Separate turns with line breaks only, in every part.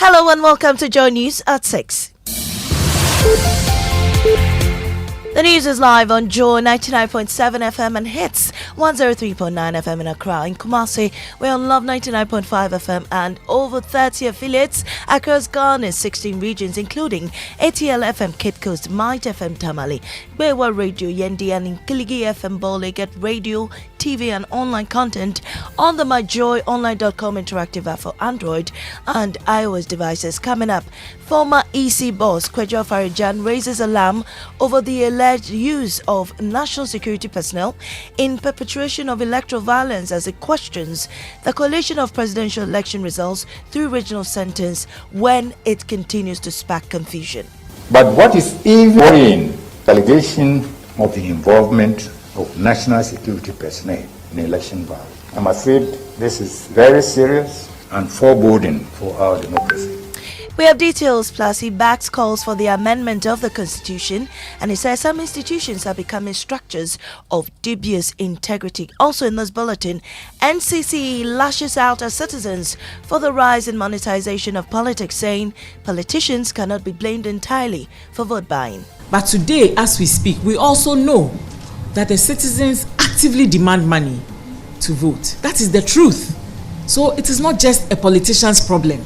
Hello and welcome to Joy News at 6. The news is live on Joy 99.7 FM and hits 103.9 FM in Accra. In Kumasi, we're on Love 99.5 FM and over 30 affiliates across Ghana's 16 regions, including ATL FM Cape Coast, Might FM Tamale, Bewa Radio Yendi, and Nkiligi FM Bole. Get radio, TV and online content on the myjoyonline.com interactive app for Android and iOS devices. Coming up, former EC boss Kwejo Farijan raises alarm over the alleged use of national security personnel in perpetration of electoral violence as it questions the collation of presidential election results through regional centers when it continues to spark confusion.
But what is even worrying, the allegation of the involvement of national security personnel in election violence. I'm afraid this is very serious and foreboding for our democracy.
We have details, plus he backs calls for the amendment of the Constitution, and he says some institutions are becoming structures of dubious integrity. Also in this bulletin, NCC lashes out at citizens for the rise in monetization of politics, saying politicians cannot be blamed entirely for vote buying.
But today, as we speak, we also know that the citizens actively demand money to vote. That is the truth. So it is not just a politician's problem.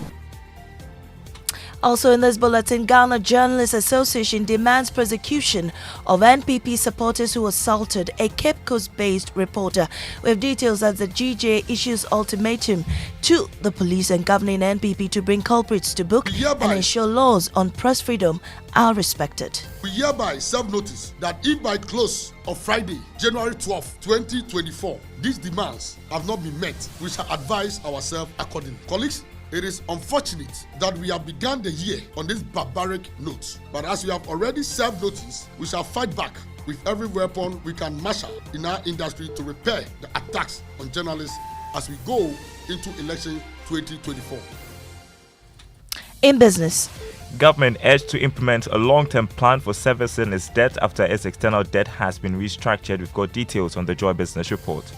Also in this bulletin, Ghana Journalists Association demands prosecution of NPP supporters who assaulted a Cape Coast-based reporter. We have details as the GJ issues ultimatum to the police and governing NPP to bring culprits to book and ensure laws on press freedom are respected.
We hereby serve notice that if by close of Friday, January 12, 2024, these demands have not been met, we shall advise ourselves accordingly. Colleagues, it is unfortunate that we have begun the year on this barbaric note. But as we have already served notice, we shall fight back with every weapon we can marshal in our industry to repair the attacks on journalists as we go into election 2024.
In business,
government urged to implement a long-term plan for servicing its debt after its external debt has been restructured. We've got details on the Joy Business Report.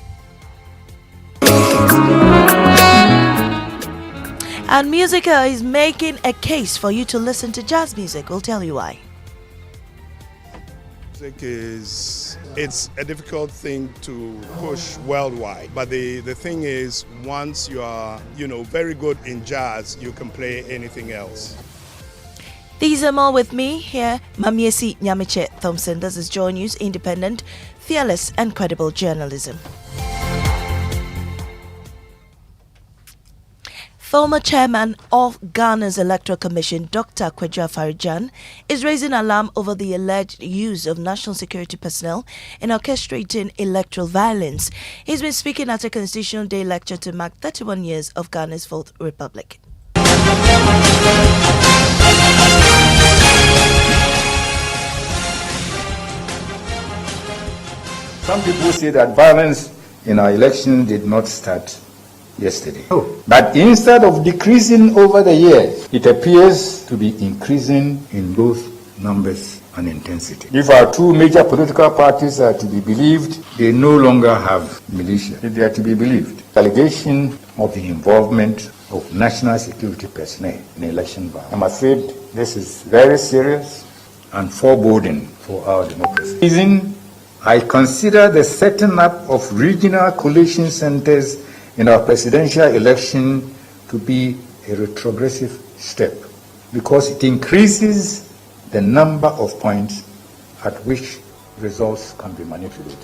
And Musica is making a case for you to listen to jazz music. We'll tell you why.
Music it's a difficult thing to push worldwide. But the thing is, once you are, very good in jazz, you can play anything else.
These are more with me here, Mamiesi Nyamiche Thompson. This is Joy News, independent, fearless and credible journalism. Former chairman of Ghana's Electoral Commission, Dr. Kwejo Farijan, is raising alarm over the alleged use of national security personnel in orchestrating electoral violence. He's been speaking at a Constitutional Day lecture to mark 31 years of Ghana's Fourth Republic.
Some people say that violence in our election did not start yesterday. But instead of decreasing over the years, it appears to be increasing in both numbers and intensity. If our two major political parties are to be believed, they no longer have militia. If they are to be believed, allegation of the involvement of national security personnel in election violence. I'm afraid this is very serious and foreboding for our democracy. I consider the setting up of regional collation centers in our presidential election to be a retrogressive step because it increases the number of points at which results can be manipulated.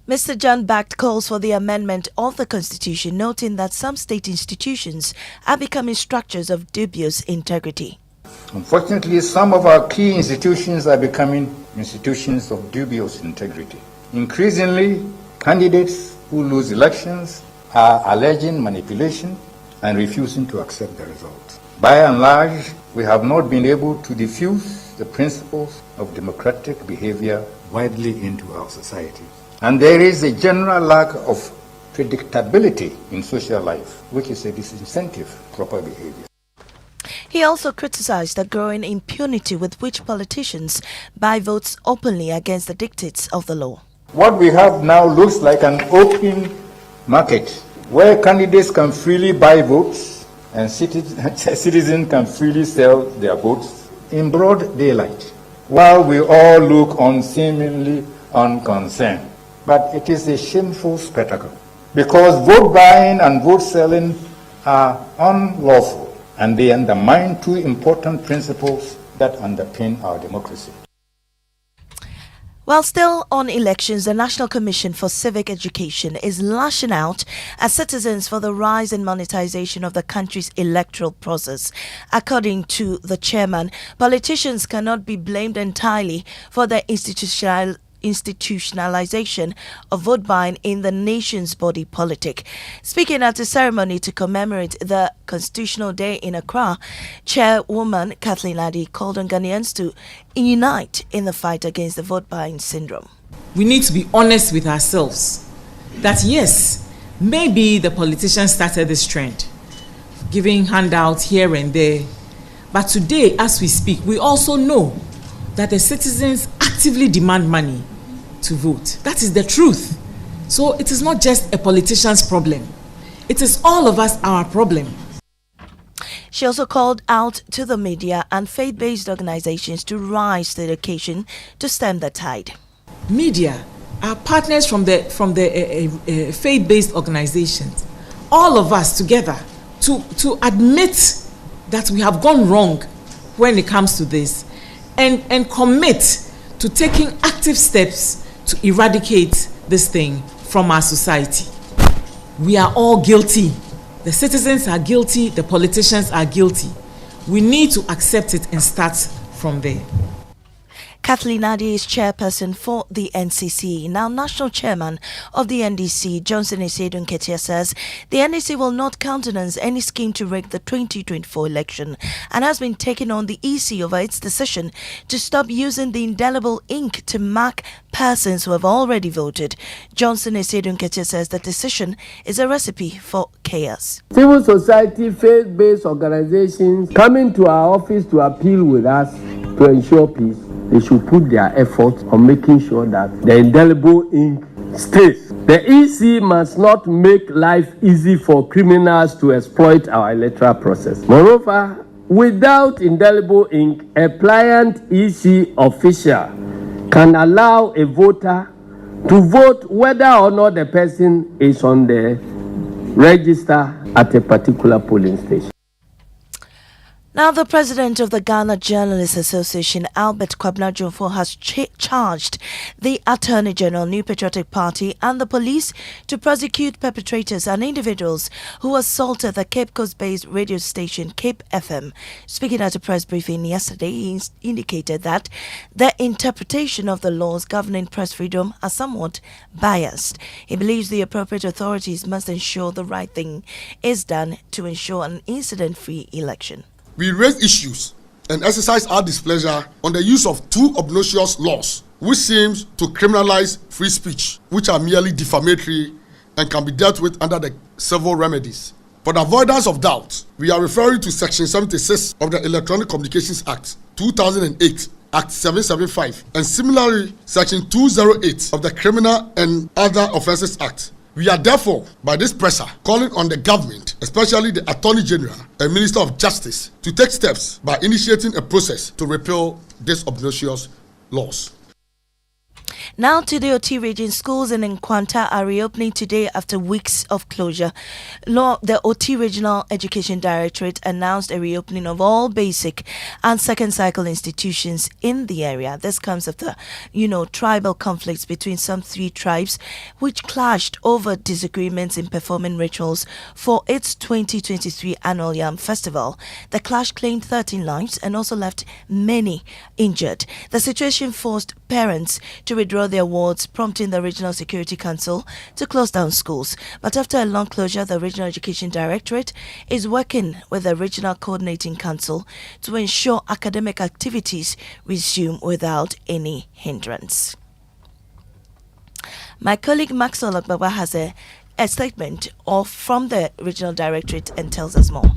Mr. John backed calls for the amendment of the Constitution, noting that some state institutions are becoming structures of dubious integrity.
Unfortunately, some of our key institutions are becoming institutions of dubious integrity. Increasingly, candidates who lose elections are alleging manipulation and refusing to accept the results. By and large, we have not been able to diffuse the principles of democratic behavior widely into our society. And there is a general lack of predictability in social life, which is a disincentive for proper behavior.
He also criticized the growing impunity with which politicians buy votes openly against the dictates of the law.
What we have now looks like an open market where candidates can freely buy votes and citizens can freely sell their votes in broad daylight, while we all look on seemingly unconcerned. But it is a shameful spectacle, because vote buying and vote selling are unlawful, and they undermine two important principles that underpin our democracy.
While still on elections, the National Commission for Civic Education is lashing out at citizens for the rise in monetization of the country's electoral process. According to the chairman, politicians cannot be blamed entirely for the institutionalization of vote buying in the nation's body politic. Speaking at a ceremony to commemorate the Constitutional Day in Accra, Chairwoman Kathleen Addy called on Ghanaians to unite in the fight against the vote buying syndrome.
We need to be honest with ourselves that yes, maybe the politicians started this trend, giving handouts here and there, but today as we speak, we also know that the citizens actively demand money to vote. That is the truth. So it is not just a politician's problem. It is all of us our problem.
She also called out to the media and faith-based organizations to rise to the occasion to stem the tide.
Media are partners from the faith-based organizations. All of us together to admit that we have gone wrong when it comes to this, and commit to taking active steps to eradicate this thing from our society. We are all guilty. The citizens are guilty. The politicians are guilty. We need to accept it and start from there.
Kathleen Addy is chairperson for the NCC. Now, national chairman of the NDC, Johnson Esedun Ketia, says the NDC will not countenance any scheme to rig the 2024 election and has been taking on the EC over its decision to stop using the indelible ink to mark persons who have already voted. Johnson Esedun Ketia says the decision is a recipe for chaos.
Civil society, faith-based organizations coming to our office to appeal with us to ensure peace, they should put their efforts on making sure that the indelible ink stays. The EC must not make life easy for criminals to exploit our electoral process. Moreover, without indelible ink, a pliant EC official can allow a voter to vote whether or not the person is on the register at a particular polling station.
Now, the president of the Ghana Journalists Association, Albert Kwabena Jomfo, has charged the Attorney General, New Patriotic Party, and the police to prosecute perpetrators and individuals who assaulted the Cape Coast-based radio station Cape FM. Speaking at a press briefing yesterday, he indicated that the interpretation of the laws governing press freedom are somewhat biased. He believes the appropriate authorities must ensure the right thing is done to ensure an incident-free election.
We raise issues and exercise our displeasure on the use of two obnoxious laws which seems to criminalize free speech, which are merely defamatory and can be dealt with under the civil remedies. For the avoidance of doubt, we are referring to Section 76 of the Electronic Communications Act 2008, Act 775, and similarly Section 208 of the Criminal and Other Offences Act. We are therefore, by this pressure, calling on the government, especially the Attorney General and Minister of Justice, to take steps by initiating a process to repeal these obnoxious laws.
Now to the OT region. Schools in Nkwanta are reopening today after weeks of closure. The OT Regional Education Directorate announced a reopening of all basic and second cycle institutions in the area. This comes after, tribal conflicts between some three tribes which clashed over disagreements in performing rituals for its 2023 annual Yam Festival. The clash claimed 13 lives and also left many injured. The situation forced parents to withdraw their wards, prompting the Regional Security Council to close down schools. But after a long closure, the Regional Education Directorate is working with the Regional Coordinating Council to ensure academic activities resume without any hindrance. My colleague Maxwell Akbaba has a statement from the Regional Directorate and tells us more.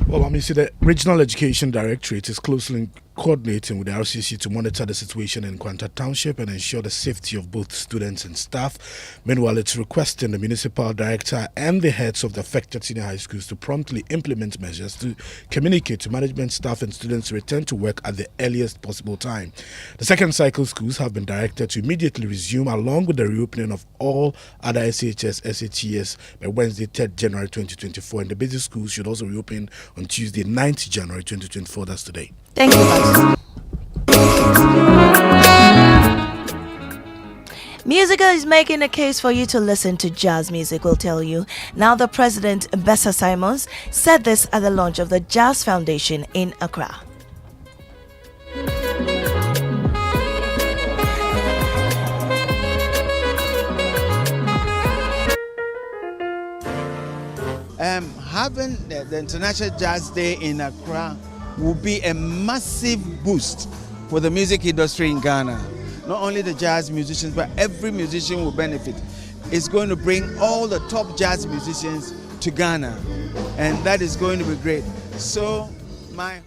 Well, the Regional Education Directorate is closely coordinating with the RCC to monitor the situation in Kwanta Township and ensure the safety of both students and staff. Meanwhile, it's requesting the municipal director and the heads of the affected senior high schools to promptly implement measures to communicate to management, staff and students to return to work at the earliest possible time. The second cycle schools have been directed to immediately resume along with the reopening of all other SHS, SHES by Wednesday, 3rd January 2024, and the basic schools should also reopen on Tuesday, 9th January 2024. That's today.
Thank you, guys. Musica is making a case for you to listen to jazz music, we'll tell you. Now, the president, Bessa Simons, said this at the launch of the Jazz Foundation in Accra.
Having the International Jazz Day in Accra will be a massive boost for the music industry in Ghana. Not only the jazz musicians, but every musician will benefit. It's going to bring all the top jazz musicians to Ghana, and that is going to be great. So, my hope.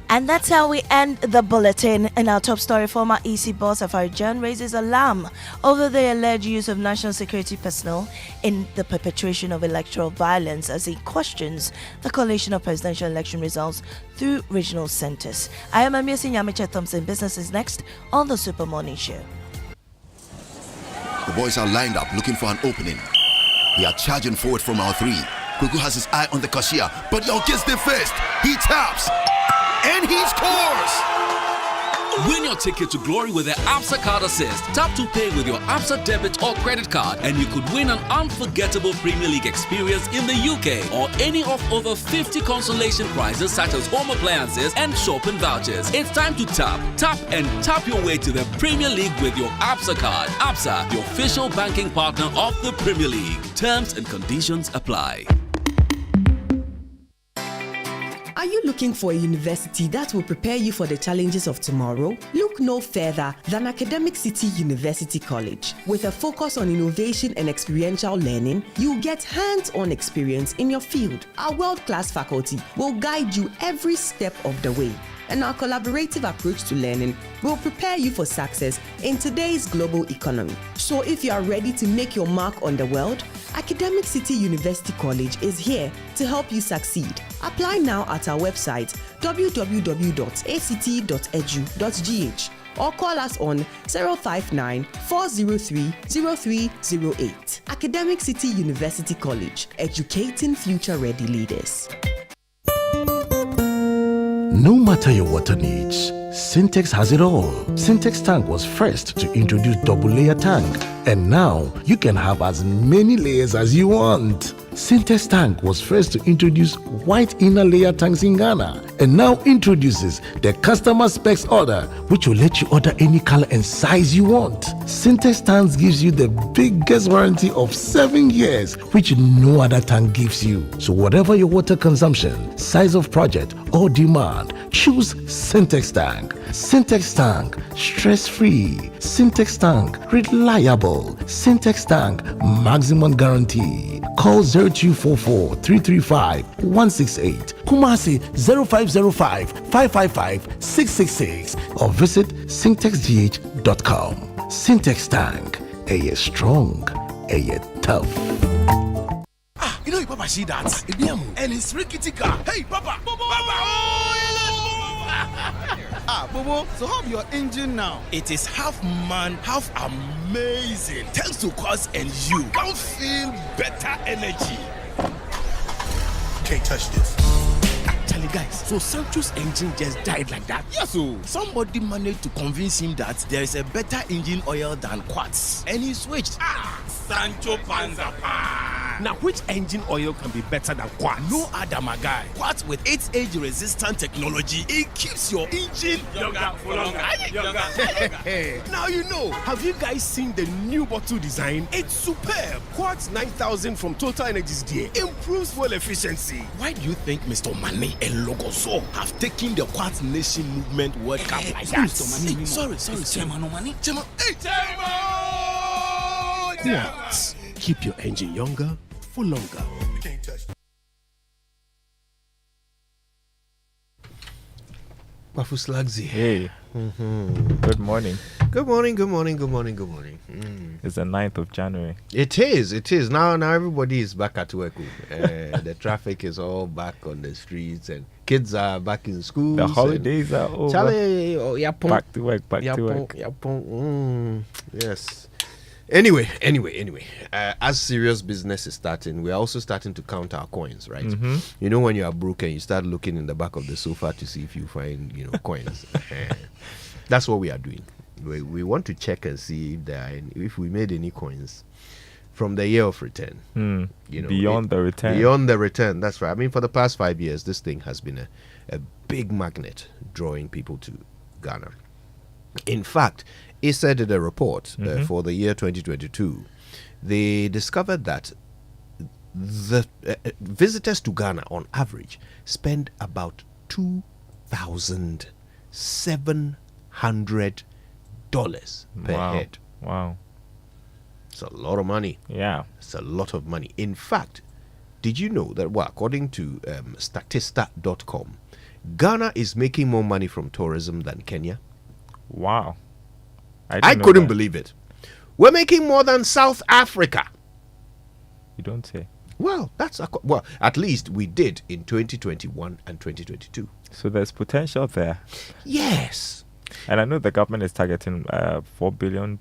And that's how we end the bulletin. In our top story, former EC boss Afarijan raises alarm over the alleged use of national security personnel in the perpetration of electoral violence as he questions the collation of presidential election results through regional centers. I am Amir Nyamiche Thompson. Business is next on the Super Morning Show.
The boys are lined up looking for an opening. They are charging forward from our three. Kuku has his eye on the cashier, but Yo gets there first. He taps. And he scores!
Win your ticket to glory with the ABSA Card Assist. Tap to pay with your ABSA debit or credit card, and you could win an unforgettable Premier League experience in the UK or any of over 50 consolation prizes such as home appliances and shopping vouchers. It's time to tap your way to the Premier League with your ABSA card. ABSA, the official banking partner of the Premier League. Terms and conditions apply.
Are you looking for a university that will prepare you for the challenges of tomorrow? Look no further than Academic City University College. With a focus on innovation and experiential learning, you'll get hands-on experience in your field. Our world-class faculty will guide you every step of the way. And our collaborative approach to learning will prepare you for success in today's global economy. So if you are ready to make your mark on the world, Academic City University College is here to help you succeed. Apply now at our website www.act.edu.gh or call us on 059-403-0308. Academic City University College, educating future-ready leaders.
No matter your water needs, Syntex has it all. Syntex tank was first to introduce double layer tank, and now you can have as many layers as you want. Syntex tank was first to introduce white inner layer tanks in Ghana, and now introduces the customer specs order, which will let you order any color and size you want. Syntex tanks gives you the biggest warranty of 7 years, which no other tank gives you. So whatever your water consumption, size of project or demand, choose Syntex tank. Syntex tank, stress-free. Syntex tank, reliable. Syntex tank, maximum guarantee. Call 0244 335 168, Kumasi 0505 555 666, or visit syntexgh.com. Syntex tank, a strong, a tough.
You know, Papa, see that? And it's rickety car. Hey, Papa! Bobo, so how your engine now? It is half man, half amazing. Thanks to Quartz and you can feel better energy. Can't touch this. Actually, guys, so Sancho's engine just died like that. Yes, so somebody managed to convince him that there is a better engine oil than Quartz, and he switched. Sancho Panzapa. Now, which engine oil can be better than Quartz? No other, my guy. Quartz with its age-resistant technology, it keeps your engine younger for longer. Now you know. Have you guys seen the new bottle design? It's superb. Quartz 9000 from Total Energies there improves fuel efficiency. Why do you think Mr. Mane and Logoso have taken the Quartz Nation movement World Cup like that? Sorry. Chairman Omani. Chairman. Hey, Quartz. Keep your engine younger for longer.
Bafu Slugzy.
Hey. Good morning.
Good morning.
It's the 9th of January.
It is. Now everybody is back at work. The traffic is all back on the streets and kids are back in school.
The holidays are over.
Charlie,
back to work.
Yes. Anyway, as serious business is starting, we are also starting to count our coins, right?
Mm-hmm.
You know, when you are broke and you start looking in the back of the sofa to see if you find, coins. That's what we are doing. We want to check and see if we made any coins from the year of return.
Beyond the return.
Beyond the return, that's right. I mean, for the past 5 years, this thing has been a big magnet drawing people to Ghana. In fact, ISA did a report for the year 2022. They discovered that the visitors to Ghana on average spend about $2,700 per head.
Wow.
It's a lot of money.
Yeah.
It's a lot of money. In fact, did you know that, according to Statista.com, Ghana is making more money from tourism than Kenya?
Wow.
I couldn't believe it. We're making more than South Africa.
You don't say.
Well, at least we did in 2021 and 2022.
So there's potential there.
Yes.
And I know the government is targeting $4 billion.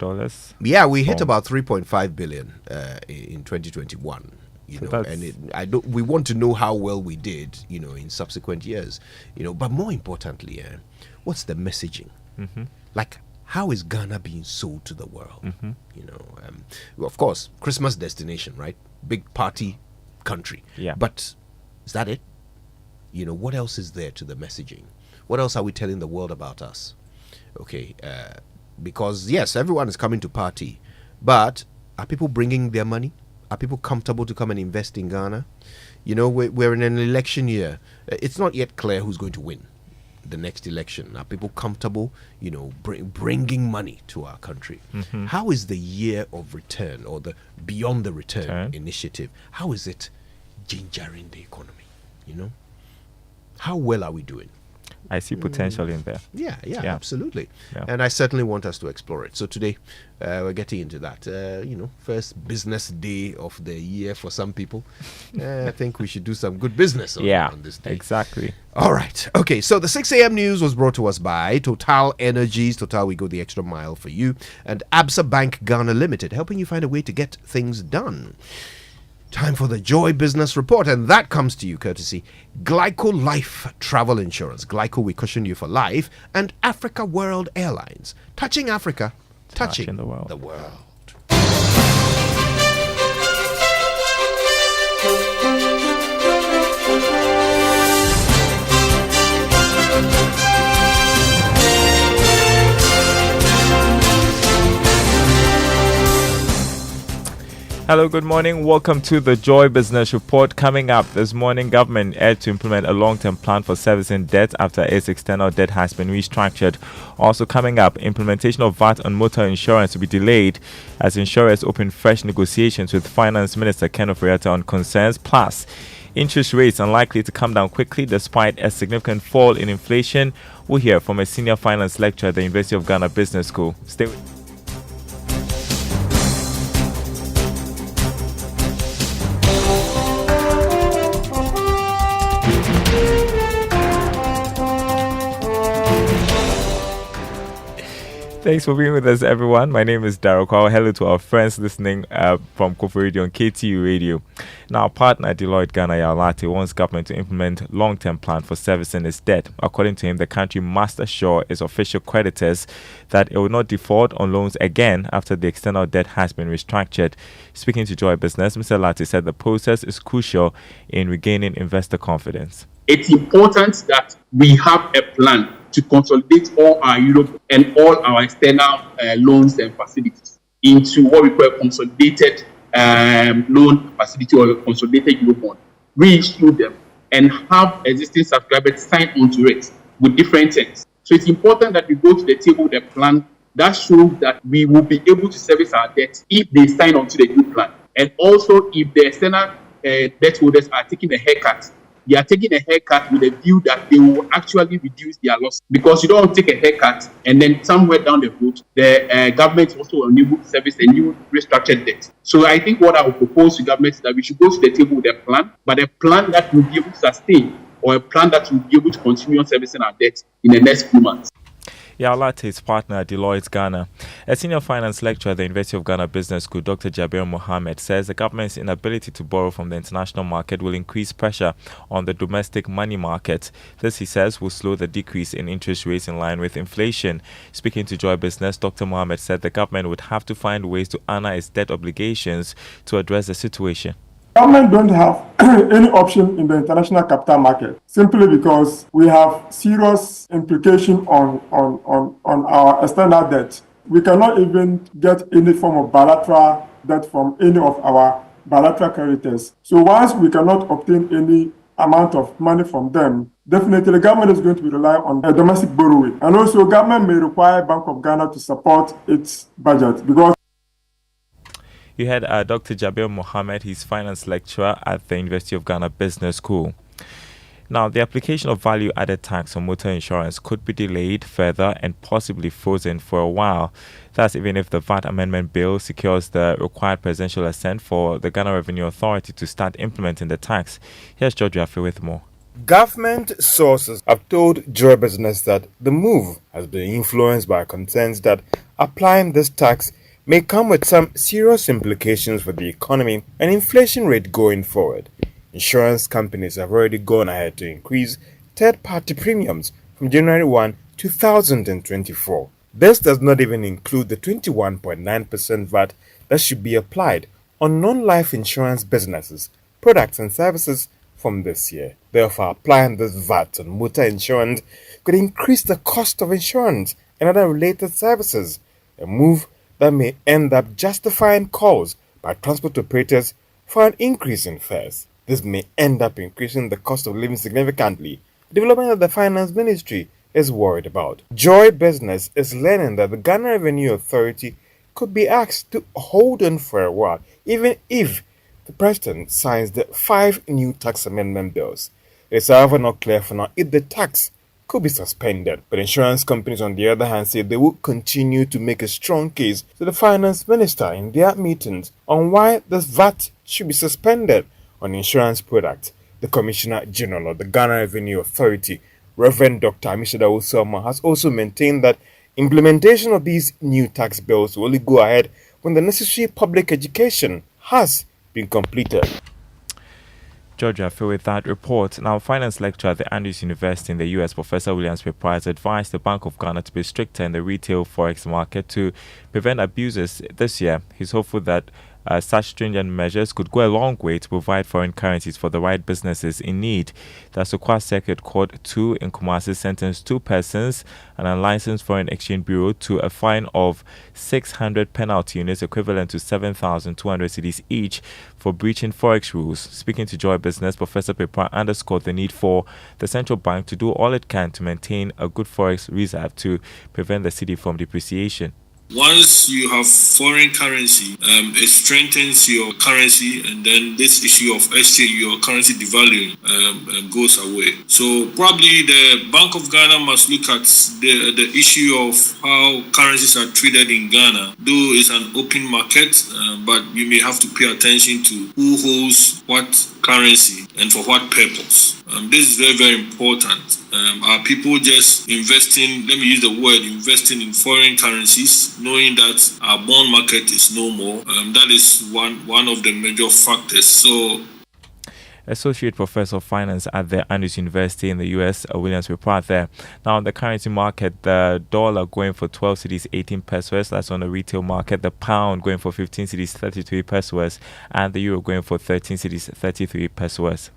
Yeah, we hit about 3.5 billion in 2021. We want to know how well we did, in subsequent years. But more importantly, what's the messaging?
Mm-hmm.
Like, how is Ghana being sold to the world? Of course, Christmas destination, right? Big party country.
Yeah.
But is that it? What else is there to the messaging? What else are we telling the world about us? Okay, because yes, everyone is coming to party, but are people bringing their money? Are people comfortable to come and invest in Ghana? We're in an election year. It's not yet clear who's going to win the next election. Are people comfortable, bringing money to our country?
Mm-hmm.
How is the year of return or the beyond the return initiative? How is it gingering the economy? How well are we doing?
I see potential in there.
Yeah, absolutely.
Yeah.
And I certainly want us to explore it. So today, we're getting into that. First business day of the year for some people. I think we should do some good business on this day.
Exactly.
All right. Okay, so the 6 a.m. news was brought to us by Total Energies. Total, we go the extra mile for you. And Absa Bank Ghana Limited, helping you find a way to get things done. Time for the Joy Business Report, and that comes to you courtesy Glyco Life Travel Insurance. Glyco, we cushion you for life, and Africa World Airlines. Touching Africa, touching the world.
Hello, good morning. Welcome to the Joy Business Report. Coming up this morning, government aimed to implement a long-term plan for servicing debt after its external debt has been restructured. Also coming up, implementation of VAT on motor insurance will be delayed as insurers open fresh negotiations with Finance Minister Ken Ofori-Atta on concerns. Plus, interest rates unlikely to come down quickly despite a significant fall in inflation. We'll hear from a senior finance lecturer at the University of Ghana Business School. Stay with us. Thanks for being with us, everyone. My name is Daryl Kwao. Hello to our friends listening from Kofu Radio and KTU Radio. Now, partner Deloitte Ghana Yalate wants government to implement long-term plan for servicing its debt. According to him, the country must assure its official creditors that it will not default on loans again after the external debt has been restructured. Speaking to Joy Business, Mr. Lati said the process is crucial in regaining investor confidence.
It's important that we have a plan to consolidate all our Europe and all our external loans and facilities into what we call a consolidated loan facility or a consolidated Eurobond. Reissue them and have existing subscribers sign onto it with different terms. So it's important that we go to the table with a plan that shows that we will be able to service our debt if they sign onto the new plan. And also if the external debt holders are taking a haircut they are taking a haircut with a view that they will actually reduce their loss, because you don't take a haircut and then somewhere down the road the government is also unable to service a new restructured debt. So I think what I would propose to government is that we should go to the table with a plan, but a plan that will be able to sustain, or a plan that will be able to continue on servicing our debt in the next few months.
Yaolate's partner, Deloitte Ghana. A senior finance lecturer at the University of Ghana Business School, Dr. Jabir Mohammed, says the government's inability to borrow from the international market will increase pressure on the domestic money market. This, he says, will slow the decrease in interest rates in line with inflation. Speaking to Joy Business, Dr. Mohammed said the government would have to find ways to honor its debt obligations to address the situation.
Government don't have any option in the international capital market simply because we have serious implication on our external debt. We cannot even get any form of bilateral debt from any of our bilateral creditors. So once we cannot obtain any amount of money from them, definitely the government is going to be relying on domestic borrowing. And also government may require Bank of Ghana to support its budget because
You had Dr. Jabir Mohammed, he's finance lecturer at the University of Ghana Business School. Now, the application of value-added tax on motor insurance could be delayed further and possibly frozen for a while. That's even if the VAT Amendment Bill secures the required presidential assent for the Ghana Revenue Authority to start implementing the tax. Here's George Affe with more.
Government sources have told Joy Business that the move has been influenced by concerns that applying this tax may come with some serious implications for the economy and inflation rate going forward. Insurance companies have already gone ahead to increase third-party premiums from January 1, 2024. This does not even include the 21.9% VAT that should be applied on non-life insurance businesses, products and services from this year. Therefore, applying this VAT on motor insurance could increase the cost of insurance and other related services, a move that may end up justifying calls by transport operators for an increase in fares. This may end up increasing the cost of living significantly, a development that the Finance Ministry is worried about. Joy Business is learning that the Ghana Revenue Authority could be asked to hold on for a while, even if the President signs the 5 new tax amendment bills. It is however not clear for now if the tax could be suspended, but insurance companies on the other hand say they will continue to make a strong case to the finance minister in their meetings on why this VAT should be suspended on insurance products. The Commissioner General of the Ghana Revenue Authority, Reverend Dr. Amishada Osama, has also maintained that implementation of these new tax bills will only go ahead when the necessary public education has been completed.
Georgia, Phil, with that report. Now, finance lecturer at the Andrews University in the US, Professor Williams Pepper, has advised the Bank of Ghana to be stricter in the retail Forex market to prevent abuses this year. He's hopeful that such stringent measures could go a long way to provide foreign currencies for the right businesses in need. The Sokwa Circuit Court 2 in Kumasi sentenced 2 persons, an unlicensed foreign exchange bureau, to a fine of 600 penalty units equivalent to 7,200 cedis each for breaching Forex rules. Speaking to Joy Business, Professor Pepper underscored the need for the central bank to do all it can to maintain a good Forex reserve to prevent the cedi from depreciation.
Once you have foreign currency, it strengthens your currency, and then this issue of exchange, your currency devaluing, goes away. So probably the Bank of Ghana must look at the issue of how currencies are treated in Ghana. Though it's an open market, but you may have to pay attention to who holds what currency and for what purpose. This is very, very important. Are people just investing, let me use the word, investing in foreign currencies, knowing that our bond market is no more? That is one of the major factors. So,
Associate Professor of Finance at the Andrews University in the US, Williams Report there. Now, on the currency market, the dollar going for 12 cedis, 18 pesos. That's on the retail market. The pound going for 15 cedis, 33 pesos. And the euro going for 13 cedis, 33 pesos.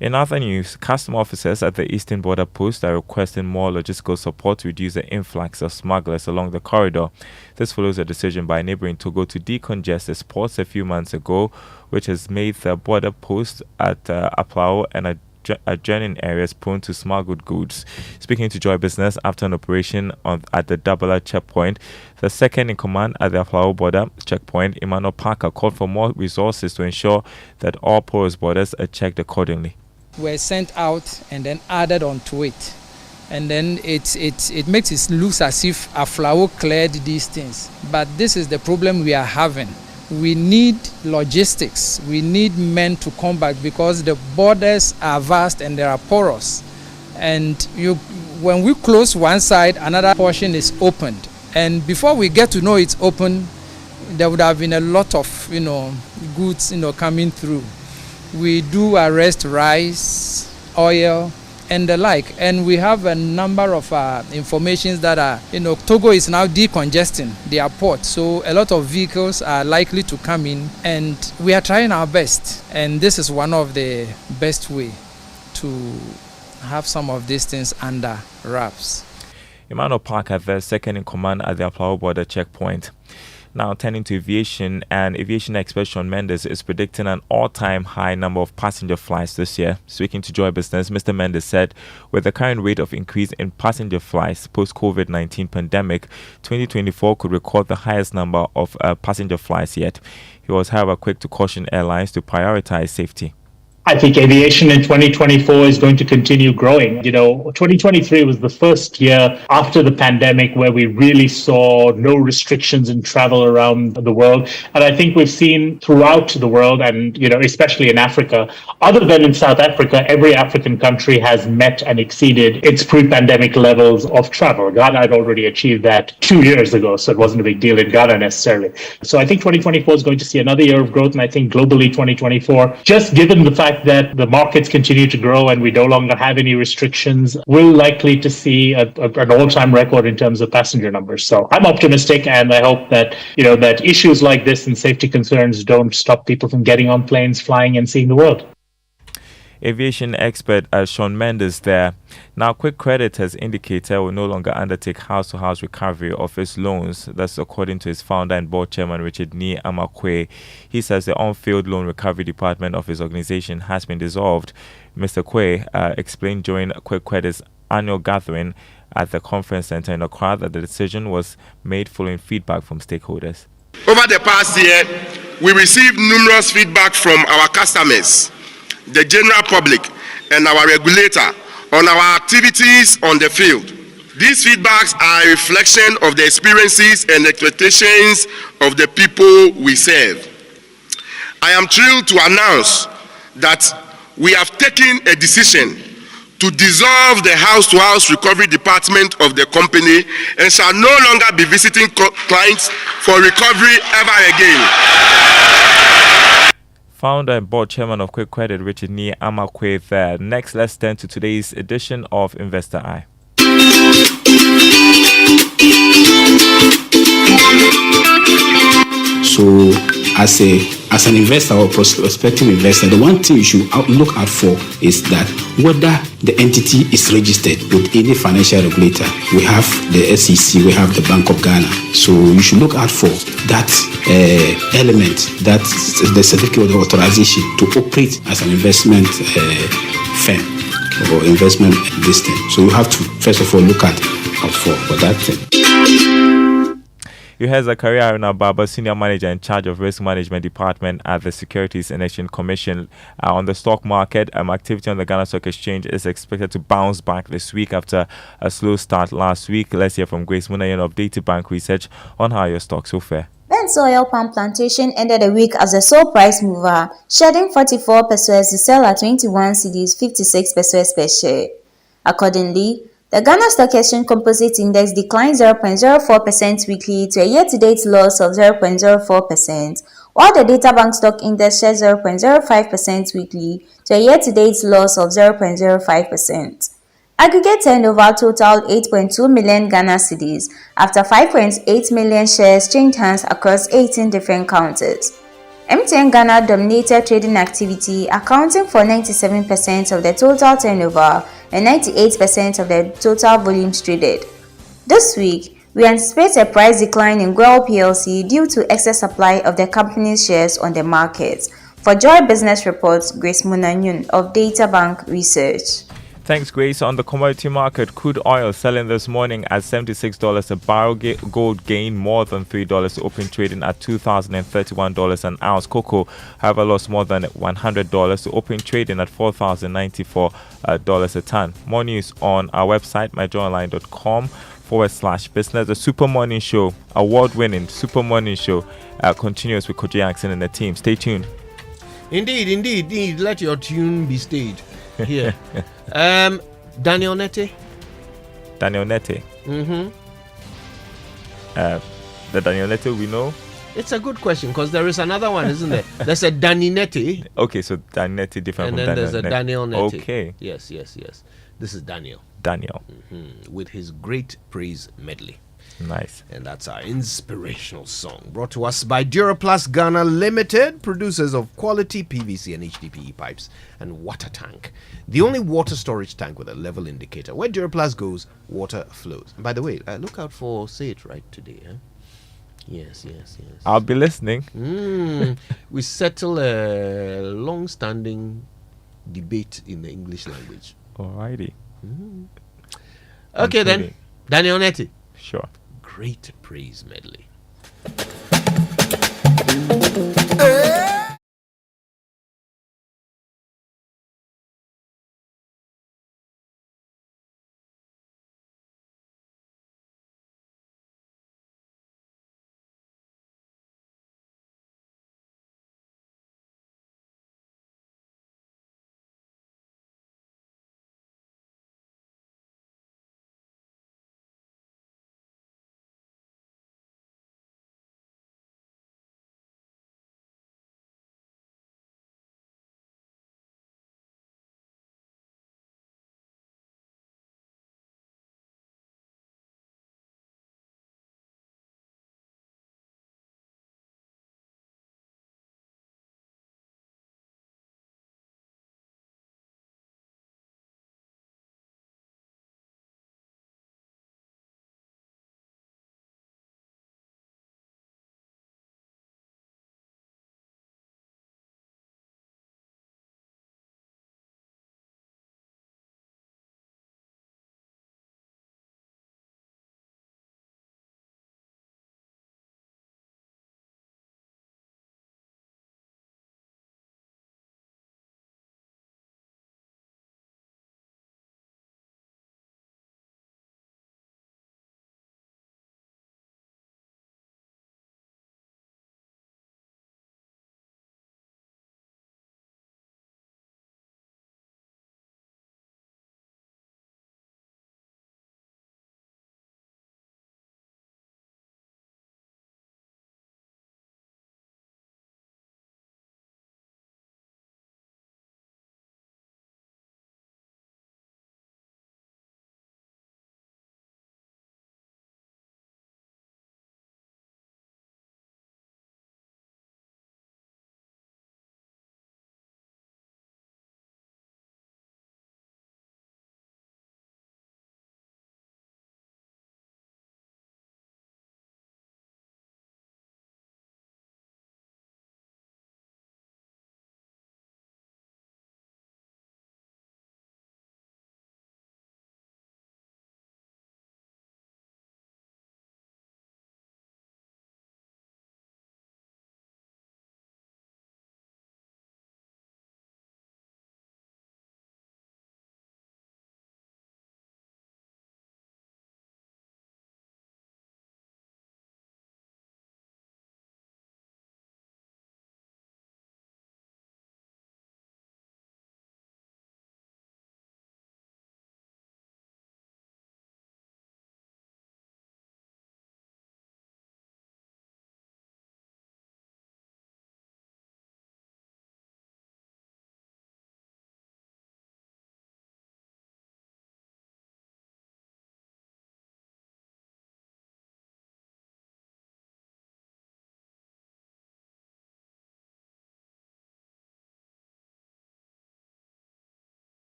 In other news, custom officers at the Eastern Border Post are requesting more logistical support to reduce the influx of smugglers along the corridor. This follows a decision by neighboring Togo to decongest the ports a few months ago, which has made the border post at Aplao and adjoining areas prone to smuggled goods. Speaking to Joy Business after an operation at the Dabala checkpoint, the second in command at the Aplao border checkpoint, Emmanuel Parker, called for more resources to ensure that all porous borders are checked accordingly.
were sent out and then added onto it. And then it makes it look as if Aflao cleared these things. But this is the problem we are having. We need logistics. We need men to come back because the borders are vast and they are porous. And when we close one side, another portion is opened. And before we get to know it's open, there would have been a lot of goods coming through. We do arrest rice, oil, and the like. And we have a number of informations that are, Togo is now decongesting their port. So a lot of vehicles are likely to come in, and we are trying our best. And this is one of the best way to have some of these things under wraps.
Emmanuel Parker, the second in command at the Aflao border checkpoint. Now turning to aviation, and aviation expert Sean Mendes is predicting an all-time high number of passenger flights this year. Speaking to Joy Business, Mr. Mendes said, with the current rate of increase in passenger flights post-COVID-19 pandemic, 2024 could record the highest number of passenger flights yet. He was, however, quick to caution airlines to prioritize safety.
I think aviation in 2024 is going to continue growing. 2023 was the first year after the pandemic where we really saw no restrictions in travel around the world. And I think we've seen throughout the world, and, especially in Africa, other than in South Africa, every African country has met and exceeded its pre-pandemic levels of travel. Ghana had already achieved that 2 years ago, so it wasn't a big deal in Ghana necessarily. So I think 2024 is going to see another year of growth. And I think globally 2024, just given the fact that the markets continue to grow and we no longer have any restrictions, we're likely to see an all-time record in terms of passenger numbers. So I'm optimistic, and I hope that that issues like this and safety concerns don't stop people from getting on planes, flying, and seeing the world.
Aviation expert Sean Mendes there. Now, Quick Credit has indicated will no longer undertake house-to-house recovery of its loans. That's according to his founder and board chairman, Richard Ni Amakwe. He says the on-field loan recovery department of his organization has been dissolved. Mr. Kwe explained during Quick Credit's annual gathering at the conference center in Accra that the decision was made following feedback from stakeholders.
Over the past year, we received numerous feedback from our customers, the general public, and our regulator on our activities on the field. These feedbacks are a reflection of the experiences and expectations of the people we serve. I am thrilled to announce that we have taken a decision to dissolve the house-to-house recovery department of the company and shall no longer be visiting clients for recovery ever again.
Founder and board chairman of Quick Credit, Richard Ni Amakwe there. Next, let's turn to today's edition of Investor Eye.
So, as an investor or prospective investor, the one thing you should look out for is that whether the entity is registered with any financial regulator. We have the SEC, we have the Bank of Ghana. So you should look out for that element, that the certificate of authorization to operate as an investment firm or investment listing. So you have to first of all look out for that thing.
You heard Zakaria Aruna Baba, Senior Manager in charge of Risk Management Department at the Securities and Exchange Commission. On the stock market, activity on the Ghana Stock Exchange is expected to bounce back this week after a slow start last week. Let's hear from Grace Munayan of Data Bank Research on how your stocks will fare.
Ben's Oil Palm Plantation ended the week as a sole price mover, shedding 44 pesos to sell at 21 cedis 56 pesos per share. Accordingly, the Ghana Stock Exchange Composite Index declined 0.04% weekly to a year-to-date loss of 0.04%, while the Data Bank Stock Index shed 0.05% weekly to a year-to-date loss of 0.05%. Aggregate turnover totaled 8.2 million Ghana cedis after 5.8 million shares changed hands across 18 different counters. MTN Ghana dominated trading activity, accounting for 97% of the total turnover and 98% of the total volumes traded. This week, we anticipate a price decline in Gwel PLC due to excess supply of the company's shares on the market. For Joy Business Reports, Grace Munanyun of Data Bank Research.
Thanks, Grace. On the commodity market, crude oil selling this morning at $76 a barrel. Gold gained more than $3 to open trading at $2,031 an ounce. Cocoa, however, lost more than $100 to open trading at $4,094 a ton. More news on our website, myjoyonline.com/business. The Super Morning Show, award-winning Super Morning Show, continues with Koji Jackson and the team. Stay tuned.
Indeed. Let your tune be stayed here. Daniel Nete.
Mm-hmm. The Daniel Nete we know.
It's a good question because there is another one, isn't there? There's a Danny Nete.
Okay, so Daniel Nete different
and
from
then
Daniel
there's a Daniel Nete.
Okay.
Yes. This is Daniel. With his great praise medley.
Nice.
And that's our inspirational song, brought to us by Duraplast Ghana Limited, producers of quality PVC and HDPE pipes and water tank. The only water storage tank with a level indicator. Where Duraplast goes, water flows. And by the way, look out for Say It Right today. Yes.
I'll be listening.
We settle a long-standing debate in the English language.
Alrighty.
Okay then, Daniel Neti.
Sure.
Great praise medley.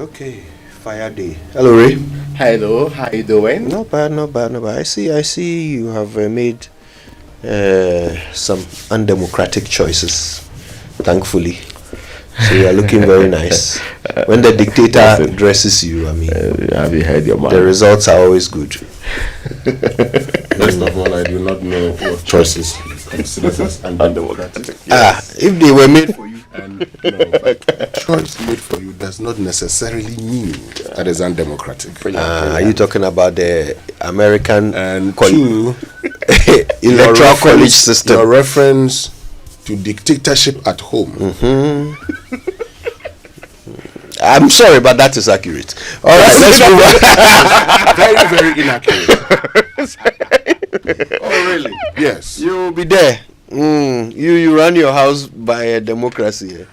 Okay, fire day. Hello, Ray.
Hello, how you doing?
Not bad, not bad, not bad. I see you have made some undemocratic choices, thankfully. So you are looking very nice. When the dictator dresses you, I mean,
have you heard your man?
The results are always good.
First of all, I do not know what choices he considers as undemocratic.
If they were made for you.
And choice made for you does not necessarily mean that is undemocratic.
Are you talking about the American
and
electoral college system?
Your reference to dictatorship at home.
I'm sorry, but that is accurate. All right, let's
move on. Very, very inaccurate.
Oh, really?
Yes.
You'll be there. You run your house by a democracy.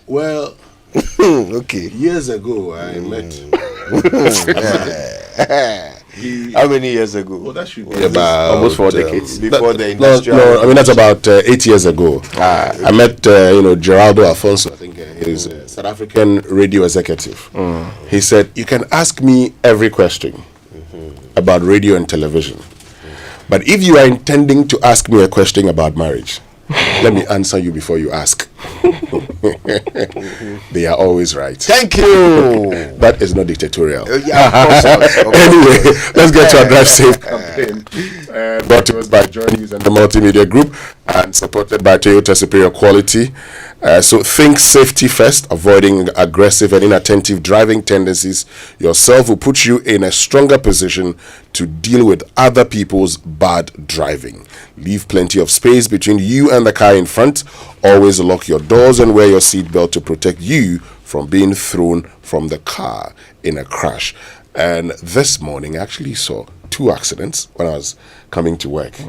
Well,
okay.
Years ago, I met.
How many years ago?
Well, that should be about
almost 4 decades
before
the industrial.
No, I mean that's about 8 years ago. I met Geraldo Alfonso. I think he's a South African radio executive. He said, "You can ask me every question about radio and television, but if you are intending to ask me a question about marriage, let me answer you before you ask." They are always right.
Thank you.
That is not dictatorial.
Yeah, of course.
Anyway, let's get to our Drive Safe campaign. Brought to us by Joy News and the Multimedia Group and supported by Toyota Superior Quality. So think safety first, avoiding aggressive and inattentive driving tendencies yourself will put you in a stronger position to deal with other people's bad driving. Leave plenty of space between you and the car in front. Always lock your doors and wear your seatbelt to protect you from being thrown from the car in a crash. And this morning I actually saw 2 accidents when I was coming to work.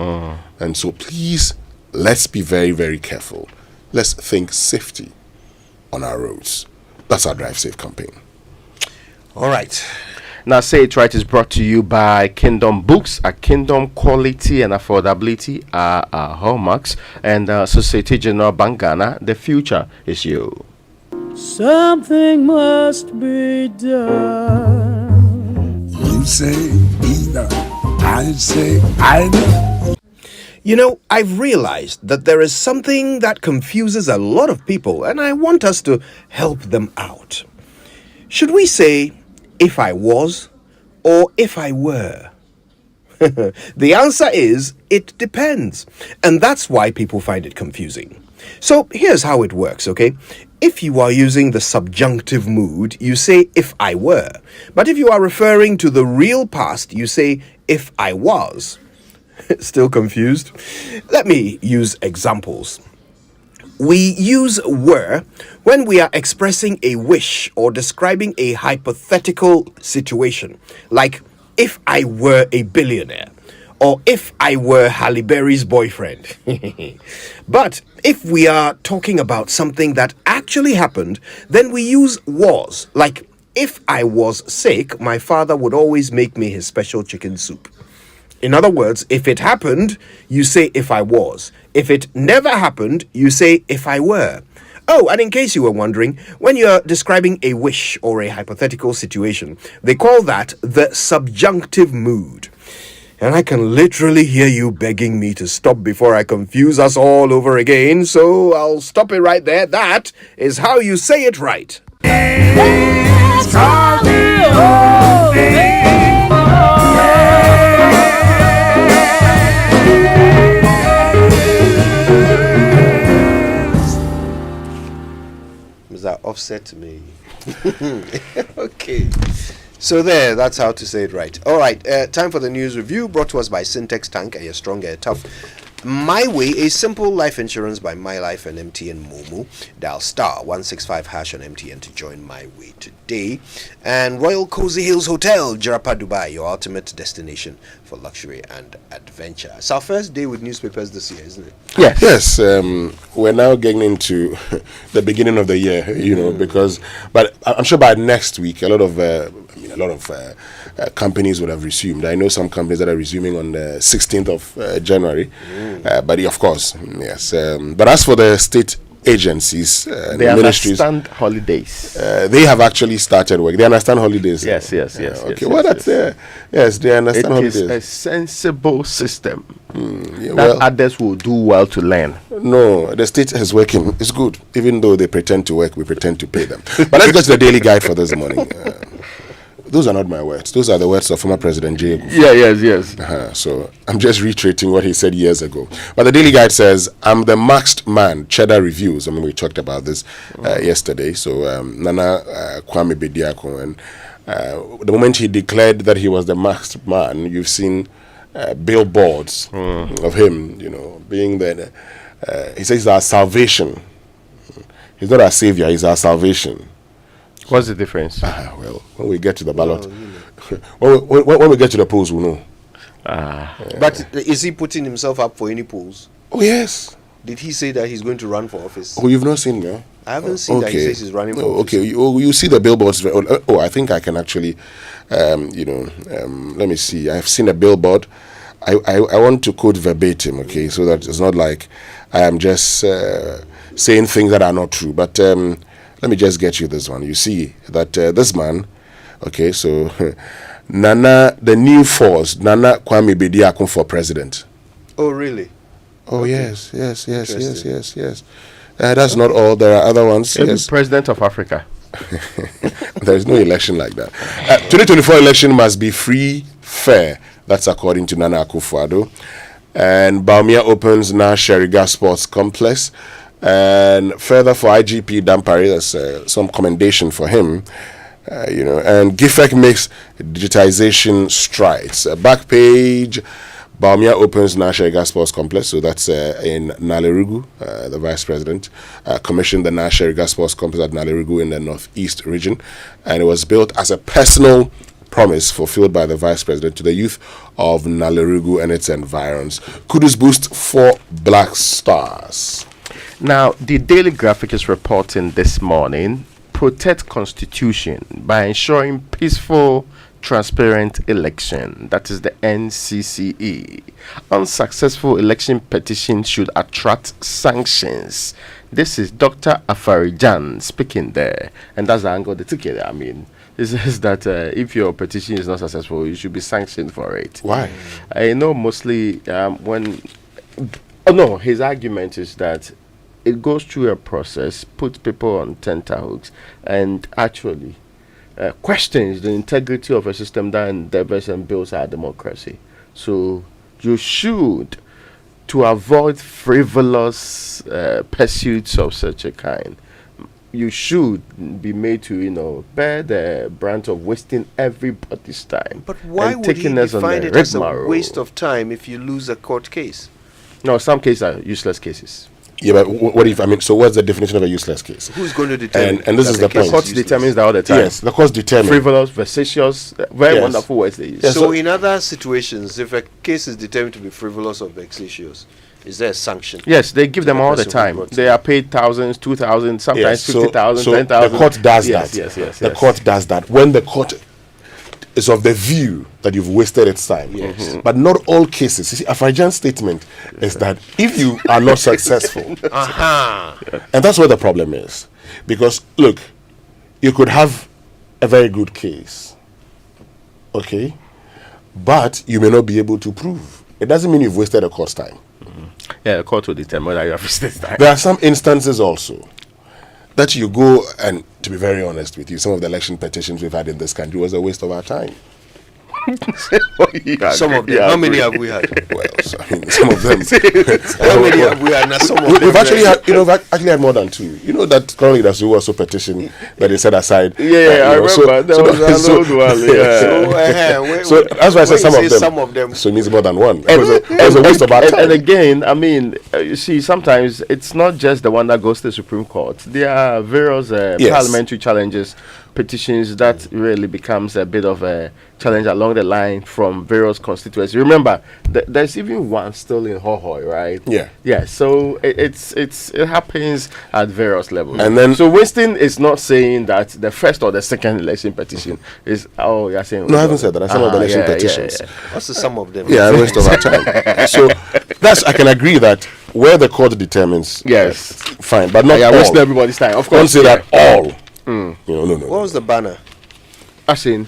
And so please, let's be very, very careful. Let's think safety on our roads. That's our Drive Safe campaign.
All right.
Now, Say It Right is brought to you by Kingdom Books. At Kingdom, quality and affordability are our hallmarks. And Societe Generale Bank Ghana, the future is you.
Something must be done.
You say either, I say either.
You know, I've realized that there is something that confuses a lot of people, and I want us to help them out. Should we say, if I was, or if I were? The answer is, it depends. And that's why people find it confusing. So here's how it works, okay? If you are using the subjunctive mood, you say, if I were. But if you are referring to the real past, you say, if I was. Still confused? Let me use examples. We use were when we are expressing a wish or describing a hypothetical situation, like if I were a billionaire or if I were Halle Berry's boyfriend. But if we are talking about something that actually happened, then we use was, like if I was sick, my father would always make me his special chicken soup. In other words, if it happened, you say if I was. If it never happened, you say if I were. Oh, and in case you were wondering, when you're describing a wish or a hypothetical situation, they call that the subjunctive mood. And I can literally hear you begging me to stop before I confuse us all over again, so I'll stop it right there. That is how you say it right.
Let's call it over.
That offset me. Okay. So that's how to say it right. All right, time for the news review brought to us by Syntex Tank, a strong, a tough. My Way, a simple life insurance by My Life and MTN Momo. Dial star 165 hash on MTN to join My Way today. And Royal Cozy Hills Hotel, Jarapa, Dubai, your ultimate destination for luxury and adventure. It's our first day with newspapers this year, isn't it?
Yes. We're now getting into the beginning of the year, but I'm sure by next week, a lot of companies would have resumed. I know some companies that are resuming on the 16th of January, but of course, yes. But as for the state agencies,
they
ministries,
understand holidays.
They have actually started work. They understand holidays.
Yes.
Okay, well, that's there. Yes, they understand holidays.
It is a sensible system that others will do well to learn.
No, the state is working. It's good. Even though they pretend to work, we pretend to pay them. But let's go to the daily guide for this morning. Those are not my words. Those are the words of former President J.
Yes.
So I'm just reiterating what he said years ago. But the Daily Guide says, I'm the maxed man. Cheddar Reviews. I mean, we talked about this yesterday. So Nana Kwame Bediako, and the moment he declared that he was the maxed man, you've seen billboards of him, being there. He says he's our salvation. He's not our savior, he's our salvation.
What's the difference?
Well, when we get to the ballot, when we get to the polls, we'll know.
But is he putting himself up for any polls?
Oh, yes.
Did he say that he's going to run for office?
Oh, you've not seen that?
I haven't seen that he says he's running for office.
Okay, you see the billboards. I think I can actually, let me see. I've seen a billboard. I want to quote verbatim, okay, so that it's not like I am just saying things that are not true. But let me just get you this one. You see that this man, okay, so Nana, the new force, Nana Kwame Bediako for president.
Oh, really?
Oh, okay. Yes. That's not all. There are other ones. Yes.
President of Africa.
There is no election like that. 2024 election must be free, fair. That's according to Nana Akufo-Addo. And Baumia opens now Sheriga Sports Complex. And further for IGP Dampare, there's some commendation for him. And GIFEC makes digitization strides. Back page, Baumia opens Sheriga Sports Complex. So that's in Nalerugu. The vice president commissioned the Sheriga Sports Complex at Nalerugu in the northeast region. And it was built as a personal promise fulfilled by the vice president to the youth of Nalerugu and its environs. Kudos boost for Black Stars.
Now, the Daily Graphic is reporting this morning, protect Constitution by ensuring peaceful, transparent election. That is the NCCE. Unsuccessful election petitions should attract sanctions. This is Dr. Afarijan speaking there. And that's the angle they took it. I mean, this is that if your petition is not successful, you should be sanctioned for it.
Why?
I know mostly his argument is that it goes through a process, puts people on tenterhooks, and actually questions the integrity of a system that endeavors and builds our democracy. So you should, to avoid frivolous pursuits of such a kind, you should be made to, bear the brunt of wasting everybody's time.
But why would he define it as a waste of time if you lose a court case?
No, some cases are useless cases.
Yeah, but what if, so what's the definition of a useless case?
Who's going to determine?
And this is the point.
The court determines that all the time.
Yes, the court determines.
Frivolous, vexatious, very wonderful words they use.
Yes, so in other situations, if a case is determined to be frivolous or vexatious, is there a sanction?
Yes, they give them all the time. They are paid thousands, 2,000, sometimes 50,000, 10,000.
The court does that.
Yes.
The court does that. When the court is of the view that you've wasted its time.
Yes.
But not all cases. You see, Afarijan's statement is that if you are not successful, and that's where the problem is. Because, look, you could have a very good case, okay, but you may not be able to prove. It doesn't mean you've wasted a court's time.
Yeah, the court will determine whether you have wasted time.
There are some instances also that you go, and to be very honest with you, some of the election petitions we've had in this country was a waste of our time.
Some of them. How many have we had?
Well, some of them.
How many have we had? Now, some of them.
We've actually had, we've actually had more than two. You know that currently that's who also petition that they set aside.
I remember. There was an old one. Yeah.
So that's why I said some of them. So it means more than one. It was a waste of our time.
And again, I mean, you see, sometimes it's not just the one that goes to the Supreme Court. There are various parliamentary challenges, petitions that really becomes a bit of a challenge along the line from various constituencies. Remember, there's even one still in Hohoi, right? Yeah. So it happens at various levels.
And then,
so Winston is not saying that the first or the second election petition is. Oh, you're saying
no, I haven't said that. I said the election petitions.
What's the sum of them?
Yeah, a waste of our time. So I can agree that where the court determines,
yes,
fine, but not
I
all.
wasting everybody's time. Of course,
Don't say that all.
Mm.
No.
What was the banner?
As in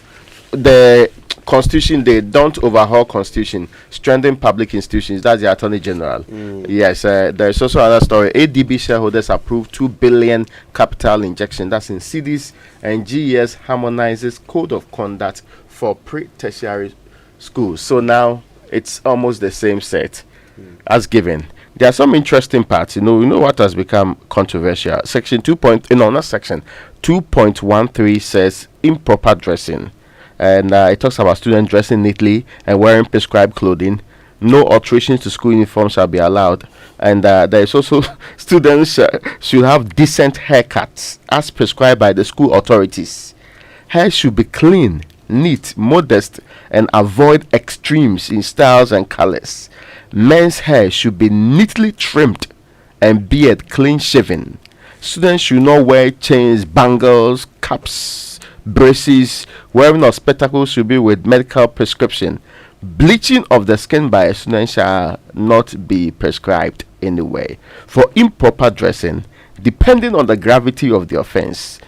the Constitution, they don't overhaul Constitution, strengthen public institutions. That's the Attorney General. Yes, there's also another story. ADB shareholders approved 2 billion capital injection. That's in CDs, and GES harmonizes code of conduct for pre-tertiary schools. So now it's almost the same set as given. There are some interesting parts. You know what has become controversial. Section 2.13 says improper dressing. And it talks about students dressing neatly and wearing prescribed clothing. No alterations to school uniforms shall be allowed. And there is also students should have decent haircuts as prescribed by the school authorities. Hair should be clean, neat, modest, and avoid extremes in styles and colors. Men's hair should be neatly trimmed and beard clean shaven. Students should not wear chains, bangles, caps, braces. Wearing of spectacles should be with medical prescription. Bleaching of the skin by a student shall not be prescribed anyway. For improper dressing, depending on the gravity of the offense,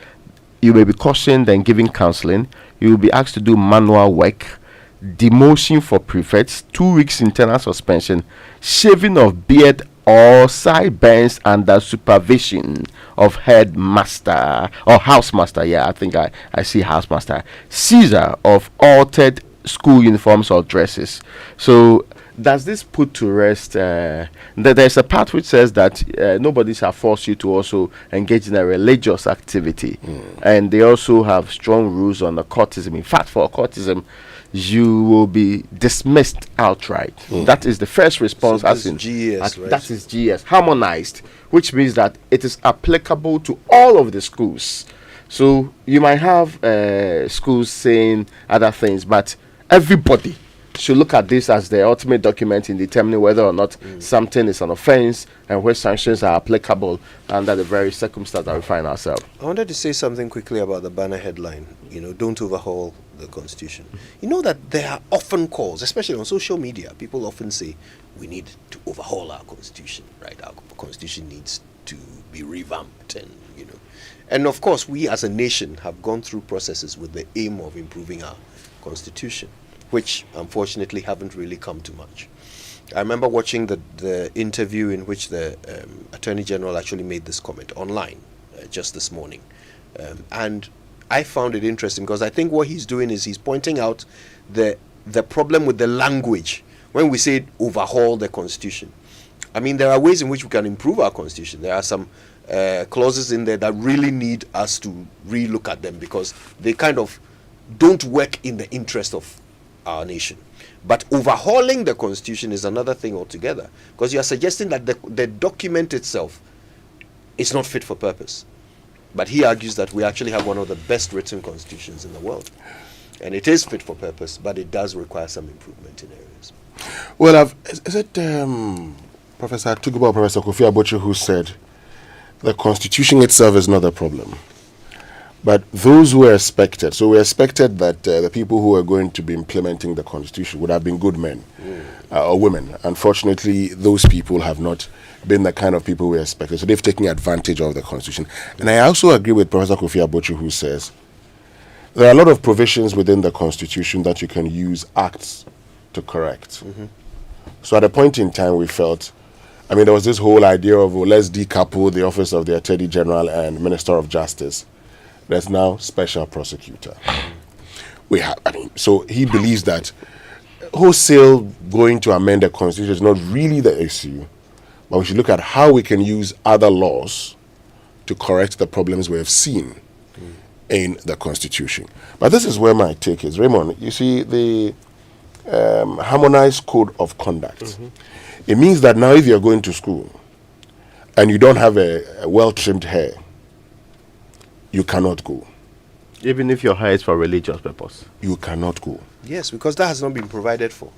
you may be cautioned and given counseling. You will be asked to do manual work, demotion for prefects, 2 weeks internal suspension, shaving of beard or sideburns under supervision of headmaster or housemaster. Yeah, I think I see housemaster. Seizure of altered school uniforms or dresses. So does this put to rest that there's a part which says that nobody shall force you to also engage in a religious activity, and they also have strong rules on the courtism. In fact, for courtism, you will be dismissed outright. That is the first response.
So
as in
GS, right?
That is GS harmonized, which means that it is applicable to all of the schools. So you might have schools saying other things, but everybody should look at this as the ultimate document in determining whether or not something is an offense and where sanctions are applicable under the very circumstance that we find ourselves.
I wanted to say something quickly about the banner headline, don't overhaul the Constitution. You know that there are often calls, especially on social media, people often say, we need to overhaul our Constitution, right? Our Constitution needs to be revamped and of course, we as a nation have gone through processes with the aim of improving our Constitution, which unfortunately haven't really come to much. I remember watching the interview in which the Attorney General actually made this comment online just this morning. And I found it interesting because I think what he's doing is he's pointing out the problem with the language when we say overhaul the Constitution. I mean, there are ways in which we can improve our Constitution. There are some clauses in there that really need us to re-look at them because they kind of don't work in the interest of our nation. But overhauling the Constitution is another thing altogether, because you are suggesting that the document itself is not fit for purpose. But he argues that we actually have one of the best written constitutions in the world, and it is fit for purpose, but it does require some improvement in areas.
Well, is it Professor Tuguba or Professor Kofi Abochi who said the Constitution itself is not the problem, but those who were expected? So we expected that the people who were going to be implementing the Constitution would have been good men or women. Unfortunately, those people have not been the kind of people we expected. So they've taken advantage of the Constitution. And I also agree with Professor Kofi Abochi, who says there are a lot of provisions within the Constitution that you can use acts to correct. So at a point in time, we felt, there was this whole idea of, let's decouple the office of the Attorney General and Minister of Justice. There's now special prosecutor. So he believes that wholesale going to amend the Constitution is not really the issue, but we should look at how we can use other laws to correct the problems we have seen in the Constitution. But this is where my take is. Raymond, you see, the harmonized code of conduct. It means that now if you're going to school and you don't have a well-trimmed hair, you cannot go.
Even if your hair is for religious purpose?
You cannot go.
Yes, because that has not been provided for.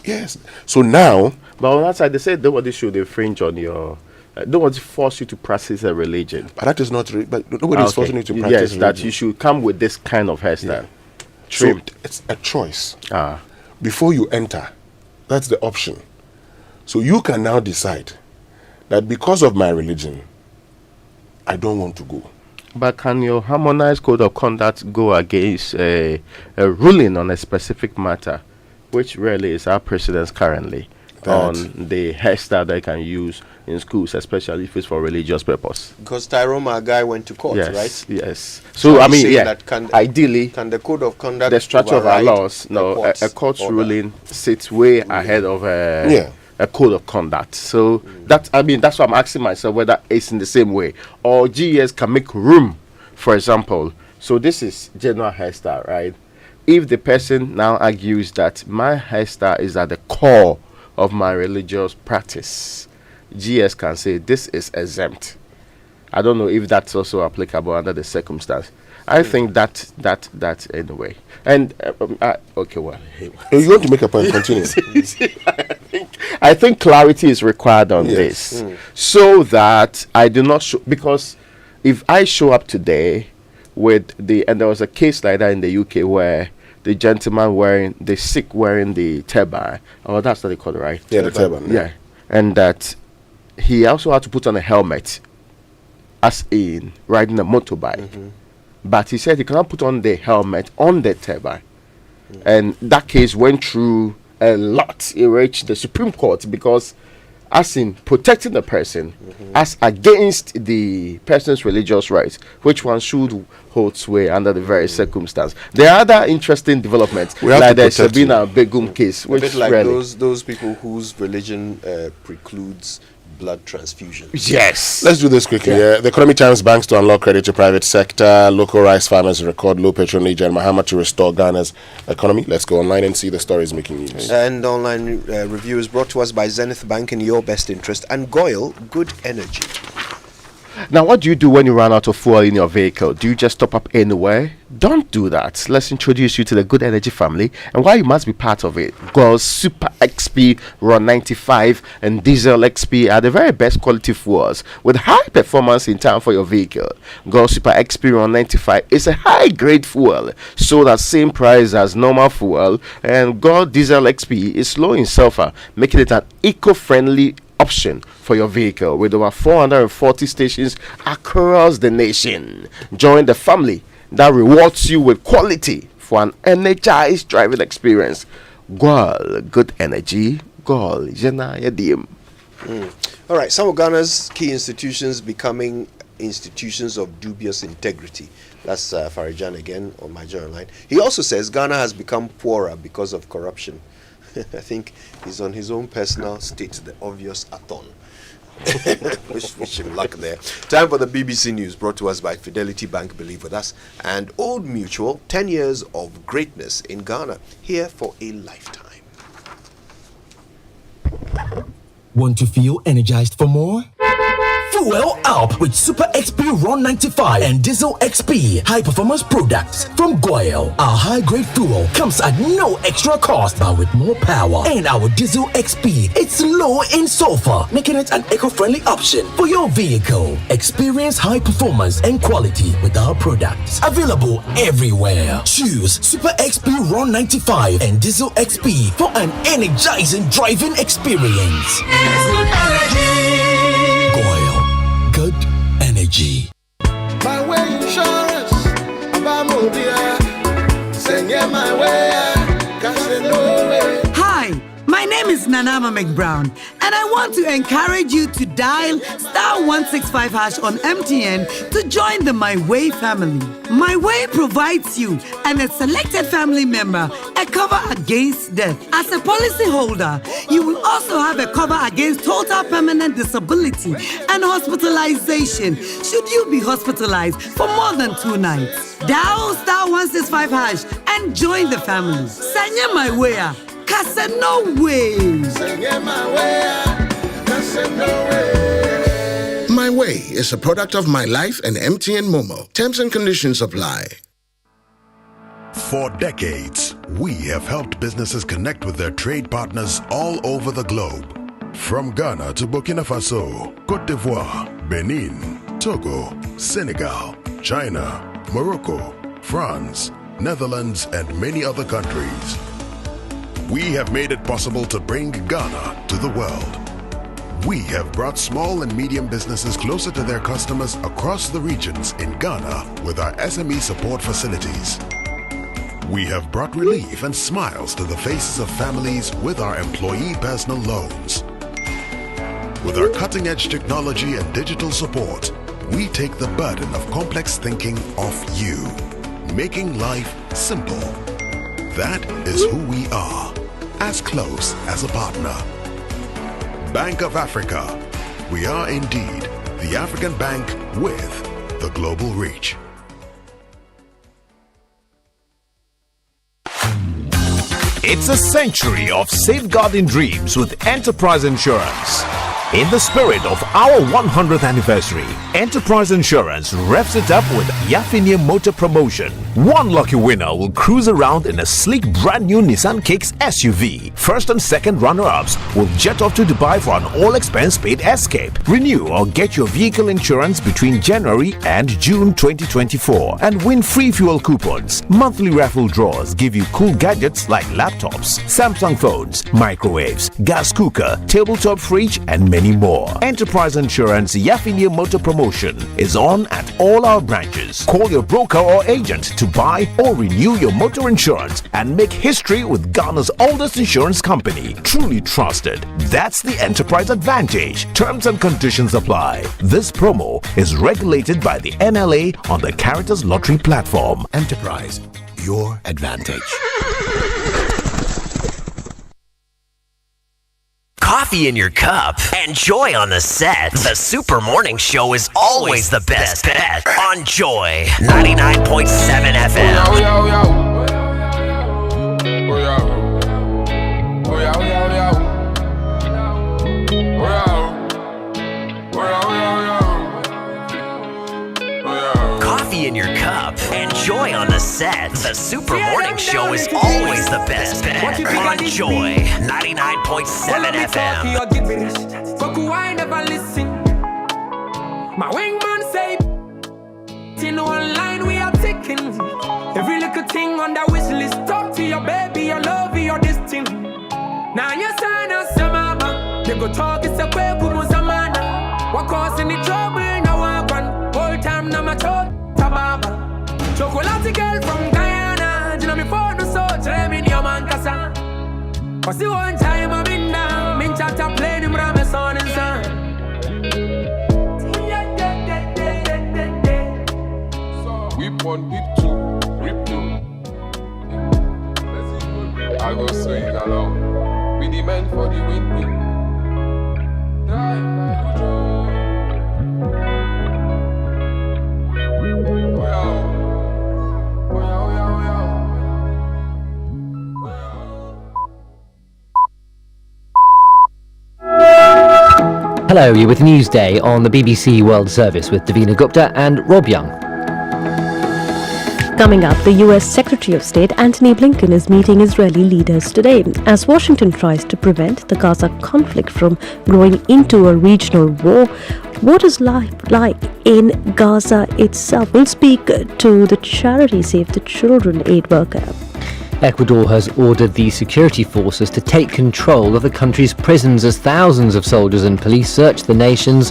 Yes. So now...
But on that side, they said nobody should infringe on your... nobody force you to practice a religion.
But that is not... but nobody is forcing you to practice religion.
Yes, that you should come with this kind of hairstyle. Trimmed.
So it's a choice. Before you enter, that's the option. So you can now decide that because of my religion, I don't want to go.
But can your harmonized code of conduct go against a ruling on a specific matter, which really is our precedence currently on the hairstyle they can use in schools, especially if it's for religious purpose?
Because Tyrone Magai went to court,
yes,
right?
Yes. So I mean, yeah. Ideally,
can the code of conduct,
the structure of our laws, no, a court's ruling sits way ahead of a code of conduct. So that's why I'm asking myself whether it's in the same way or GES can make room. For example, so this is general hairstyle, right? If the person now argues that my hairstyle is at the core of my religious practice, GS can say this is exempt. I don't know if that's also applicable under the circumstance. I think that anyway. And okay, well,
you want to make a point? Continue.
I think clarity is required on this, so that I do not show, because if I show up today with and there was a case like that in the UK where the gentleman the Sikh wearing the turban, that's what they call it, right?
Yeah, the turban.
Yeah, and that he also had to put on a helmet, as in riding a motorbike. But he said he cannot put on the helmet on the turban. And that case went through a lot. It reached the Supreme Court because, as in protecting the person, as against the person's religious rights, which one should hold sway under the various circumstances. There are other interesting developments, like the Sabina Begum case, which
a bit like
really
those people whose religion precludes blood transfusion.
Yes. Let's do this quickly. The Economic Times banks to unlock credit to private sector. Local rice farmers record low patronage and Mahama to restore Ghana's economy. Let's go online and see the stories making news.
And online review is brought to us by Zenith Bank in your best interest and Goyle Good Energy.
Now, what do you do when you run out of fuel in your vehicle? Do you just stop up anywhere? Don't do that. Let's introduce you to the Good Energy family and why you must be part of it. Gold Super XP Ron 95 and Diesel XP are the very best quality fuels with high performance in time for your vehicle. Gold Super XP Ron 95 is a high grade fuel sold at same price as normal fuel, and Gold Diesel XP is low in sulfur, making it an eco-friendly option for your vehicle with over 440 stations across the nation. Join the family that rewards you with quality for an energized driving experience. Goal Good Energy, Goal Jena Yadim.
All right, some of Ghana's key institutions becoming institutions of dubious integrity. That's Farijan again on my journal line. He also says Ghana has become poorer because of corruption. I think he's on his own personal state, the obvious athon. Wish him luck there. Time for the BBC News, brought to us by Fidelity Bank, believe with us, and Old Mutual, 10 years of greatness in Ghana, here for a lifetime.
Want to feel energized for more? Fuel up with Super XP Ron 95 and Diesel XP high performance products from Goyle. Our high grade fuel comes at no extra cost but with more power. And our Diesel XP, it's low in sulfur, making it an eco-friendly option for your vehicle. Experience high performance and quality with our products. Available everywhere. Choose Super XP Ron 95 and Diesel XP for an energizing driving experience. Good Energy.
My way insurance, send my way.
Hi, my name is Nanama McBrown, and I want to encourage you to dial *165# on MTN to join the My Way family. My Way provides you and a selected family member a cover against death. As a policyholder, you will also have a cover against total permanent disability and hospitalization should you be hospitalized for more than 2 nights. Dial *165# and join the family. Sanya My Way. No way.
My Way is a product of My Life and MTN Momo. Terms and conditions apply.
For decades, we have helped businesses connect with their trade partners all over the globe. From Ghana to Burkina Faso, Côte d'Ivoire, Benin, Togo, Senegal, China, Morocco, France, Netherlands, and many other countries. We have made it possible to bring Ghana to the world. We have brought small and medium businesses closer to their customers across the regions in Ghana with our SME support facilities. We have brought relief and smiles to the faces of families with our employee personal loans. With our cutting-edge technology and digital support, we take the burden of complex thinking off you, making life simple. That is who we are, as close as a partner. Bank of Africa. We are indeed the African bank with the global reach.
It's a century of safeguarding dreams with Enterprise Insurance. In the spirit of our 100th anniversary, Enterprise Insurance revs it up with Yafinia Motor Promotion. One lucky winner will cruise around in a sleek brand new Nissan Kicks SUV. First and second runner-ups will jet off to Dubai for an all-expense paid escape. Renew or get your vehicle insurance between January and June 2024 and win free fuel coupons. Monthly raffle draws give you cool gadgets like laptops, Samsung phones, microwaves, gas cooker, tabletop fridge, and many more. Enterprise Insurance Yafinia Motor Promotion is on at all our branches. Call your broker or agent to buy or renew your motor insurance and make history with Ghana's oldest insurance company. Truly trusted. That's the Enterprise Advantage. Terms and conditions apply. This promo is regulated by the NLA on the Caritas Lottery platform.
Enterprise, your advantage.
Coffee in your cup and joy on the set. The Super Morning Show is always the best bet on Joy 99.7 FM. Coffee in your cup and joy on the set. The Super Morning Show is always the best bet on Joy 99.7 FM.
Coco, I never listen. My wingman say, in online we are taking every little thing on that wish list. Talk to your baby, your love, your destiny. Now you sign us, mama. They go talk, it's a quick samana. What causing the trouble? Now I want whole time, now my child. Chocolate girl from Guyana, you know me for the soul, tell me your man casa. Cause the one time I'm in now, min chata play him ram son and son.
Whip one, whip two, rip two. I go swing along, we demand for the win.
Hello, you're with Newsday on the BBC World Service with Davina Gupta and Rob Young.
Coming up, the US Secretary of State Antony Blinken is meeting Israeli leaders today as Washington tries to prevent the Gaza conflict from growing into a regional war. What is life like in Gaza itself? We'll speak to the charity Save the Children aid worker.
Ecuador has ordered the security forces to take control of the country's prisons as thousands of soldiers and police search the nation's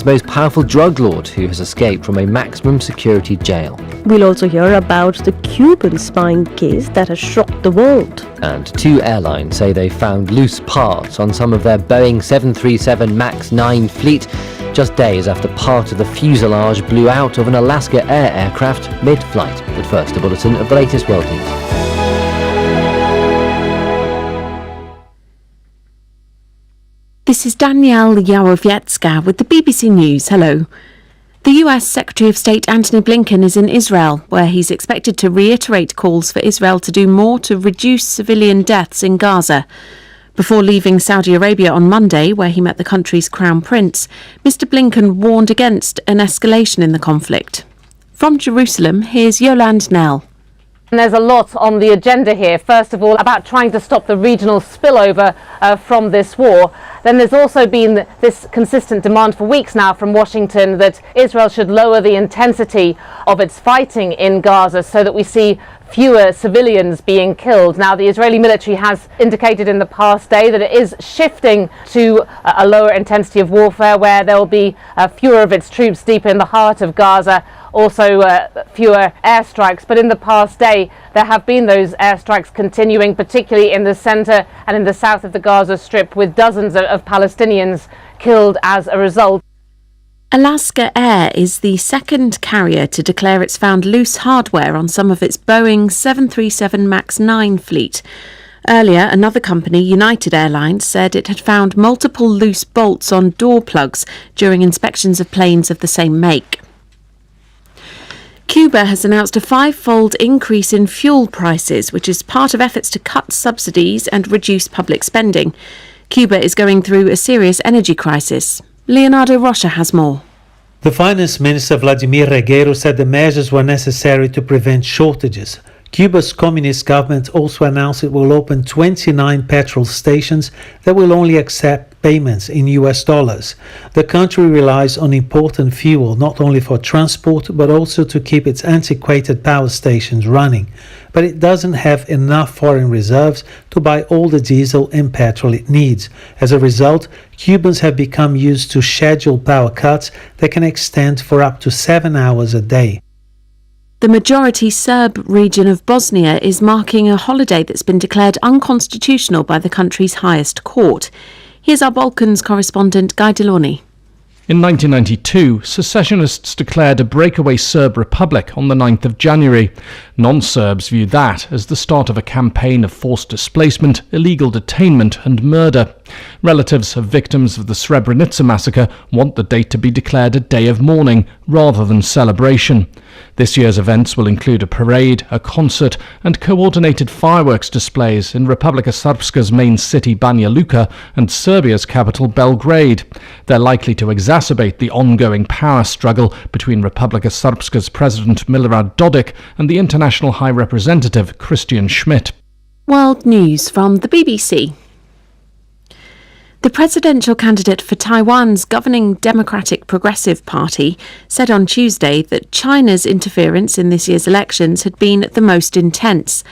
most powerful drug lord who has escaped from a maximum security jail.
We'll also hear about the Cuban spying case that has shocked the world.
And two airlines say they found loose parts on some of their Boeing 737 MAX 9 fleet just days after part of the fuselage blew out of an Alaska Air aircraft mid-flight. But first, a bulletin of the latest world news.
This is Danielle Yarowiecka with the BBC News. Hello. The US Secretary of State Antony Blinken is in Israel, where he's expected to reiterate calls for Israel to do more to reduce civilian deaths in Gaza. Before leaving Saudi Arabia on Monday, where he met the country's crown prince, Mr. Blinken warned against an escalation in the conflict. From Jerusalem, here's Yolande Nell.
And there's a lot on the agenda here. First of all, about trying to stop the regional spillover from this war. Then there's also been this consistent demand for weeks now from Washington that Israel should lower the intensity of its fighting in Gaza so that we see fewer civilians being killed. Now, the Israeli military has indicated in the past day that it is shifting to a lower intensity of warfare where there will be fewer of its troops deep in the heart of Gaza, also fewer airstrikes. But in the past day, there have been those airstrikes continuing, particularly in the centre and in the south of the Gaza Strip, with dozens of Palestinians killed as a result.
Alaska Air is the second carrier to declare it's found loose hardware on some of its Boeing 737 MAX 9 fleet. Earlier, another company, United Airlines, said it had found multiple loose bolts on door plugs during inspections of planes of the same make. Cuba has announced a 5-fold increase in fuel prices, which is part of efforts to cut subsidies and reduce public spending. Cuba is going through a serious energy crisis. Leonardo Rocha has more.
The Finance Minister Vladimir Regueiro said the measures were necessary to prevent shortages. Cuba's communist government also announced it will open 29 petrol stations that will only accept payments in US dollars. The country relies on important fuel not only for transport but also to keep its antiquated power stations running. But it doesn't have enough foreign reserves to buy all the diesel and petrol it needs. As a result, Cubans have become used to scheduled power cuts that can extend for up to 7 hours a day.
The majority Serb region of Bosnia is marking a holiday that's been declared unconstitutional by the country's highest court. Here's our Balkans correspondent Guy Delorny.
In 1992, secessionists declared a breakaway Serb republic on the 9th of January. Non-Serbs view that as the start of a campaign of forced displacement, illegal detainment and murder. Relatives of victims of the Srebrenica massacre want the date to be declared a day of mourning rather than celebration. This year's events will include a parade, a concert and coordinated fireworks displays in Republika Srpska's main city Banja Luka and Serbia's capital Belgrade. They're likely to exacerbate the ongoing power struggle between Republika Srpska's President Milorad Dodik and the International High Representative Christian Schmidt.
World news from the BBC. The presidential candidate for Taiwan's governing Democratic Progressive Party said on Tuesday that China's interference in this year's elections had been the most intense.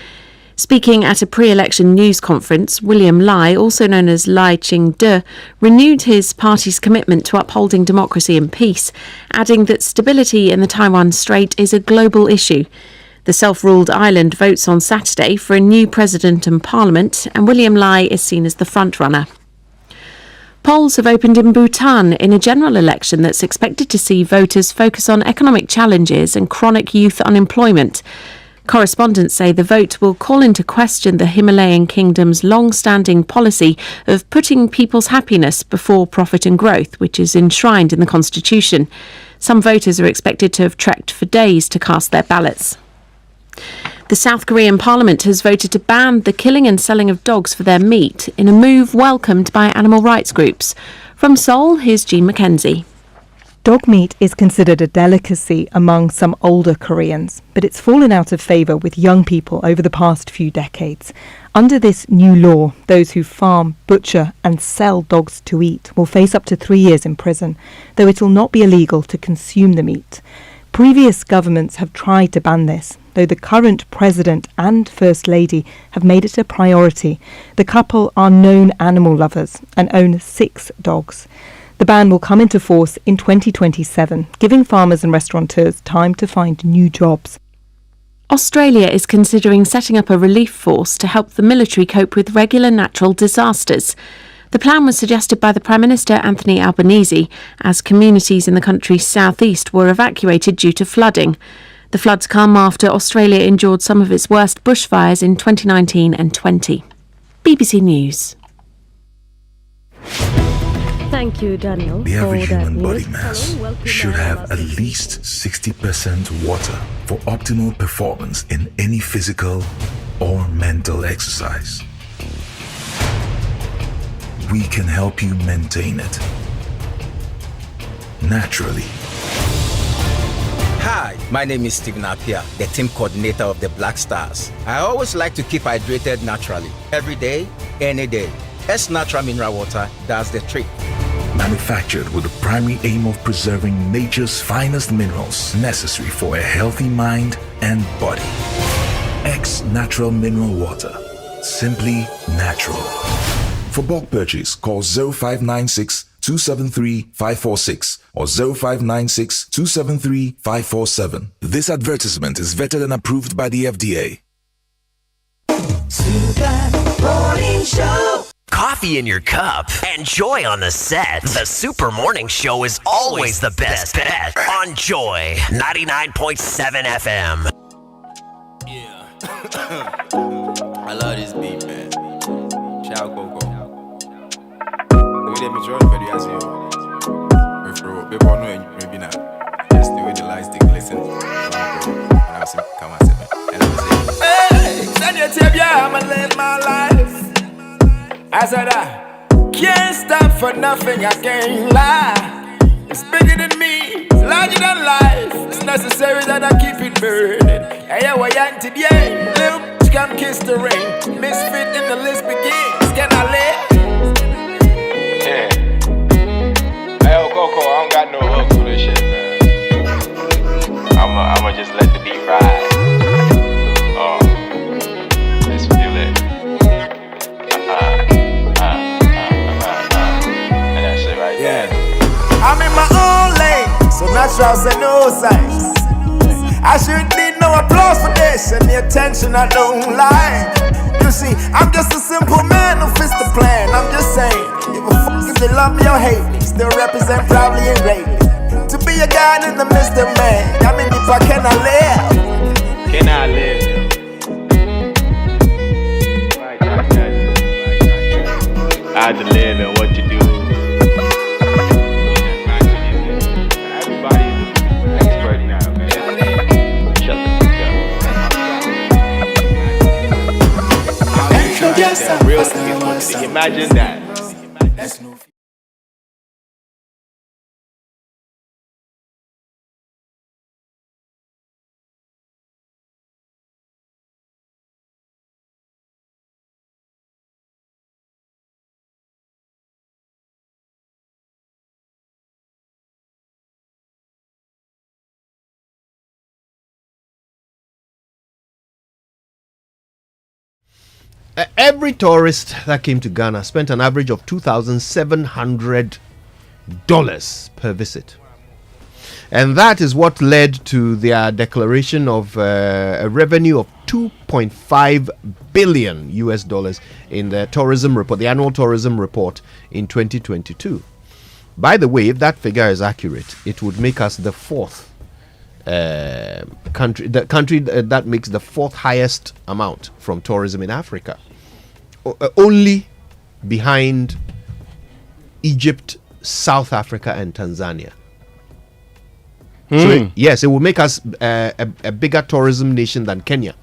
Speaking at a pre-election news conference, William Lai, also known as Lai Ching-te, renewed his party's commitment to upholding democracy and peace, adding that stability in the Taiwan Strait is a global issue. The self-ruled island votes on Saturday for a new president and parliament, and William Lai is seen as the front-runner. Polls have opened in Bhutan in a general election that's expected to see voters focus on economic challenges and chronic youth unemployment. Correspondents say the vote will call into question the Himalayan kingdom's long-standing policy of putting people's happiness before profit and growth, which is enshrined in the constitution. Some voters are expected to have trekked for days to cast their ballots. The South Korean parliament has voted to ban the killing and selling of dogs for their meat in a move welcomed by animal rights groups. From Seoul, here's Jean Mackenzie.
Dog meat is considered a delicacy among some older Koreans, but it's fallen out of favour with young people over the past few decades. Under this new law, those who farm, butcher and sell dogs to eat will face up to 3 years in prison, though it will not be illegal to consume the meat. Previous governments have tried to ban this, though the current president and first lady have made it a priority. The couple are known animal lovers and own 6 dogs. The ban will come into force in 2027, giving farmers and restaurateurs time to find new jobs.
Australia is considering setting up a relief force to help the military cope with regular natural disasters. The plan was suggested by the Prime Minister Anthony Albanese as communities in the country's southeast were evacuated due to flooding. The floods come after Australia endured some of its worst bushfires in 2019 and 20. BBC News.
Thank you, Daniel.
The average
for that
human body
news.
mass should have at least 60% water for optimal performance in any physical or mental exercise. We can help you maintain it naturally.
Hi, my name is Stephen Apia, the team coordinator of the Black Stars. I always like to keep hydrated naturally, every day, any day. S Natural Mineral Water does the trick.
Manufactured with the primary aim of preserving nature's finest minerals necessary for a healthy mind and body. X Natural Mineral Water. Simply natural. For bulk purchase, call 0596 273 546 or 0596 273 547. This advertisement is vetted and approved by the FDA.
Super Morning Show. Coffee in your cup and joy on the set. The Super Morning Show is always the best bet on Joy 99.7 FM.
Yeah. I love this beat, man. Ciao, Coco. Look at me, Jordan, but you ask me. People know maybe not. Just the way the lights stick listen. And I was come and say, and I was saying, hey, send your tape, yeah, I'ma live my life. I said, I can't stop for nothing, I can't lie. It's bigger than me, it's larger than life. It's necessary that I keep it burning. Hey, yeah, we're young today. Little bitch, come kiss the ring. Misfit in the list begins. Can I live? Yeah. Hey, yo, Coco, I don't got no hooks for this shit, man. I'ma just let the beat ride. Let's feel it. And that shit right there. I'm in my own lane, so natural say no signs. I shouldn't need no applause for this, and the attention I don't like. You see, I'm just a simple man who fits the plan. I'm just saying, give a fuck if they love me or hate me. Still represent proudly and greatly. To be a god in the midst of man. I mean, if I can I live? Can I live? I had to live and what to do. Everybody's an expert now, man. Shut the fuck up. Real niggas, imagine that.
Every tourist that came to Ghana spent an average of $2,700 per visit. And that is what led to their declaration of a revenue of $2.5 billion US dollars in the tourism report, the annual tourism report in 2022. By the way, if that figure is accurate, it would make us the fourth country that makes the fourth highest amount from tourism in Africa, only behind Egypt, South Africa, and Tanzania. So yes, it will make us a bigger tourism nation than Kenya.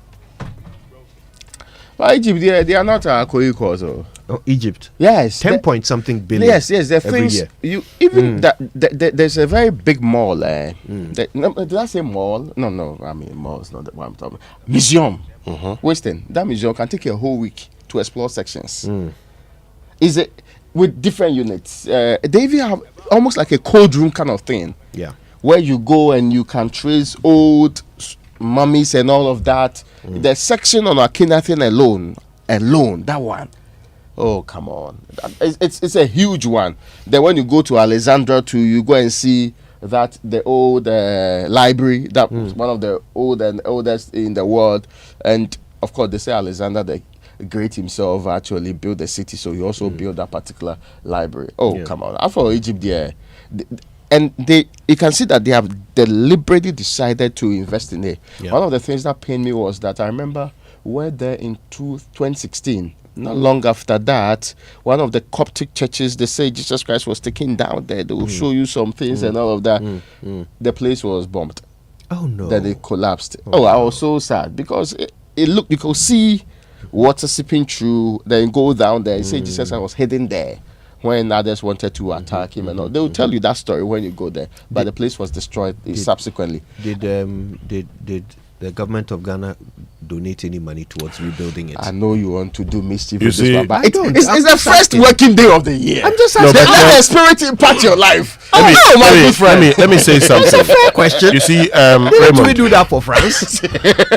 Well, Egypt, they are not co-equal.
Oh, Egypt.
Yes,
10 point something billion.
Yes, the
every
things
year.
you even there's a very big mall. Did I say mall? No. I mean mall is not the one I'm talking about. Museum. Western. That museum can take a whole week to explore sections. Is it with different units? They even have almost like a cold room kind of thing.
Yeah.
Where you go and you can trace old mummies and all of that. The section on Akhenaten alone, that one. Oh, come on. It's a huge one. Then when you go to Alexandria too, you go and see that the old library, that was one of the oldest in the world. And of course, they say Alexander the Great himself actually built the city, so he also built that particular library. Oh, come on. After Egypt, and you can see that they have deliberately decided to invest in it. One of the things that pained me was that I remember we were there in 2016. Not long after that, one of the Coptic churches, they say Jesus Christ was taken down there. They will show you some things and all of that. The place was bombed.
Oh, no.
Then it collapsed. I was so sad because it looked, you could see water seeping through, then go down there. You say Jesus Christ was hidden there when others wanted to attack him and all. They will tell you that story when you go there. But the place was destroyed subsequently.
Did the government of Ghana donate any money towards rebuilding it?
I know you want to do mischief
You
with this
see,
one, but
I don't.
it's
I'm
the
just
first
asking.
working day of the year.
I'm just
No,
asking.
but let the spirit impact your life.
Let me say something.
It's a fair question.
You see,
Didn't
Raymond.
we do that for France?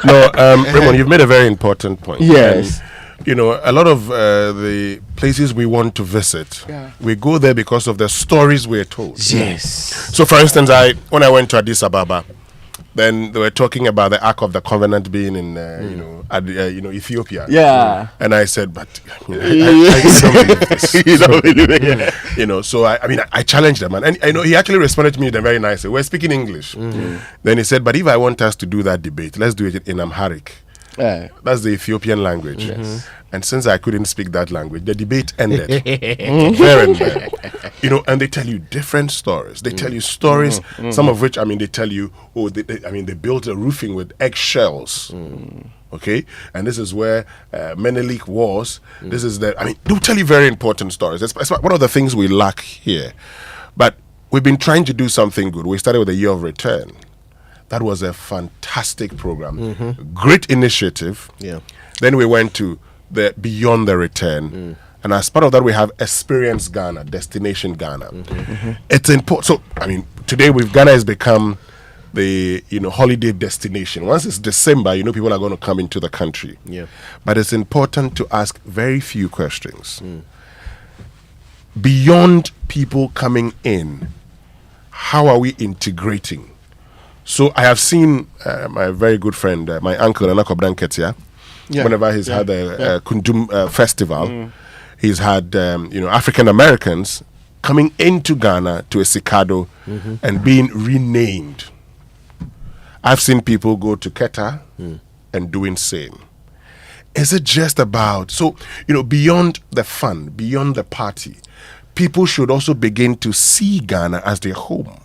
No, Raymond, you've made a very important point.
Yes.
And, you know, a lot of the places we want to visit, we go there because of the stories we're told.
Yes.
So, for instance, when I went to Addis Ababa, then they were talking about the Ark of the Covenant being in, Ethiopia.
Yeah.
And I said, but I don't believe this.
You don't believe it, yeah.
You know, so I challenged them, and I know he actually responded to me very nicely. We're speaking English. Then he said, but if I want us to do that debate, let's do it in Amharic. That's the Ethiopian language.
Yes.
And since I couldn't speak that language, the debate ended there and there. You know, and they tell you different stories. They tell you stories, some of which, they tell you, they built a roofing with eggshells. Okay? And this is where Menelik was. This is they'll tell you very important stories. That's one of the things we lack here. But we've been trying to do something good. We started with a year of return. That was a fantastic program. Great initiative.
Yeah.
Then we went to the Beyond the Return. And as part of that, we have Experience Ghana, Destination Ghana. It's important. So, today Ghana has become the holiday destination. Once it's December, people are going to come into the country.
Yeah.
But it's important to ask very few questions. Beyond people coming in, how are we integrating? So I have seen my very good friend, my uncle, Anako Branketia, whenever he's had a Kundum festival, he's had African Americans coming into Ghana to Esikado and being renamed. I've seen people go to Keta and doing same. Is it just about, beyond the fun, beyond the party, people should also begin to see Ghana as their home.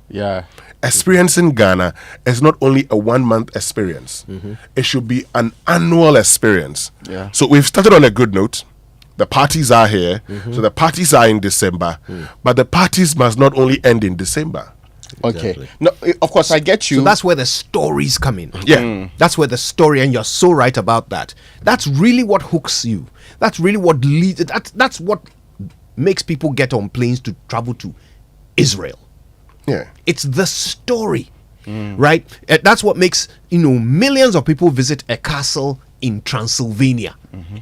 Yeah.
Experiencing Ghana is not only a 1 month experience. It should be an annual experience.
Yeah.
So we've started on a good note. The parties are here. So the parties are in December. But the parties must not only end in December.
Okay. No, of course, I get you.
So that's where the stories come in.
Yeah.
That's where the story, and you're so right about that. That's really what hooks you. That's really what leads. That's what makes people get on planes to travel to Israel.
Yeah.
It's the story, right? That's what makes millions of people visit a castle in Transylvania.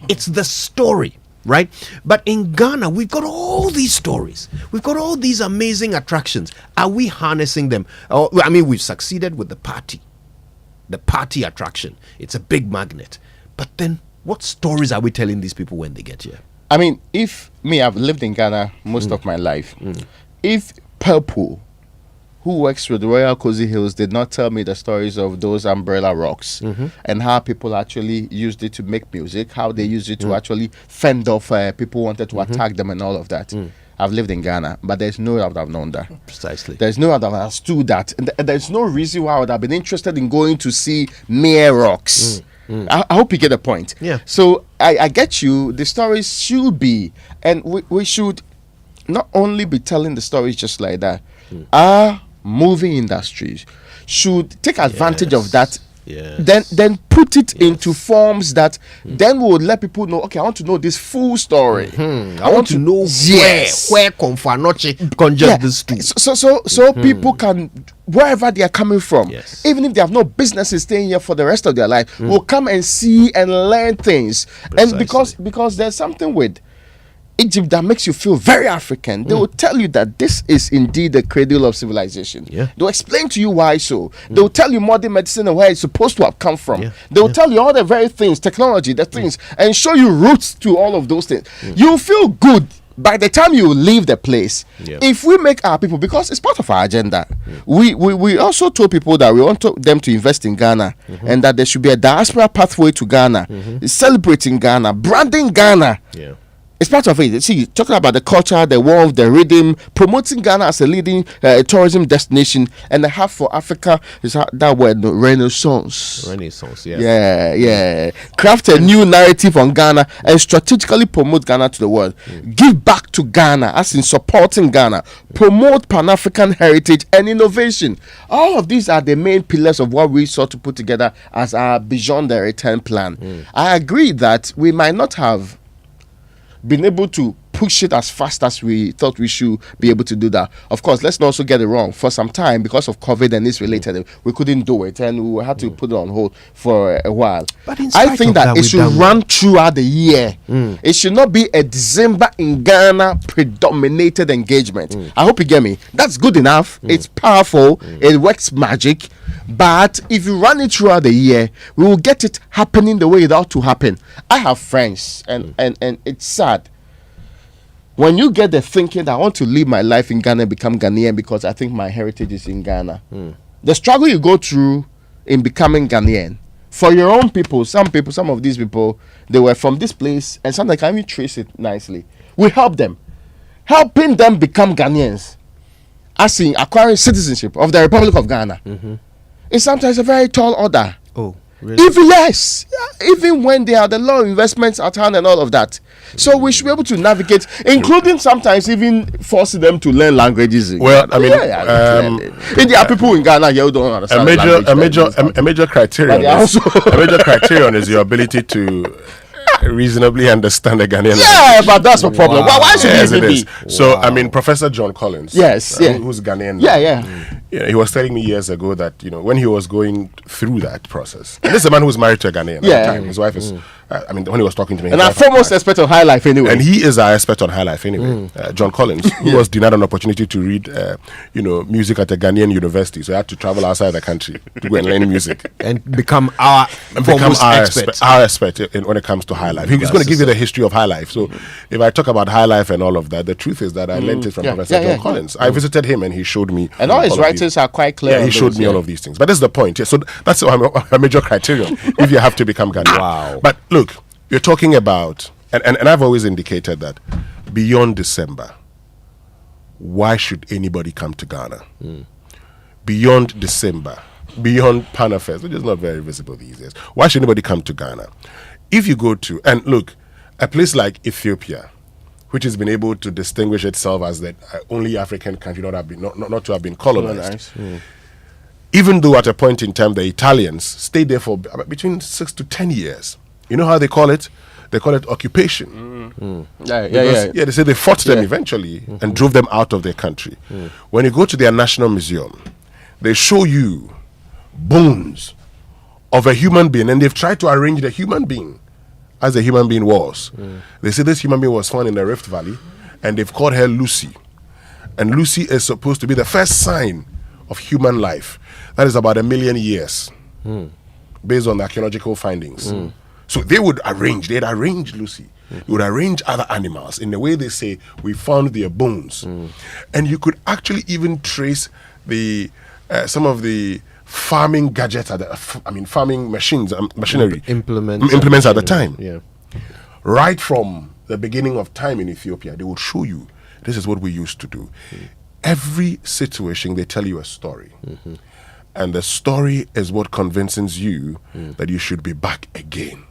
It's the story, right? But in Ghana, we've got all these stories. We've got all these amazing attractions. Are we harnessing them? We've succeeded with the party attraction. It's a big magnet. But then, what stories are we telling these people when they get here?
I've lived in Ghana most of my life. If Purple, who works with Royal Cozy Hills, did not tell me the stories of those umbrella rocks and how people actually used it to make music, how they used it to actually fend off people who wanted to attack them and all of that. I've lived in Ghana, but there's no way I would have known that.
Precisely.
There's no way I would have understood that. And there's no reason why I would have been interested in going to see mere rocks. I hope you get the point.
Yeah.
So I get you. The stories should be, and we should not only be telling the stories just like that. Our movie industries should take advantage of that. Then put it into forms that then will let people know, okay, I want to know this full story.
I want to know where Confanoche conjured this to.
So people can, wherever they are coming from, even if they have no business in staying here for the rest of their life, will come and see and learn things.
Precisely.
And because there's something with Egypt that makes you feel very African, they will tell you that this is indeed the cradle of civilization. They'll explain to you why so. They'll tell you modern medicine and where it's supposed to have come from. They'll tell you all the very things, technology, the things, and show you roots to all of those things. You'll feel good by the time you leave the place. If we make our people, because it's part of our agenda, we also told people that we want them to invest in Ghana and that there should be a diaspora pathway to Ghana, celebrating Ghana, branding Ghana. It's part of it. See, talking about the culture, the wealth, the rhythm, promoting Ghana as a leading tourism destination, and the half for Africa is that word, Renaissance.
Renaissance, yes.
Yeah. Craft a new narrative on Ghana and strategically promote Ghana to the world. Give back to Ghana, as in supporting Ghana. Promote Pan-African heritage and innovation. All of these are the main pillars of what we sought to put together as our Beyond the Return plan. I agree that we might not have been able to push it as fast as we thought we should be able to do that. Of course, let's not also get it wrong. For some time, because of COVID and this related, we couldn't do it, and we had to put it on hold for a while. But I think that it should run throughout the year. It should not be a December in Ghana predominated engagement. I hope you get me. That's good enough. It's powerful. It works magic. But if you run it throughout the year, we will get it happening the way it ought to happen. I have friends, and it's sad. When you get the thinking that I want to live my life in Ghana and become Ghanaian because I think my heritage is in Ghana, the struggle you go through in becoming Ghanaian, for your own people, some of these people, they were from this place, and sometimes can even trace it nicely. We help them. Helping them become Ghanaians, as in acquiring citizenship of the Republic of Ghana, is sometimes a very tall order.
Oh, really?
Even when they are the law investments at hand and all of that. So we should be able to navigate, including sometimes even forcing them to learn languages.
Well, I mean,
there are people in Ghana here who don't understand
a major criterion. A major criterion is your ability to reasonably understand the Ghanaian
language. But that's the problem. Why should it even be?
So, I mean, Professor John Collins, who's Ghanaian now, he was telling me years ago that, when he was going through that process, and this is a man who was married to a Ghanaian at the time. His wife is, when he was talking to me.
And our foremost expert on high life anyway.
And he is our expert on high life anyway. John Collins, who was denied an opportunity to read, music at a Ghanaian university. So he had to travel outside the country to go and learn music.
And become our expert.
Our expert when it comes to high life. He's going to give you the history of high life. So if I talk about high life and all of that, the truth is that I learned it from Professor John Collins. I visited him and he showed me.
And all his writings are quite clear.
Yeah, he showed me all of these things. But this is the point. So that's a major criterion if you have to become Ghanaian.
Wow.
But look, you're talking about, and I've always indicated that beyond December, why should anybody come to Ghana? Beyond December, beyond Pan Affairs, which is not very visible these days, why should anybody come to Ghana? If you go to, and look, a place like Ethiopia, which has been able to distinguish itself as the only African country not to have been colonized. Even though at a point in time the Italians stayed there for between 6 to 10 years. You know how they call it? They call it occupation. They say they fought them eventually and drove them out of their country. When you go to their national museum, they show you bones of a human being, and they've tried to arrange the human being as the human being was. They say this human being was found in the Rift Valley, and they've called her Lucy. And Lucy is supposed to be the first sign of human life. That is about 1 million years, based on the archaeological findings. So they would arrange, they'd arrange Lucy. They would arrange other animals in the way they say, we found their bones. And you could actually even trace the some of the farming gadgets, farming machines, machinery, implements at the time. Right from the beginning of time in Ethiopia, they would show you, this is what we used to do. Every situation, they tell you a story. And the story is what convinces you that you should be back again.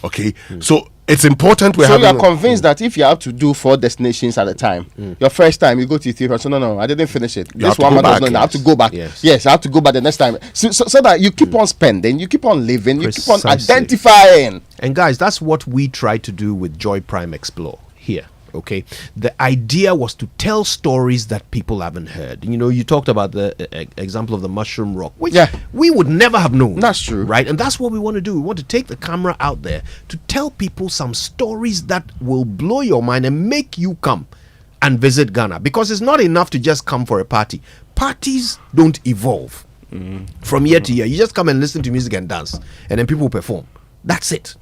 Okay? So it's important
So you are convinced that if you have to do 4 destinations at a time, your first time you go to Ethiopia, so no, I didn't finish it. This one month, I have to go back. Yes, I have to go back the next time. So that you keep on spending, you keep on living, you keep on identifying.
And guys, that's what we try to do with Joy Prime Explore here. Okay, the idea was to tell stories that people haven't heard. You talked about the example of the mushroom rock, which we would never have known.
That's true,
right? And that's what we want to do. We want to take the camera out there to tell people some stories that will blow your mind and make you come and visit Ghana. Because it's not enough to just come for a party. Parties don't evolve from year to year. You just come and listen to music and dance, and then people perform. That's it.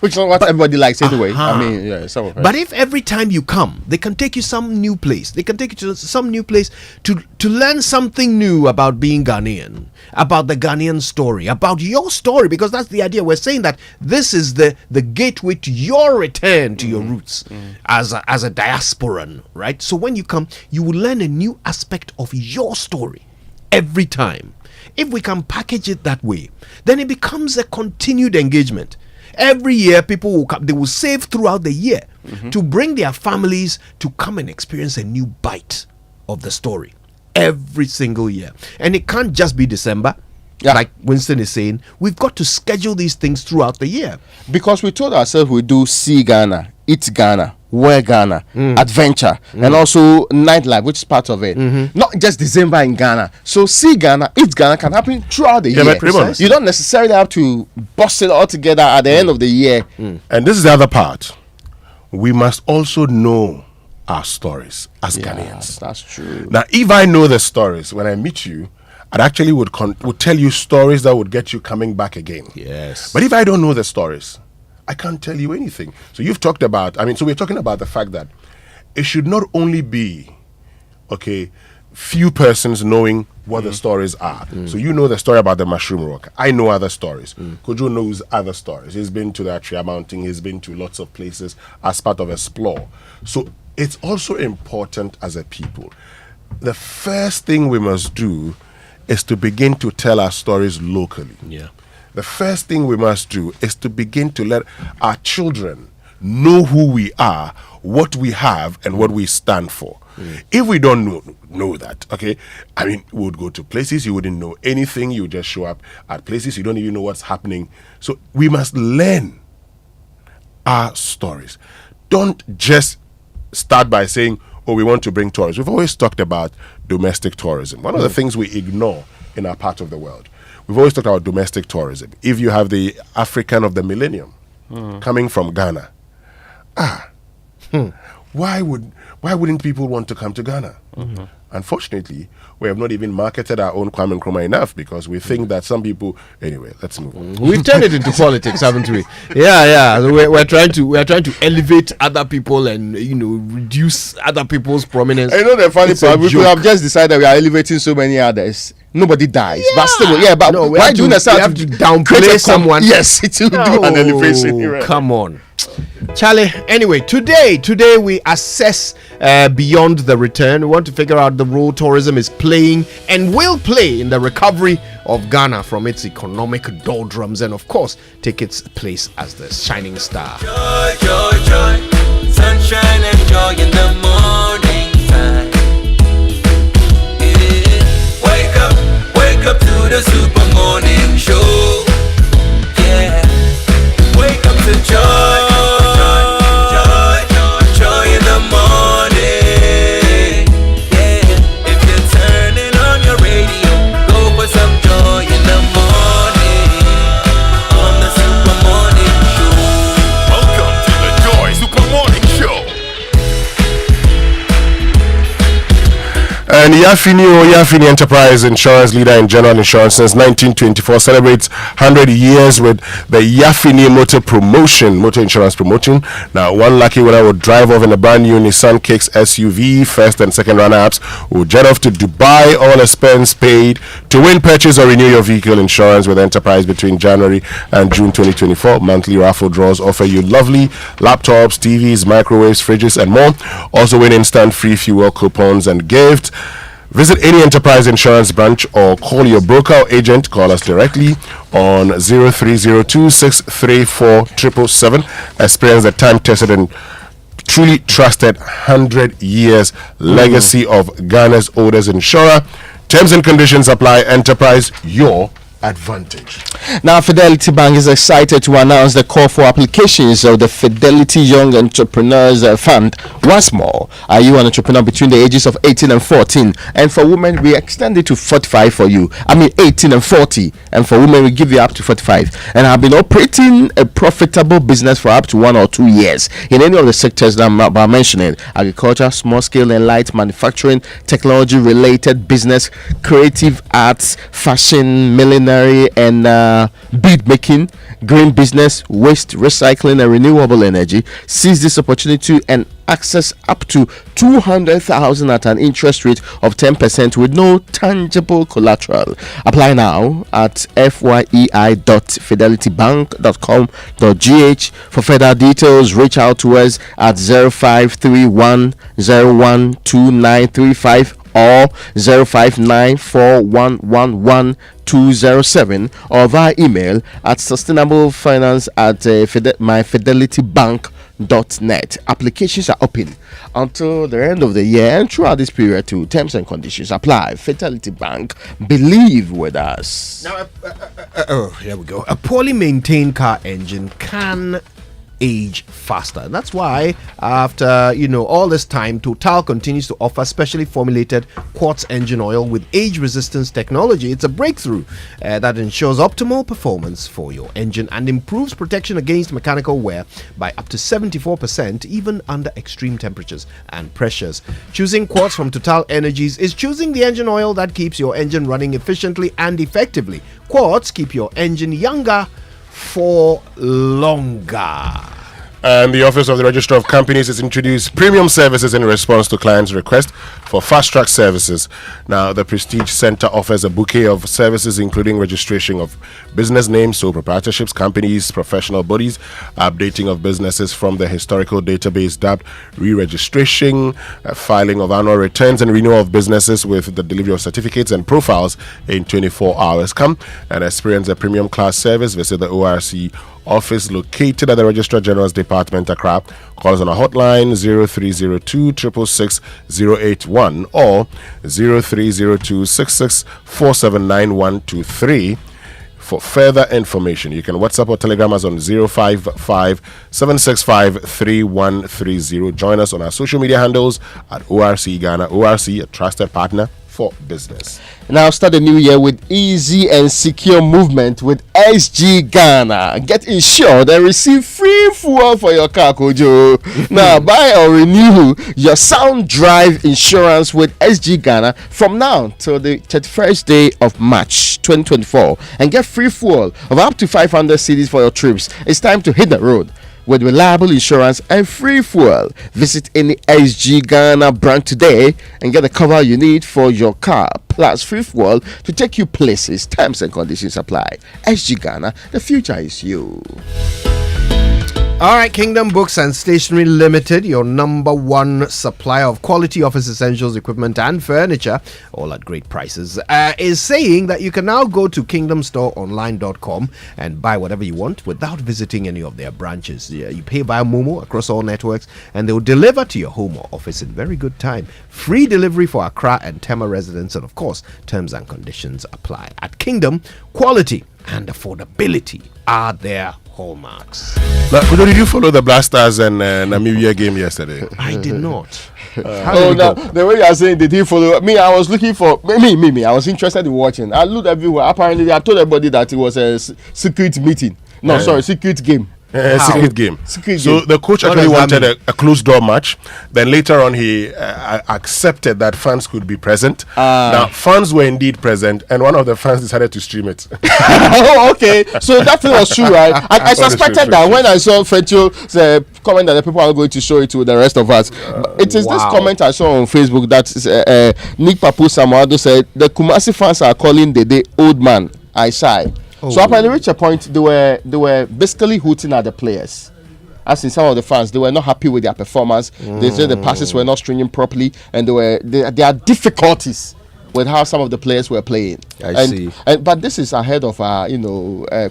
Which is what everybody likes anyway. I mean, yeah, some of it.
But if every time you come, they can take you some new place. They can take you to some new place to learn something new about being Ghanaian, about the Ghanaian story, about your story, because that's the idea. We're saying that this is the gateway to your return to your roots as a diasporan, right? So when you come, you will learn a new aspect of your story every time. If we can package it that way, then it becomes a continued engagement. Every year, people will come, they will save throughout the year to bring their families to come and experience a new bite of the story every single year. And it can't just be December. Like Winston is saying, we've got to schedule these things throughout the year.
Because we told ourselves we do see Ghana, eat Ghana, wear Ghana, adventure, and also nightlife, which is part of it. Not just December in Ghana. So see Ghana, eat Ghana can happen throughout the year. You don't necessarily have to bust it all together at the end of the year.
And this is the other part. We must also know our stories as Ghanaians.
That's true.
Now, if I know the stories, when I meet you, I actually would tell you stories that would get you coming back again.
Yes.
But if I don't know the stories, I can't tell you anything. So you've talked about, so we're talking about the fact that it should not only be, few persons knowing what the stories are. So you know the story about the mushroom rock. I know other stories. Kojo knows other stories. He's been to the Atria Mountain. He's been to lots of places as part of Explore. So it's also important as a people. The first thing we must do is to begin to tell our stories locally. The first thing we must do is to begin to let our children know who we are, what we have, and what we stand for. If we don't know that, we would go to places, you wouldn't know anything, you would just show up at places, you don't even know what's happening. So we must learn our stories. Don't just start by saying, we want to bring tourists. We've always talked about domestic tourism. One of the things we ignore in our part of the world, we've always talked about domestic tourism. If you have the African of the millennium coming from Ghana, why wouldn't people want to come to Ghana? Unfortunately, we have not even marketed our own Kwame Nkrumah enough because we think that some people. Anyway, let's move on.
We've turned it into politics, haven't we? Yeah. We're trying to elevate other people and reduce other people's prominence.
I know the funny part. We could have just decided we are elevating so many others. Nobody dies, but still, but
no,
why do you
have to downplay someone?
Yes, it will do an elevation. Right?
Come on, Charlie. Anyway, today we assess beyond the return. We want to figure out the role tourism is playing and will play in the recovery of Ghana from its economic doldrums, and of course, take its place as the shining star.
Joy, joy, joy, sunshine and joy in the morning time. Wake up to the super morning show. Yeah, wake up to joy. Joy in the morning. Yeah, if you're turning on your radio, go for some joy in the morning. On the super morning show.
Welcome to the Joy Super Morning Show.
And Yafini Enterprise Insurance, leader in general insurance since 1924, celebrates 100 years with the Yafini motor insurance promotion. Now, one lucky winner will drive off in a brand new Nissan Kicks SUV. First and second runner-ups will jet off to Dubai, all expense paid. To win, purchase or renew your vehicle insurance with Enterprise between January and June 2024. Monthly raffle draws offer you lovely laptops, TVs, microwaves, fridges, and more. Also win instant free fuel coupons and gifts. Visit any Enterprise Insurance branch or call your broker or agent. Call us directly on 0302 634 777. Experience the time-tested and truly trusted 100 years legacy of Ghana's oldest insurer. Terms and conditions apply. Enterprise, your advantage.
Now, Fidelity Bank is excited to announce the call for applications of the Fidelity Young Entrepreneurs Fund. Once more, are you an entrepreneur between the ages of 18 and 14? And for women, we extend it to 45 for you. 18 and 40. And for women, we give you up to 45. And have been operating a profitable business for up to 1 or 2 years in any of the sectors that I'm about mentioning: agriculture, small scale and light manufacturing, technology related business, creative arts, fashion, millionaire culinary and bead making, green business, waste recycling, and renewable energy. Seize this opportunity and access up to 200,000 at an interest rate of 10% with no tangible collateral. Apply now at fye.fidelitybank.com.gh. For further details, reach out to us at 0531012935 or 0594111207 or via email at sustainablefinance at myfidelitybank.net. Applications are open until the end of the year, and throughout this period too, terms and conditions apply. Fidelity Bank, believe with us.
Now, here we go. A poorly maintained car engine can age faster. That's why after all this time, Total continues to offer specially formulated quartz engine oil with age resistance technology. It's a breakthrough that ensures optimal performance for your engine and improves protection against mechanical wear by up to 74%, even under extreme temperatures and pressures. Choosing quartz from Total Energies is choosing the engine oil that keeps your engine running efficiently and effectively. Quartz keep your engine younger for longer.
And the Office of the Registrar of Companies has introduced premium services in response to clients' request for fast-track services. Now, the Prestige Center offers a bouquet of services including registration of business names, sole proprietorships, companies, professional bodies, updating of businesses from the historical database dubbed re-registration, filing of annual returns, and renewal of businesses with the delivery of certificates and profiles in 24 hours. Come and experience a premium class service. Visit the ORC office located at the Registrar General's Department, Accra. Call us on a hotline 0302 666 081 or 0302 66479123. For further information, you can WhatsApp or Telegram us on 055 765 3130. Join us on our social media handles at ORC Ghana. ORC, a trusted partner for business.
Now start the new year with easy and secure movement with SG Ghana. Get insured and receive free fuel for your car, Kojo. Now buy or renew your Sound Drive insurance with SG Ghana from now till the 31st day of March 2024 and get free fuel of up to 500 cedis for your trips. It's time to hit the road with reliable insurance and free fuel. Visit any SG Ghana branch today and get the cover you need for your car, plus free fuel to take you places. Terms and conditions apply. SG Ghana, the future is you.
All right, Kingdom Books and Stationery Limited, your number one supplier of quality office essentials, equipment, and furniture, all at great prices, is saying that you can now go to kingdomstoreonline.com and buy whatever you want without visiting any of their branches. You pay via Momo across all networks, and they will deliver to your home or office in very good time. Free delivery for Accra and Tema residents, and of course, terms and conditions apply. At Kingdom, quality and affordability are their hallmarks.
Now, did you follow the Blasters and Namibia game yesterday?
I did not.
The way you are saying, did he follow me? I was looking for me. I was interested in watching. I looked everywhere. Apparently, I told everybody that it was a secret meeting. No, sorry, secret game.
Secret game. So the coach actually wanted a closed door match. Then later on, he accepted that fans could be present. Now, fans were indeed present, and one of the fans decided to stream it.
Oh, okay. So that thing was true, right? I suspected that when I saw Fetio's comment that the people are going to show it to the rest of us. It is this comment I saw on Facebook that Nick Papu Samuado said the Kumasi fans are calling the old man Aishai. So apparently, reached a point they were basically hooting at the players. As in some of the fans, they were not happy with their performance. They said the passes were not stringing properly, and there are difficulties with how some of the players were playing.
I see.
But this is ahead of our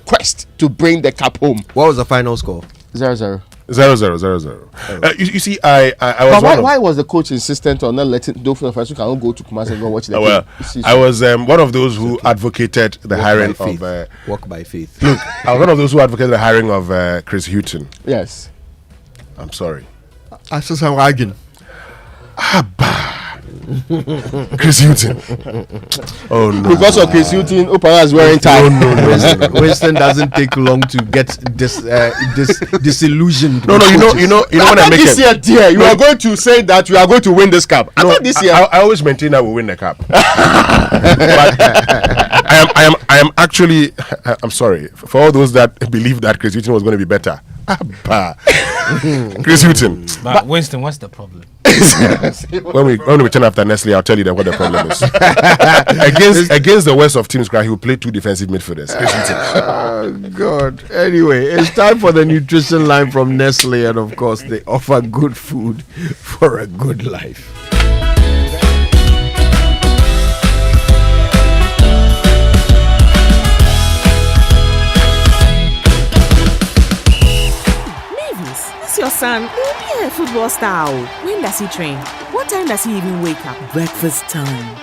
quest to bring the cup home.
What was the final score?
0-0.
0-0. You see, I was.
But why was the coach insistent on not letting those fans who cannot go to Kumasi and go watch the game?
I was one of those who advocated the hiring of
Walk by faith.
Look, I was one of those who advocated the hiring of Chris Houghton.
Yes.
I'm sorry.
I saw some wagon.
Chris Houghton. Oh no!
Because of Chris Houghton, Opara is wearing tie.
No. Winston doesn't take long to get disillusioned.
No. You know when I make
this year, dear, you are going to say that we are going to win this cup. I thought this year.
I always maintain that we win the cup. But I I am actually. I'm sorry for all those that believe that Chris Hughton was going to be better. Chris Hughton.
But Winston, what's the problem?
when we return after Nestle, I'll tell you what the problem is. against the worst of teams, he will play 2 defensive midfielders.
Oh God. Anyway, it's time for the nutrition line from Nestle, and of course, they offer good food for a good life.
Your son, yeah, football star. When does he train? What time does he even wake up?
Breakfast time.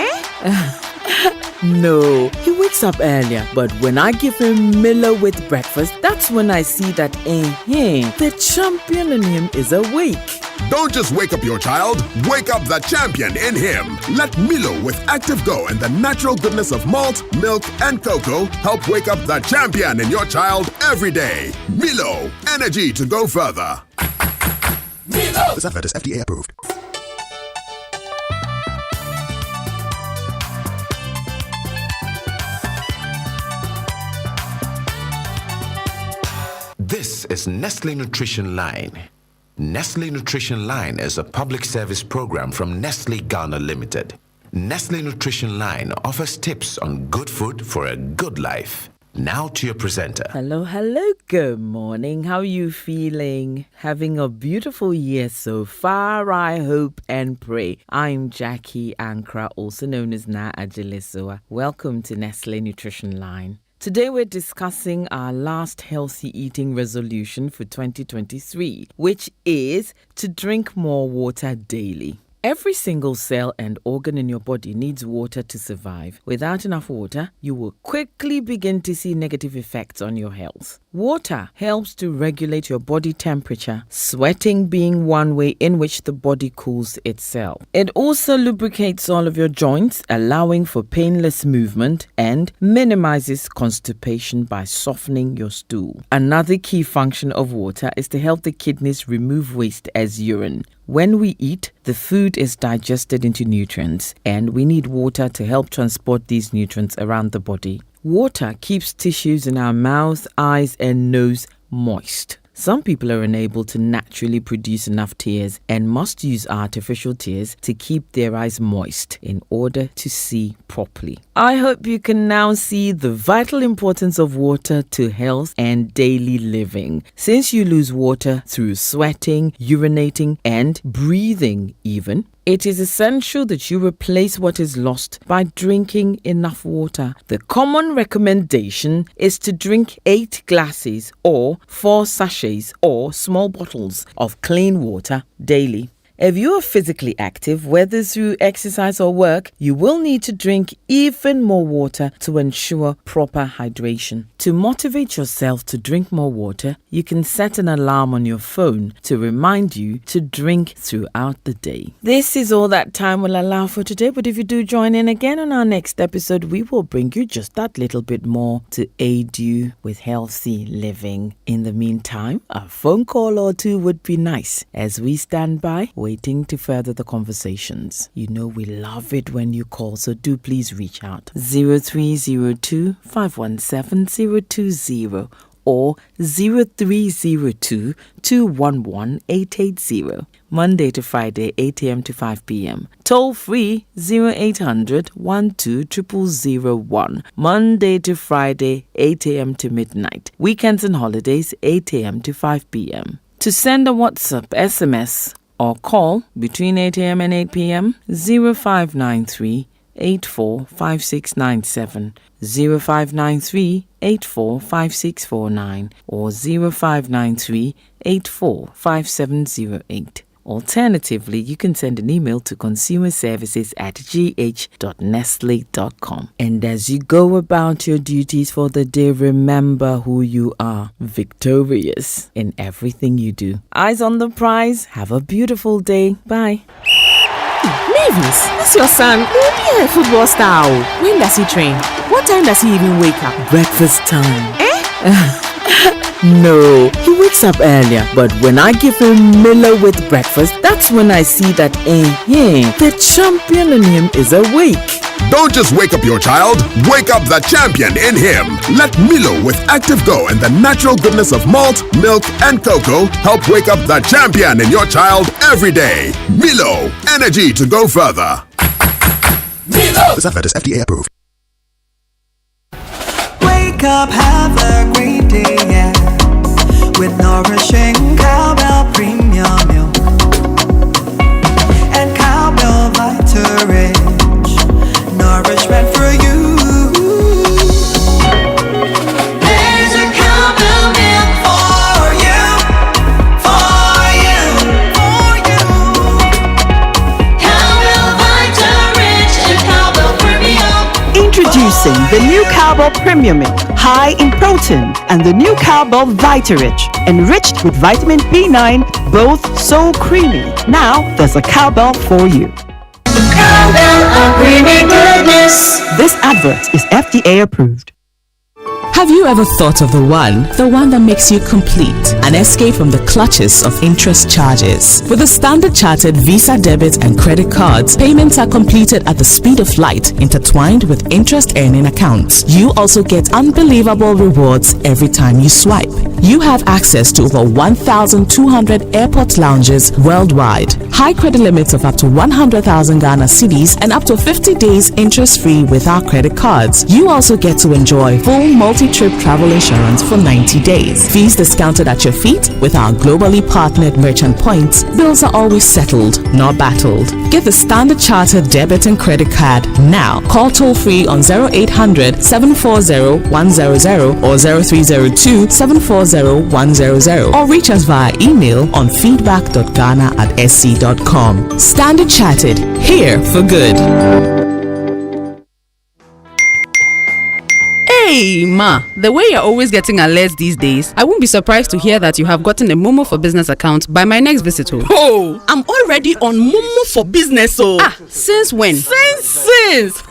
No, he wakes up earlier, but when I give him Milo with breakfast, that's when I see that the champion in him is awake.
Don't just wake up your child, wake up the champion in him. Let Milo with Active Go and the natural goodness of malt, milk, and cocoa help wake up the champion in your child every day. Milo, energy to go further. Milo! This advert is FDA approved.
This is Nestle Nutrition Line. Nestle Nutrition Line is a public service program from Nestle Ghana Limited. Nestle Nutrition Line offers tips on good food for a good life. Now to your presenter.
Hello, good morning. How are you feeling? Having a beautiful year so far, I hope and pray. I'm Jackie Ankra, also known as Na Ajilisua. Welcome to Nestle Nutrition Line. Today we're discussing our last healthy eating resolution for 2023, which is to drink more water daily. Every single cell and organ in your body needs water to survive. Without enough water, you will quickly begin to see negative effects on your health. Water helps to regulate your body temperature, sweating being one way in which the body cools itself. It also lubricates all of your joints, allowing for painless movement, and minimizes constipation by softening your stool. Another key function of water is to help the kidneys remove waste as urine. When we eat, the food is digested into nutrients, and we need water to help transport these nutrients around the body. Water keeps tissues in our mouth, eyes, and nose moist. Some people are unable to naturally produce enough tears and must use artificial tears to keep their eyes moist in order to see properly. I hope you can now see the vital importance of water to health and daily living. Since you lose water through sweating, urinating, and breathing even, it is essential that you replace what is lost by drinking enough water. The common recommendation is to drink 8 glasses or 4 sachets or small bottles of clean water daily. If you are physically active, whether through exercise or work, you will need to drink even more water to ensure proper hydration. To motivate yourself to drink more water, you can set an alarm on your phone to remind you to drink throughout the day. This is all that time will allow for today, but if you do join in again on our next episode, we will bring you just that little bit more to aid you with healthy living. In the meantime, a phone call or two would be nice as we stand by waiting to further the conversations. You know we love it when you call, so do please reach out. 0302 517 020 or 0302 211 880. Monday to Friday, 8 a.m. to 5 p.m. Toll free 0800 12 0001. Monday to Friday, 8 a.m. to midnight. Weekends and holidays, 8 a.m. to 5 p.m. To send a WhatsApp, SMS, or call between 8 a.m. and 8 p.m. 0593 845697, 0593 845649, or 0593 845708. Alternatively, you can send an email to consumerservices@gh.nestle.com. And as you go about your duties for the day, remember who you are: victorious in everything you do. Eyes on the prize. Have a beautiful day. Bye.
Mavis, it's your son. Yeah, football star. When does he train? What time does he even wake up?
Breakfast time. No, he wakes up earlier, but when I give him Milo with breakfast, that's when I see that the champion in him is awake.
Don't just wake up your child, wake up the champion in him. Let Milo with Active Go and the natural goodness of malt, milk, and cocoa help wake up the champion in your child every day. Milo, energy to go further. Milo! This advert is FDA approved.
Wake up, have a great day, yeah. With nourishing cowbell premium milk and cowbell Vita-Rich. Nourishment for you. There's a cowbell milk for you, for you, for you. Cowbell Vita-Rich and cowbell premium.
Introducing the new Cowbell Premium Milk, high in protein, and the new Cowbell Vita-Rich, enriched with vitamin B9, both so creamy. Now there's a cowbell for you.
Cowbell, a creamy goodness.
This advert is FDA approved.
Have you ever thought of the one that makes you complete, an escape from the clutches of interest charges? With the Standard Chartered Visa debit and credit cards, payments are completed at the speed of light, intertwined with interest earning accounts. You also get unbelievable rewards every time you swipe. You have access to over 1,200 airport lounges worldwide, high credit limits of up to 100,000 Ghana cedis, and up to 50 days interest-free with our credit cards. You also get to enjoy full multi-trip travel insurance for 90 days. Fees discounted at your feet with our globally partnered merchant points. Bills are always settled, not battled. Get the Standard Chartered debit and credit card now. Call toll-free on 0800 740 100 or 0302 740 100 or reach us via email on feedback.ghana@sc.com. Standard Chartered, here for good.
Hey, Ma, the way you're always getting alerts these days, I won't be surprised to hear that you have gotten a Momo for Business account by my next visitor.
Oh, I'm already on Momo for Business, oh.
Since when?
Since.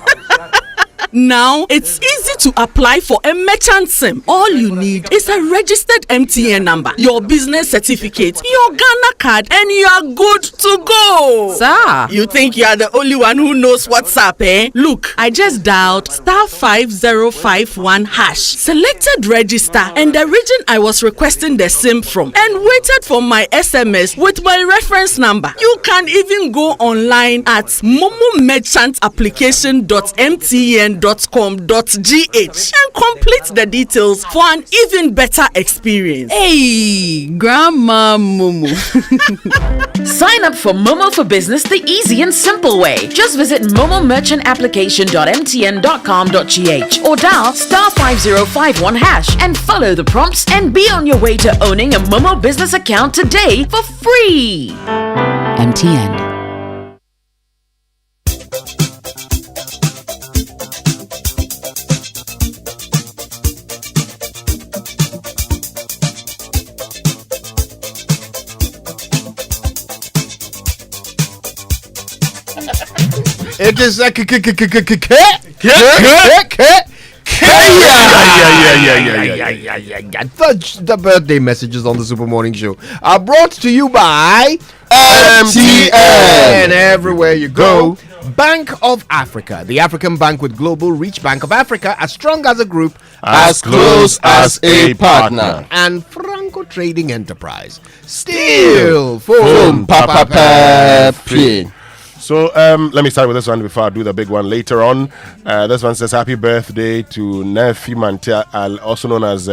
Now it's easy to apply for a merchant SIM. All you need is a registered MTN number, your business certificate, your Ghana card, and you are good to go.
Sir,
you think you are the only one who knows what's up, eh? Look, I just dialed *5051#, selected register and the region I was requesting the SIM from, and waited for my SMS with my reference number. You can even go online at momomerchantapplication.mtn.com.gh and complete the details for an even better experience.
Hey, Grandma Momo.
Sign up for Momo for Business the easy and simple way. Just visit momomerchantapplication.mtn.com.gh or dial *5051# and follow the prompts and be on your way to owning a Momo business account today for free. MTN.
It is a the birthday messages on the Super Morning Show are brought to you by MTN. Everywhere you go. Bank of Africa, the African bank with global reach. Bank of Africa, as strong as a group,
as close as a partner.
And Franco Trading Enterprise, still full Papa Pepe.
So let me start with this one before I do the big one later on. This one says happy birthday to Nefi Mantia, also known as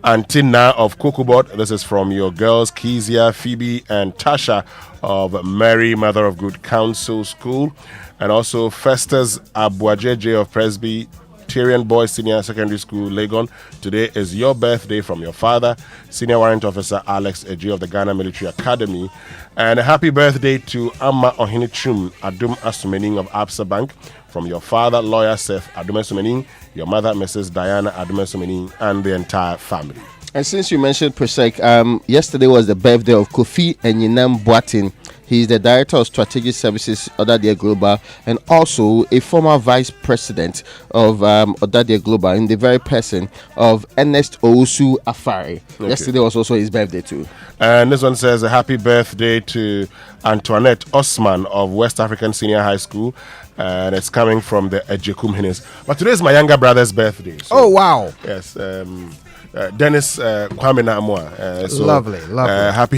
Antina of Kokobot. This is from your girls Kezia, Phoebe, and Tasha of Mary Mother of Good Counsel School, and also Festus Abuajeje of Presbyterian Boys Senior Secondary School, Legon. Today is your birthday from your father, Senior Warrant Officer Alex Eji of the Ghana Military Academy. And a happy birthday to Amma Ohinichum Adum Asumening of Absa Bank from your father, Lawyer Seth Adum Asumening, your mother, Mrs. Diana Adum Asumening, and the entire family.
And since you mentioned Prosek, yesterday was the birthday of Kofi Enyinam Boatin. He's the Director of Strategic Services, Odadia Global, and also a former Vice President of Odadia Global in the very person of Ernest Owusu Afari.
Okay.
Yesterday was also his birthday too.
And this one says a happy birthday to Antoinette Osman of West African Senior High School. And it's coming from the Ejekum Hines. But today is my younger brother's birthday. So,
oh, wow.
Yes. Dennis Kwame Namwa.
Lovely.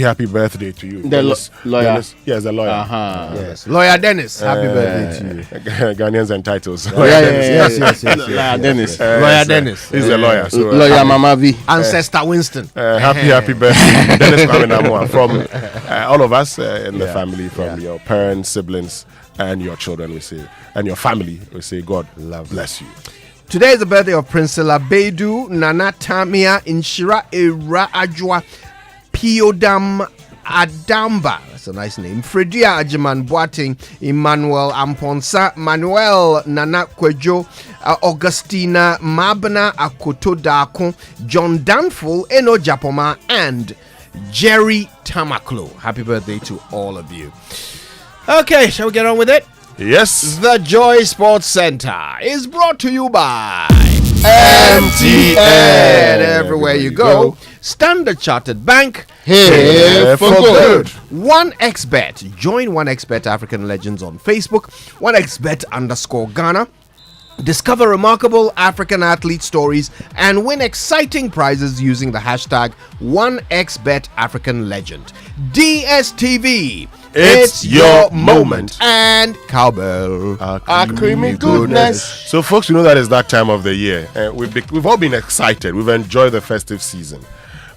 Happy birthday to you.
The
Dennis,
lawyer.
Dennis, yes, the lawyer.
Yes. Lawyer Dennis, happy birthday to you.
Ghanaians and titles.
Yes.
Lawyer Dennis.
Lawyer Dennis.
He's the lawyer. So,
lawyer Mama V.
Ancestor Winston.
Happy birthday, Dennis Kwame Namwa, from all of us in the family, from your parents, siblings, and your children, we say, and your family, we say, God bless you.
Today is the birthday of Princella Bedu, Nana Tamia, Inshira Era Ajwa, Piodam Adamba. That's a nice name. Fredia Ajiman Boating, Emmanuel Amponsa, Manuel Nana Kwejo, Augustina Mabna Akoto Dako, John Danful, Eno Japoma, and Jerry Tamaklo. Happy birthday to all of you. Okay, shall we get on with it?
Yes.
The Joy Sports Center is brought to you by
MTN.
Everywhere you go, Standard Chartered Bank,
here for good.
1xBet. Join 1xBet African Legends on Facebook, 1xBet_Ghana. Discover remarkable African athlete stories and win exciting prizes using the hashtag 1xBetAfricanLegend. DSTV.
It's your moment.
And cowbell.
Our creamy goodness. So, folks, you know that is that time of the year. We've all been excited. We've enjoyed the festive season.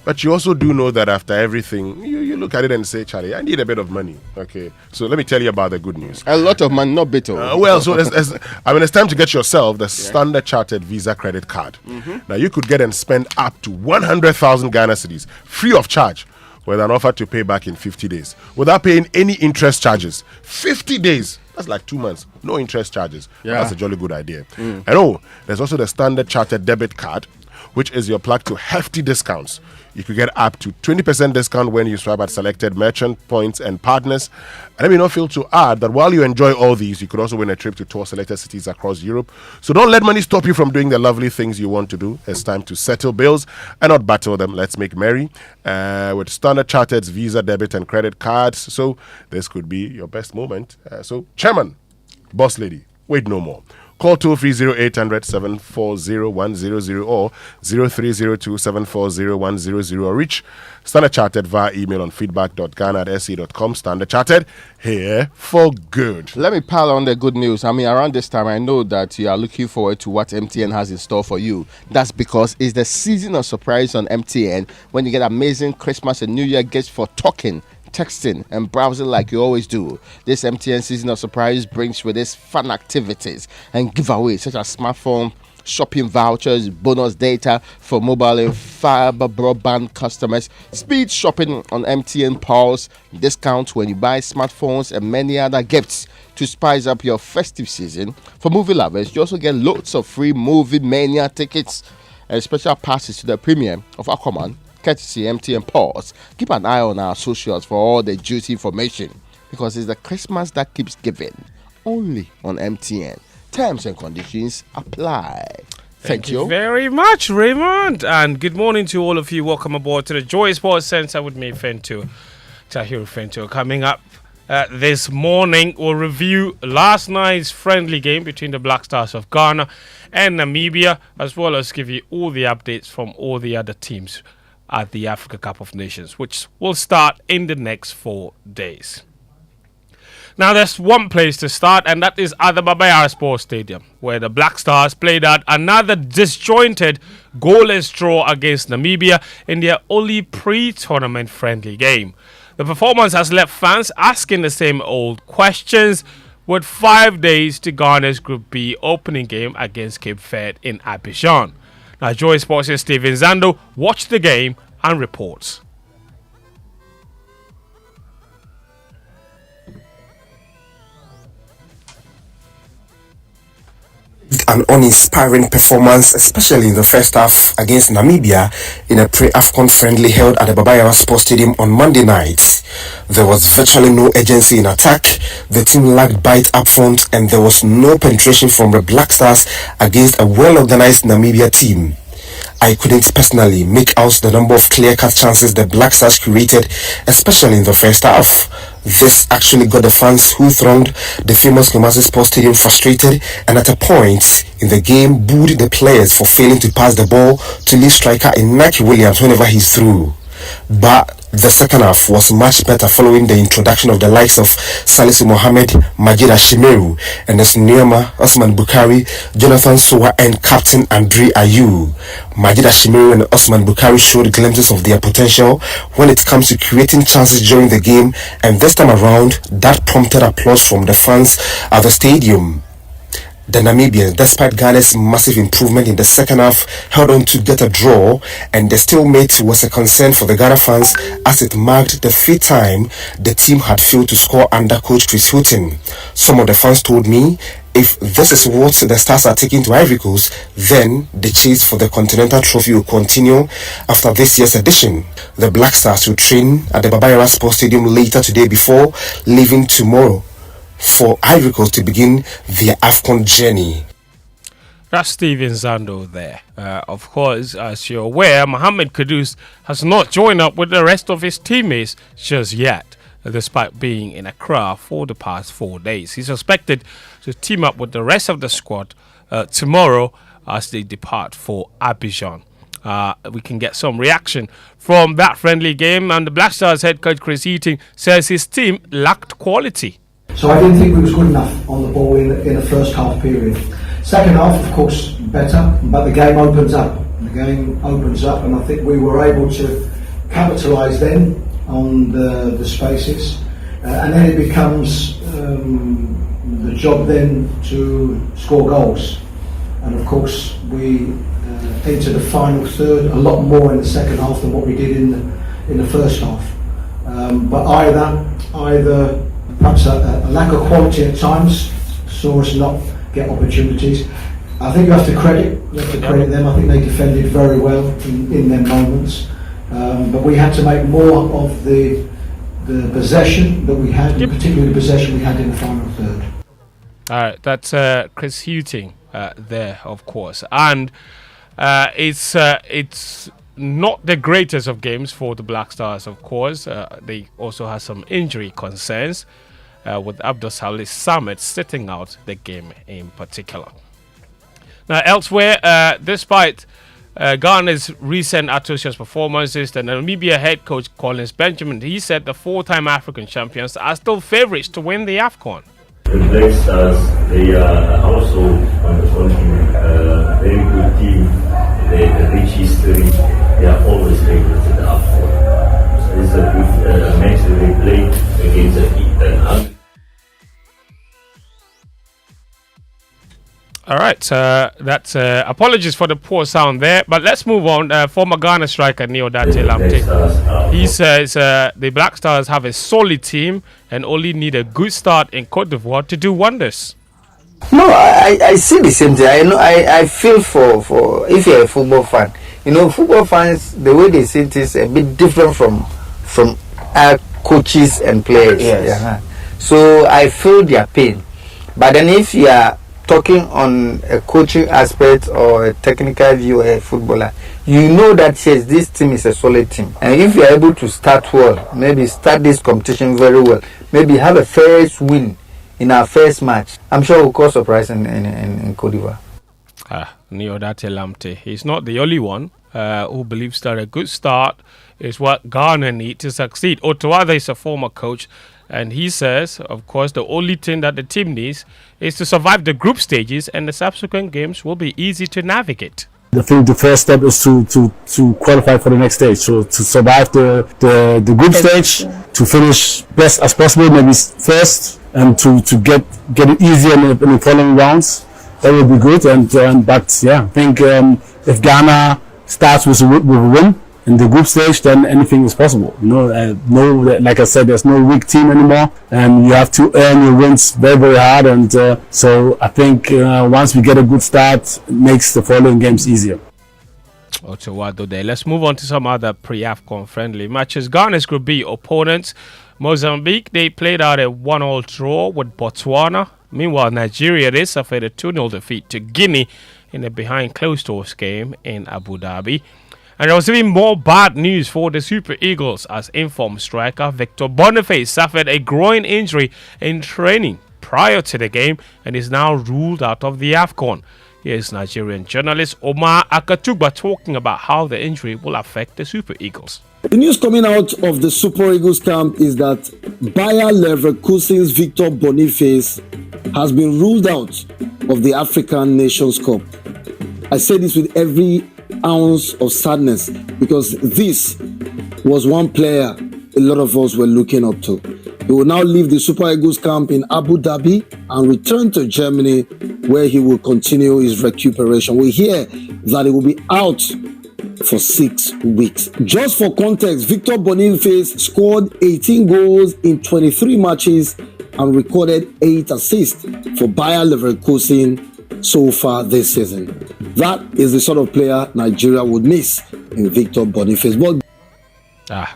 But you also do know that after everything, you look at it and say, Charlie, I need a bit of money. Okay. So let me tell you about the good news.
A lot of money, not bitter.
So it's time to get yourself the Standard Chartered Visa credit card. Now, you could get and spend up to 100,000 Ghana cedis free of charge with an offer to pay back in 50 days without paying any interest charges. 50 days. That's like 2 months. No interest charges.
Yeah.
That's a jolly good idea. And there's also the Standard Chartered debit card, which is your plug to hefty discounts. You could get up to 20% discount when you swipe at selected merchant points and partners. And let me not fail to add that while you enjoy all these, you could also win a trip to tour selected cities across Europe. So don't let money stop you from doing the lovely things you want to do. It's time to settle bills and not battle them. Let's make merry with Standard Chartered's Visa, debit, and credit cards. So this could be your best moment. So, Chairman, Boss Lady, wait no more. Call toll-free 0800 740 100 or 0302 740 100 or reach Standard Chartered via email on feedback.ghana@se.com. Standard Chartered, here for good.
Let me pile on the good news. I mean, around this time, I know that you are looking forward to what MTN has in store for you. That's because it's the season of surprise on MTN when you get amazing Christmas and New Year gifts for talking, texting and browsing like you always do. This MTN season of surprise brings with its fun activities and giveaways such as smartphone, shopping vouchers, bonus data for mobile and fiber broadband customers, speed shopping on MTN Pulse, discounts when you buy smartphones, and many other gifts to spice up your festive season. For movie lovers, you also get loads of free movie mania tickets and special passes to the premiere of Aquaman, courtesy MTN Pulse. Keep an eye on our socials for all the juicy information because it's the Christmas that keeps giving. Only on MTN. Terms and conditions apply. Thank you
very much, Raymond. And good morning to all of you. Welcome aboard to the Joy Sports Center with me, Fento. Tahiru Fento. Coming up this morning, we'll review last night's friendly game between the Black Stars of Ghana and Namibia, as well as give you all the updates from all the other teams at the Africa Cup of Nations, which will start in the next 4 days. Now, there's one place to start, and that is at the Babayara Sports Stadium, where the Black Stars played out another disjointed goalless draw against Namibia in their only pre-tournament friendly game. The performance has left fans asking the same old questions, with 5 days to Ghana's Group B opening game against Cape Verde in Aviation. Now, Joy Sports' Steven Zando watched the game and reports.
an uninspiring performance, especially in the first half against Namibia in a pre-AFCON friendly held at the Babayara Sports Stadium on Monday night. There was virtually no urgency in attack, the team lacked bite up front, and there was no penetration from the Black Stars against a well-organized Namibia team. I couldn't personally make out the number of clear-cut chances the Black Stars created, especially in the first half. This actually got the fans who thronged the famous Kumasi Sports Stadium frustrated, and at a point in the game booed the players for failing to pass the ball to lead striker Inaki Williams whenever he's through. But the second half was much better following the introduction of the likes of Salisu Mohammed, Majid Ashimeru, and Esniama, Osman Bukari, Jonathan Sowa, and Captain Andre Ayew. Majid Ashimeru and Osman Bukari showed glimpses of their potential when it comes to creating chances during the game, and this time around, that prompted applause from the fans at the stadium. The Namibians, despite Ghana's massive improvement in the second half, held on to get a draw, and the stalemate was a concern for the Ghana fans as it marked the fifth time the team had failed to score under coach Chris Hughton. Some of the fans told me, if this is what the Stars are taking to Ivory Coast, then the chase for the Continental Trophy will continue after this year's edition. The Black Stars will train at the Babayara Sports Stadium later today before leaving tomorrow for Ivory Coast to begin their AFCON journey.
That's Steven Zando there. Of course, as you're aware, Mohamed Kudus has not joined up with the rest of his teammates just yet, despite being in Accra for the past 4 days. He's expected to team up with the rest of the squad tomorrow as they depart for Aviation. We can get some reaction from that friendly game, and the Black Stars head coach Chris Hughton says his team lacked quality.
So I didn't think we was good enough on the ball in the first half period. Second half, of course, better, but the game opens up. And I think we were able to capitalise then on the spaces, and then it becomes the job then to score goals. And of course, we enter the final third a lot more in the second half than what we did in the first half. But either perhaps a lack of quality at times saw us not get opportunities. I think you have to credit them. I think they defended very well in their moments, but we had to make more of the possession that we had, and particularly the possession we had in the final third.
All right, that's Chris Hughton there, of course, and it's not the greatest of games for the Black Stars, of course. They also have some injury concerns, with Abdul Salih Samet sitting out the game in particular. Now, elsewhere, despite Ghana's recent atrocious performances, the Namibia head coach Collins Benjamin, he said the four-time African champions are still favourites to win the AFCON.
The Black Stars, they are also on the continent, very good team, they have a rich history, they are always favourites in the AFCON. So it's a good match that they play against an
All right, that's apologies for the poor sound there, but let's move on. Former Ghana striker Neo Date Lamte, he says the Black Stars have a solid team and only need a good start in Cote d'Ivoire to do wonders.
No, I see the same thing. I feel for if you're a football fan, football fans, the way they see it is a bit different from our coaches and players. Yes. Yeah. So I feel their pain, but then if you are talking on a coaching aspect or a technical view, a footballer, you know that yes, this team is a solid team, and if you are able to start well, maybe start this competition very well, maybe have a first win in our first match, I'm sure we'll cause surprise in Cote d'Ivoire.
Neo Date Lamte, he's not the only one who believes that a good start is what Ghana need to succeed. Otuada is a former coach, and he says, of course, the only thing that the team needs is to survive the group stages, and the subsequent games will be easy to navigate.
I think the first step is to qualify for the next stage. So to survive the group stage, to finish best as possible, maybe first, and to get it easier in the following rounds. That would be good. But yeah, I think if Ghana starts with a win in the group stage, then anything is possible. Like I said, there's no weak team anymore, and you have to earn your wins very, very hard. And so I think once we get a good start, it makes the following games easier.
Let's move on to some other pre-AFCON friendly matches. Ghana's Group B opponents, Mozambique, they played out a 1-1 draw with Botswana. Meanwhile, Nigeria, they suffered a 2-0 defeat to Guinea in a behind closed doors game in Abu Dhabi. And there was even more bad news for the Super Eagles as informed striker Victor Boniface suffered a groin injury in training prior to the game and is now ruled out of the AFCON. Here's Nigerian journalist Omar Akatugba talking about how the injury will affect the Super Eagles.
The news coming out of the Super Eagles camp is that Bayer Leverkusen's Victor Boniface has been ruled out of the African Nations Cup. I say this with every ounce of sadness because this was one player a lot of us were looking up to. He will now leave the Super Eagles camp in Abu Dhabi and return to Germany, where he will continue his recuperation. We hear that he will be out for 6 weeks. Just for context, Victor Boniface scored 18 goals in 23 matches and recorded 8 assists for Bayer Leverkusen so far this season. That is the sort of player Nigeria would miss in Victor Boniface. But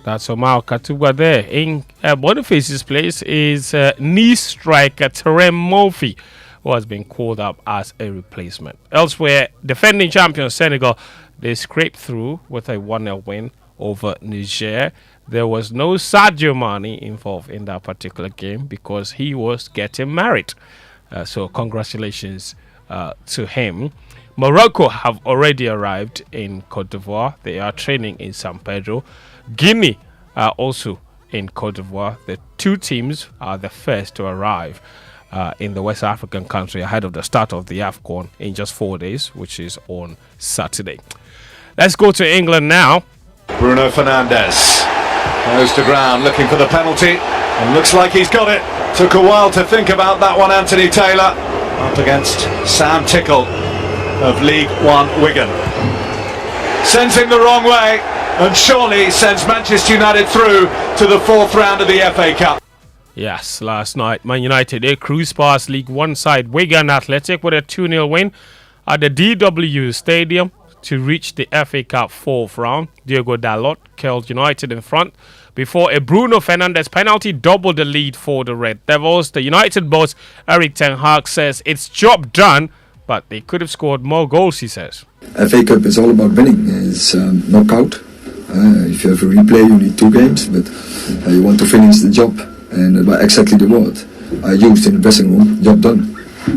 that's Omar Katuba there. In Boniface's place is knee striker Terem Murphy, who has been called up as a replacement. Elsewhere, defending champion Senegal, they scraped through with a 1-0 win over Niger. There was no Sadio Mane involved in that particular game because he was getting married. So congratulations to him. Morocco have already arrived in Cote d'Ivoire. They are training in San Pedro. Guinea are also in Cote d'Ivoire. The two teams are the first to arrive in the West African country ahead of the start of the AFCON in just 4 days, which is on Saturday. Let's go to England now.
Bruno Fernandes goes to ground looking for the penalty and looks like he's got it. Took a while to think about that one. Anthony Taylor up against Sam Tickle of League One Wigan. Sends him the wrong way and surely sends Manchester United through to the 4th round of the FA Cup.
Yes, last night Man United, they cruised past League One side Wigan Athletic with a 2-0 win at the DW Stadium to reach the FA Cup 4th round. Diogo Dalot curled United in front before a Bruno Fernandes penalty doubled the lead for the Red Devils. The United boss Erik ten Hag says it's job done, but they could have scored more goals, he says.
FA Cup is all about winning. It's knockout. If you have a replay, you need 2 games, but you want to finish the job. And exactly the word I used in the dressing room, job done.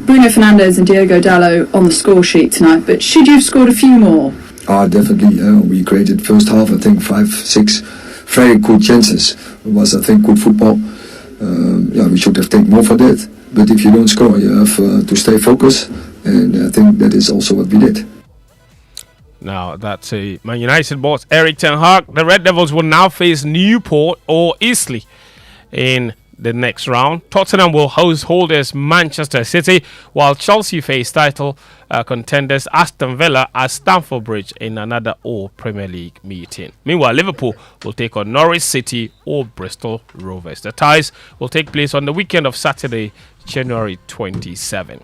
Bruno Fernandes and Diogo Dalot on the score sheet tonight, but should you have scored a few more?
Definitely. We created first half, I think 5-6 very good chances. It was, I think, good football. We should have taken more for that. But if you don't score, you have to stay focused. And I think that is also what we did.
Now, that's a Man United boss Erik ten Hag. The Red Devils will now face Newport or Eastleigh in the next round. Tottenham will host holders Manchester City, while Chelsea face title contenders Aston Villa at Stamford Bridge in another All Premier League meeting. Meanwhile, Liverpool will take on Norwich City or Bristol Rovers. The ties will take place on the weekend of Saturday, January 27.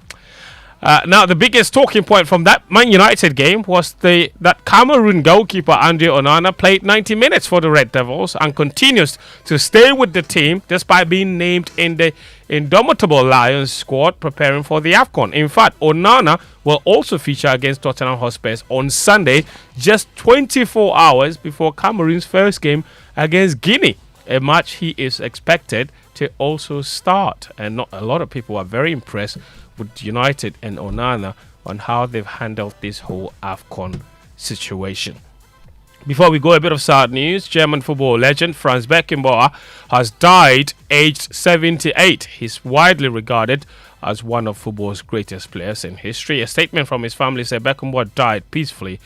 Now, the biggest talking point from that Man United game was that Cameroon goalkeeper Andre Onana played 90 minutes for the Red Devils and continues to stay with the team despite being named in the Indomitable Lions squad preparing for the AFCON. In fact, Onana will also feature against Tottenham Hotspur on Sunday, just 24 hours before Cameroon's first game against Guinea, a match he is expected to also start. And not a lot of people are very impressed with United and Onana on how they've handled this whole AFCON situation. Before we go, a bit of sad news. German football legend Franz Beckenbauer has died aged 78. He's widely regarded as one of football's greatest players in history. A statement from his family said Beckenbauer died peacefully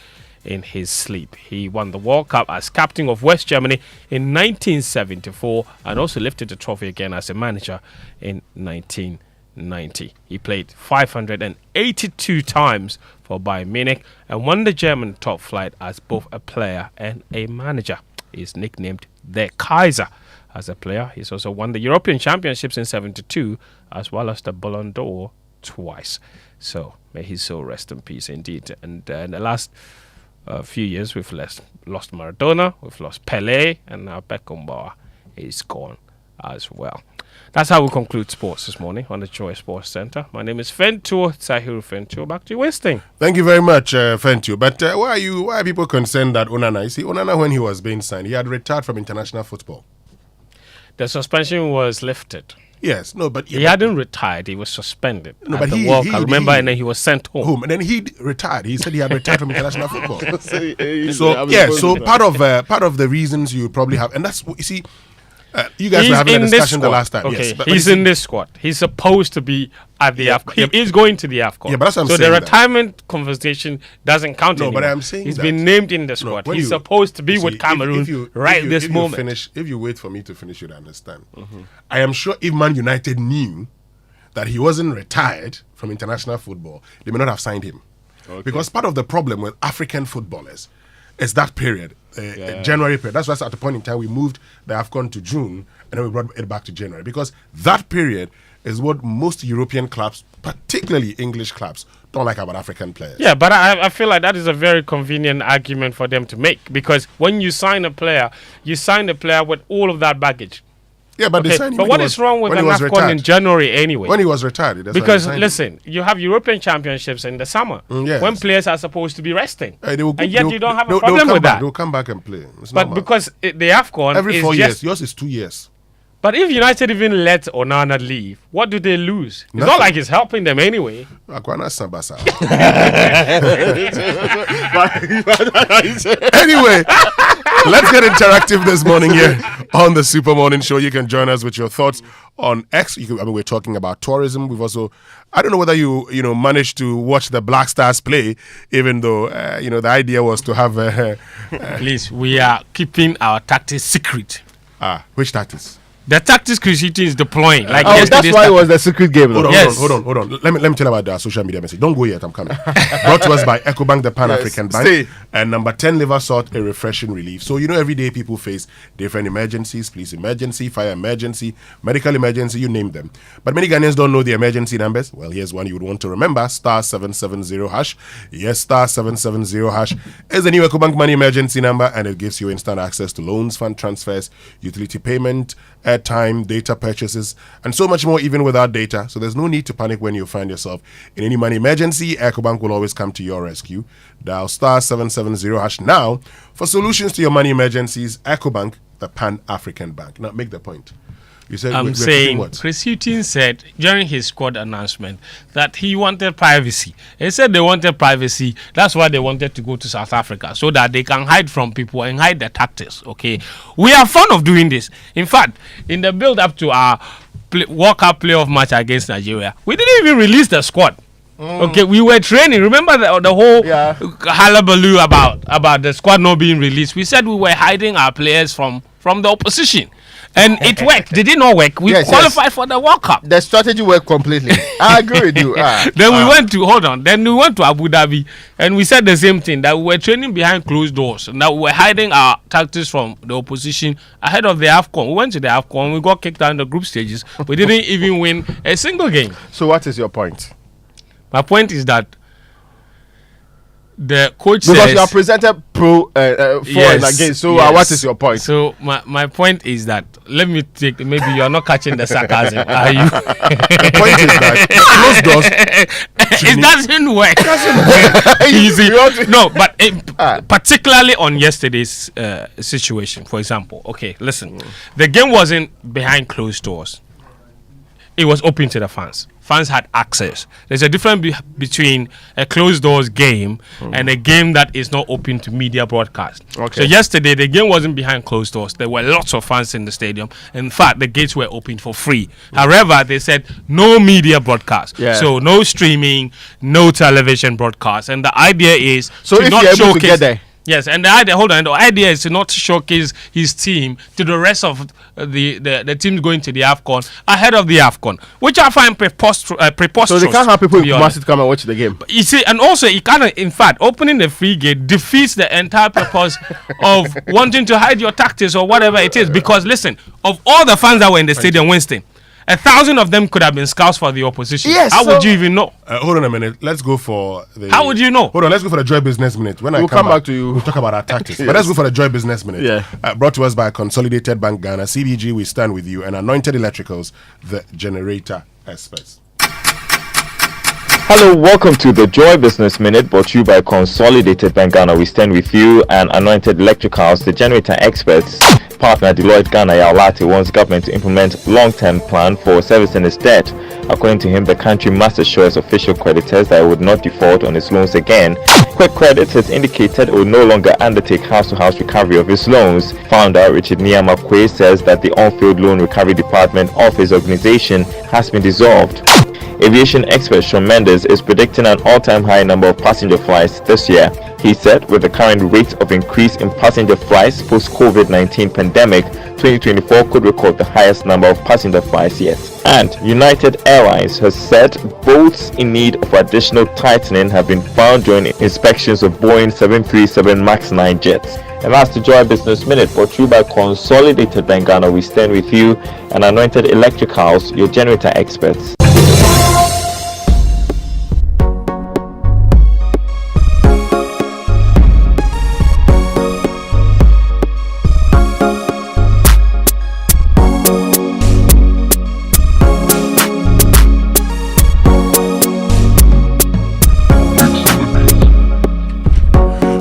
in his sleep. He won the World Cup as captain of West Germany in 1974 and also lifted the trophy again as a manager in 1990. 90. He played 582 times for Bayern Munich and won the German top flight as both a player and a manager. He is nicknamed the Kaiser as a player. He's also won the European Championships in 72 as well as the Ballon d'Or twice. So may his soul rest in peace indeed. And in the last few years we've lost Maradona, we've lost Pelé, and now Beckenbauer is gone as well. That's how we conclude sports this morning on the Joy Sports Center. My name is Fentu, Tahiru Fentu. Back to you, Westing.
Thank you very much, Fentu. But why are people concerned that Onana? You see, Onana, when he was being signed, he had retired from international football.
The suspension was lifted.
Yes, no, but
he hadn't retired. He was suspended.
No, but
the World Cup, remember, and then he was sent home.
And then he retired. He said he had retired from international football. So part of the reasons you probably have, and that's you see. You guys were having a discussion the last time.
Okay,
yes, but
he's in this squad. He's supposed to be at the AFCON. He is going to the AFCON.
Yeah, but that's what I'm
saying.
So
the retirement conversation doesn't count anymore.
No, but I'm saying
he's been named in the squad. He's supposed to be with Cameroon this moment.
If you wait for me to finish, you'd understand. I am sure if Man United knew that he wasn't retired from international football, they may not have signed him. Okay. Because part of the problem with African footballers is that period. January period. That's why at the point in time we moved the AFCON to June and then we brought it back to January, because that period is what most European clubs, particularly English clubs, don't like about African players.
Yeah, but I feel like that is a very convenient argument for them to make, because when you sign a player with all of that baggage.
Yeah, but they signed him.
But what is wrong with an AFCON in January anyway?
When he was retired.
Because listen, you have European Championships in the summer when players are supposed to be resting, and yet you don't have a problem with that.
They'll come back and play.
But because the AFCON
every 4 years, yours is 2 years.
But if United even let Onana leave, what do they lose? It's not like it's helping them anyway.
Anyway, let's get interactive this morning here on the Super Morning Show. You can join us with your thoughts on X. We're talking about tourism. We've also, I don't know whether you managed to watch the Black Stars play, even though the idea was to have.
Please, we are keeping our tactics secret.
Which tactics?
The tactics Chris is deploying.
That's why it was the secret game.
Hold on. Let me tell you about the social media message. Don't go yet, I'm coming. Brought to us by EcoBank, the Pan-African Bank. And number 10 liver salt, a refreshing relief. So every day people face different emergencies, police emergency, fire emergency, medical emergency, you name them. But many Ghanaians don't know the emergency numbers. Well, here's one you would want to remember, *770#. Yes, *770# is the new EcoBank money emergency number, and it gives you instant access to loans, fund transfers, utility payment, airtime, data purchases, and so much more even without data. So there's no need to panic when you find yourself in any money emergency. EcoBank will always come to your rescue. Dial *770# now for solutions to your money emergencies. EcoBank, the Pan-African Bank. Now make the point. You said
I'm saying Chris Hughton said during his squad announcement that he wanted privacy. He said they wanted privacy. That's why they wanted to go to South Africa, so that they can hide from people and hide their tactics. Okay, we are fond of doing this. In fact, in the build up to our World Cup playoff match against Nigeria, we didn't even release the squad. Okay, we were training. Remember the whole hullabaloo about the squad not being released? We said we were hiding our players from the opposition. And it worked. Did it not work? We qualified for the World Cup.
The strategy worked completely. I agree with you.
Then we went to Abu Dhabi, and we said the same thing, that we were training behind closed doors, and that we were hiding our tactics from the opposition ahead of the AFCON. We went to the AFCON, we got kicked out in the group stages. We didn't even win a single game.
So what is your point?
My point is that the coach
because
says,
you are presented for and against. So what is your point?
So my point is that, let me take, maybe you are not catching the sarcasm, are you?
The point is that closed doors.
It doesn't work. Easy. No, but particularly on yesterday's situation, for example. Okay, listen. The game wasn't behind closed doors. It was open to the fans. Fans had access. There's a difference between a closed doors game and a game that is not open to media broadcast. Okay. So yesterday, the game wasn't behind closed doors. There were lots of fans in the stadium. In fact, the gates were open for free. However, they said no media broadcast. Yeah. So no streaming, no television broadcast. And the idea is
so
to
if
not
you're able
showcase.
To get there.
Yes, and the idea is to not showcase his team to the rest of the teams going to the AFCON ahead of the AFCON, which I find preposterous.
So they can't have people in Kumasi to come and watch the game.
You see, and also it kind of, in fact, opening the free gate defeats the entire purpose of wanting to hide your tactics or whatever it is. Because listen, of all the fans that were in the stadium, Winston, 1,000 of them could have been scouts for the opposition.
Yes.
How would you even know?
Hold on a minute. Let's go for the.
How would you know?
Hold on. Let's go for the Joy Business Minute. When
We'll come back to you.
We'll talk about our tactics.
Yes.
But let's go for the Joy Business Minute.
Yeah.
Brought to us by Consolidated Bank Ghana, CBG. We stand with you, and Anointed Electricals, the generator experts.
Hello, welcome to the Joy Business Minute, brought to you by Consolidated Bank Ghana. We stand with you, and Anointed Electricals, the generator experts. Partner Deloitte Ghana Yaolati wants government to implement long-term plan for servicing its debt. According to him, the country must assure its official creditors that it would not default on its loans again. Quick Credit has indicated it will no longer undertake house-to-house recovery of its loans. Founder Richard Niamakwe says that the on-field loan recovery department of his organization has been dissolved. Aviation expert Sean Mendes is predicting an all-time high number of passenger flights this year. He said with the current rate of increase in passenger flights post-COVID-19 pandemic, 2024 could record the highest number of passenger flights yet. And United Airlines has said boats in need of additional tightening have been found during inspections of Boeing 737 MAX 9 jets. And that's the Joy Business Minute, brought to you by Consolidated Bank Ghana. We stand with you, and Anointed Electricals, your generator experts.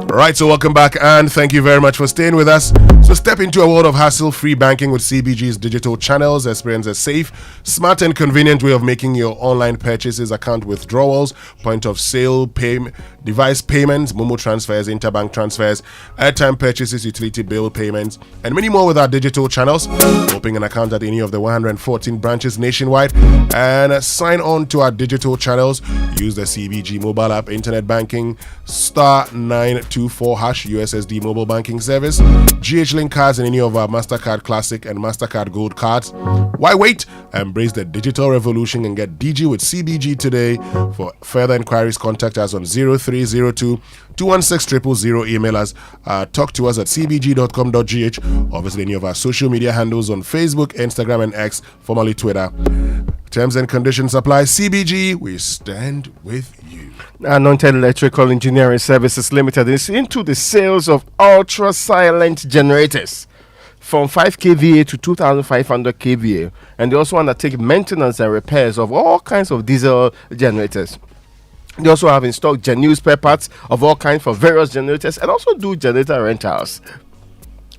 Right, so welcome back, and thank you very much for staying with us. So step into a world of hassle-free banking with CBG's digital channels. Experience a safe, smart, and convenient way of making your online purchases, account withdrawals, point of sale, device payments, Momo transfers, interbank transfers, airtime purchases, utility bill payments, and many more with our digital channels. Open an account at any of the 114 branches nationwide and sign on to our digital channels. Use the CBG mobile app, internet banking, *924# USSD mobile banking service, GH Link cards, and any of our MasterCard Classic and MasterCard Gold cards. Why wait? Embrace the digital revolution and get DG with CBG today. For further inquiries, contact us on 0302 216 000. Email us, talk to us at cbg.com.gh, or visit any of our social media handles on Facebook, Instagram, and X, formerly Twitter. Terms and conditions apply. CBG, we stand with you.
Anointed Electrical Engineering Services Limited is into the sales of ultra silent generators from 5 kVA to 2500 kVA, and they also undertake maintenance and repairs of all kinds of diesel generators. They also have in stock genuine spare parts of all kinds for various generators, and also do generator rentals.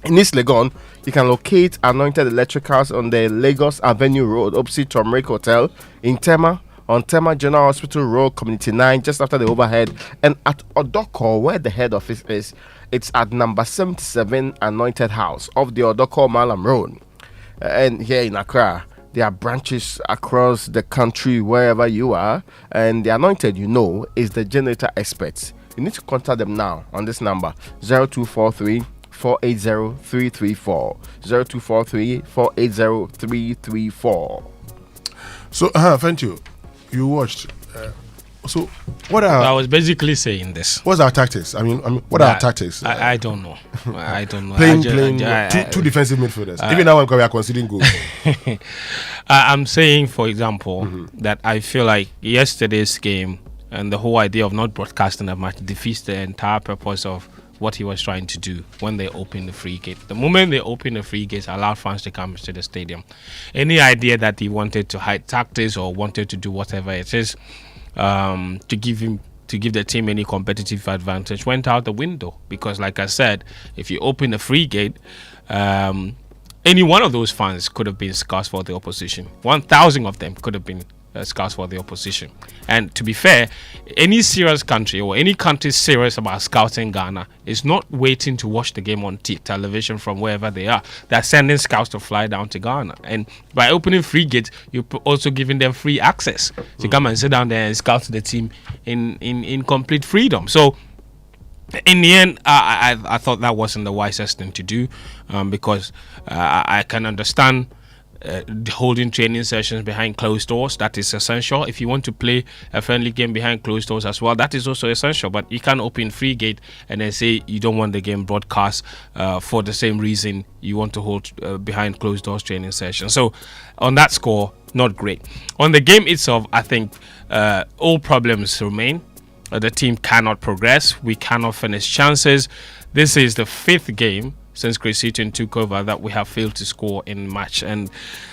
In East Legon, you can locate Anointed Electricals on the Lagos Avenue Road opposite Turmeric Hotel, in Tema, on Tema General Hospital Road, Community 9, just after the overhead, and at Odoko, where the head office is. It's at number 77 Anointed House of the Odoko Malam Road. And here in Accra, there are branches across the country, wherever you are, and the Anointed, is the generator experts. You need to contact them now on this number, 0243 480 334, 0243 480 334.
So, thank you. You watched. So, what are...
I was basically saying this.
What's our tactics? I mean, what are our tactics?
I don't know. I don't know.
Playing two defensive midfielders. Even now, we are conceding goals.
I'm saying, for example, that I feel like yesterday's game and the whole idea of not broadcasting a match defeats the entire purpose of what he was trying to do when they opened the free gate. The moment they opened the free gates, allowed fans to come to the stadium. Any idea that he wanted to hide tactics or wanted to do whatever it is to give the team any competitive advantage went out the window. Because like I said, if you open the free gate, any one of those fans could have been scouts for the opposition. 1,000 of them could have been scouts for the opposition. And to be fair, any serious country or any country serious about scouting Ghana is not waiting to watch the game on television from wherever they are. They're sending scouts to fly down to Ghana. And by opening free gates, you're also giving them free access to come and sit down there and scout the team in complete freedom. So in the end, I thought that wasn't the wisest thing to do, because I can understand holding training sessions behind closed doors. That is essential. If you want to play a friendly game behind closed doors as well, that is also essential. But you can't open free gate and then say you don't want the game broadcast for the same reason you want to hold behind closed doors training sessions. So on that score, not great. On the game itself, I think all problems remain. The team cannot progress. We cannot finish chances. This is the 5th game since Chris Hughton took over that we have failed to score in match, and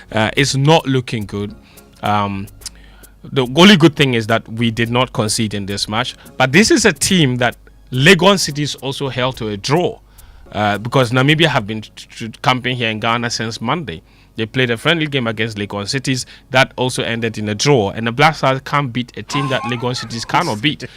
it's not looking good. The only good thing is that we did not concede in this match, but this is a team that Legon Cities also held to a draw, because Namibia have been camping here in Ghana since Monday. They played a friendly game against Legon Cities that also ended in a draw, and the Black Stars can't beat a team that Legon Cities cannot beat.
But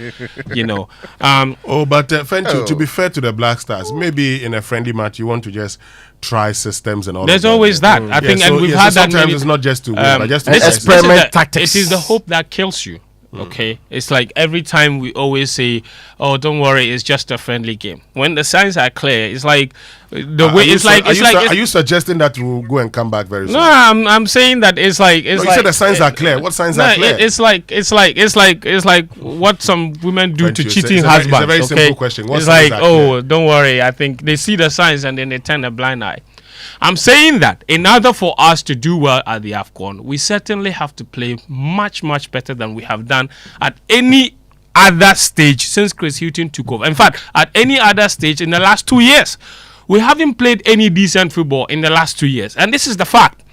Fentu, to be fair to the Black Stars, maybe in a friendly match you want to just try systems and all.
There's always that. I think, and we've had that.
Sometimes it's not just to win, but just to
experiment tactics. It is the hope that kills you. Okay, it's like every time we always say, "Oh, don't worry, it's just a friendly game." When the signs are clear, it's like the way it's like.
Are you suggesting that we'll go and come back very soon?
No, I'm saying that it's like.
You said the signs are clear. What signs are clear?
It's like what some women do to cheating husbands.
It's a very simple question.
It's like, oh, don't worry. I think they see the signs and then they turn a blind eye. I'm saying that in order for us to do well at the AFCON, we certainly have to play much, much better than we have done at any other stage since Chris Hughton took over. In fact, at any other stage in the last 2 years. We haven't played any decent football in the last 2 years. And this is the fact.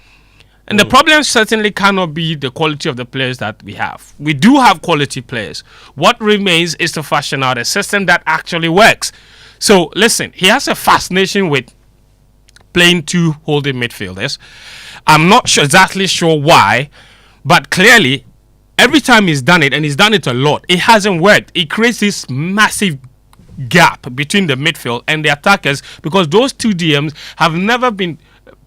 And the problem certainly cannot be the quality of the players that we have. We do have quality players. What remains is to fashion out a system that actually works. So, listen, he has a fascination with playing 2 holding midfielders. I'm not exactly sure why, but clearly, every time he's done it, and he's done it a lot, it hasn't worked. It creates this massive gap between the midfield and the attackers, because those 2 DMs have never been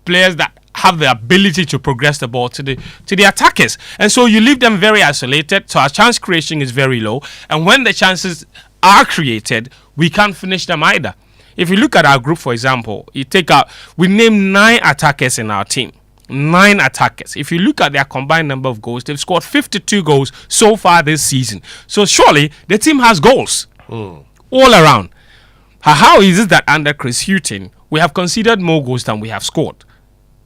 players that have the ability to progress the ball to the attackers. And so you leave them very isolated, so our chance creation is very low. And when the chances are created, we can't finish them either. If you look at our group, for example, we name 9 attackers in our team. 9 attackers. If you look at their combined number of goals, they've scored 52 goals so far this season. So surely the team has goals all around. How is it that under Chris Hughton, we have conceded more goals than we have scored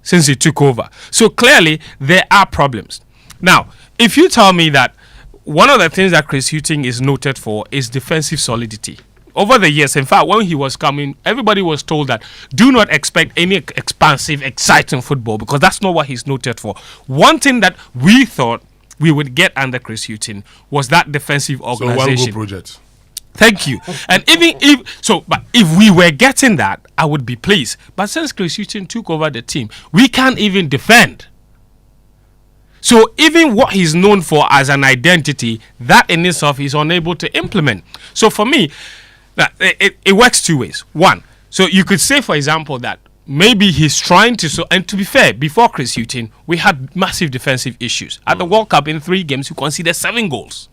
since he took over? So clearly there are problems. Now, if you tell me that one of the things that Chris Hughton is noted for is defensive solidity. Over the years, in fact, when he was coming, everybody was told that do not expect any expansive, exciting football, because that's not what he's noted for. One thing that we thought we would get under Chris Hughton was that defensive organization.
So one goal project.
Thank you. And but if we were getting that, I would be pleased. But since Chris Hughton took over the team, we can't even defend. So even what he's known for as an identity, that in itself he's unable to implement. So for me, it works 2 ways. One, so you could say, for example, that maybe he's trying to... and to be fair, before Chris Hughton, we had massive defensive issues. At the World Cup, in 3 games, we conceded 7 goals.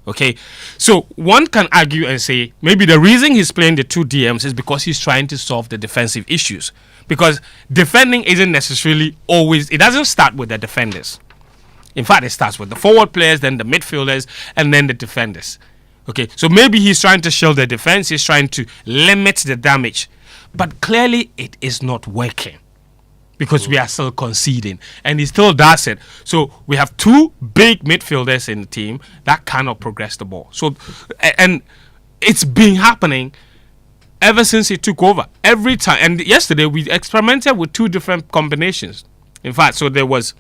Okay? So one can argue and say, maybe the reason he's playing the 2 DMs is because he's trying to solve the defensive issues. Because defending isn't necessarily always... It doesn't start with the defenders. In fact, it starts with the forward players, then the midfielders, and then the defenders. Okay, so maybe he's trying to shield the defense, he's trying to limit the damage. But clearly it is not working because we are still conceding, and he still does it. So we have 2 big midfielders in the team that cannot progress the ball. So, and it's been happening ever since he took over. Every time, and yesterday we experimented with 2 different combinations. In fact, so there was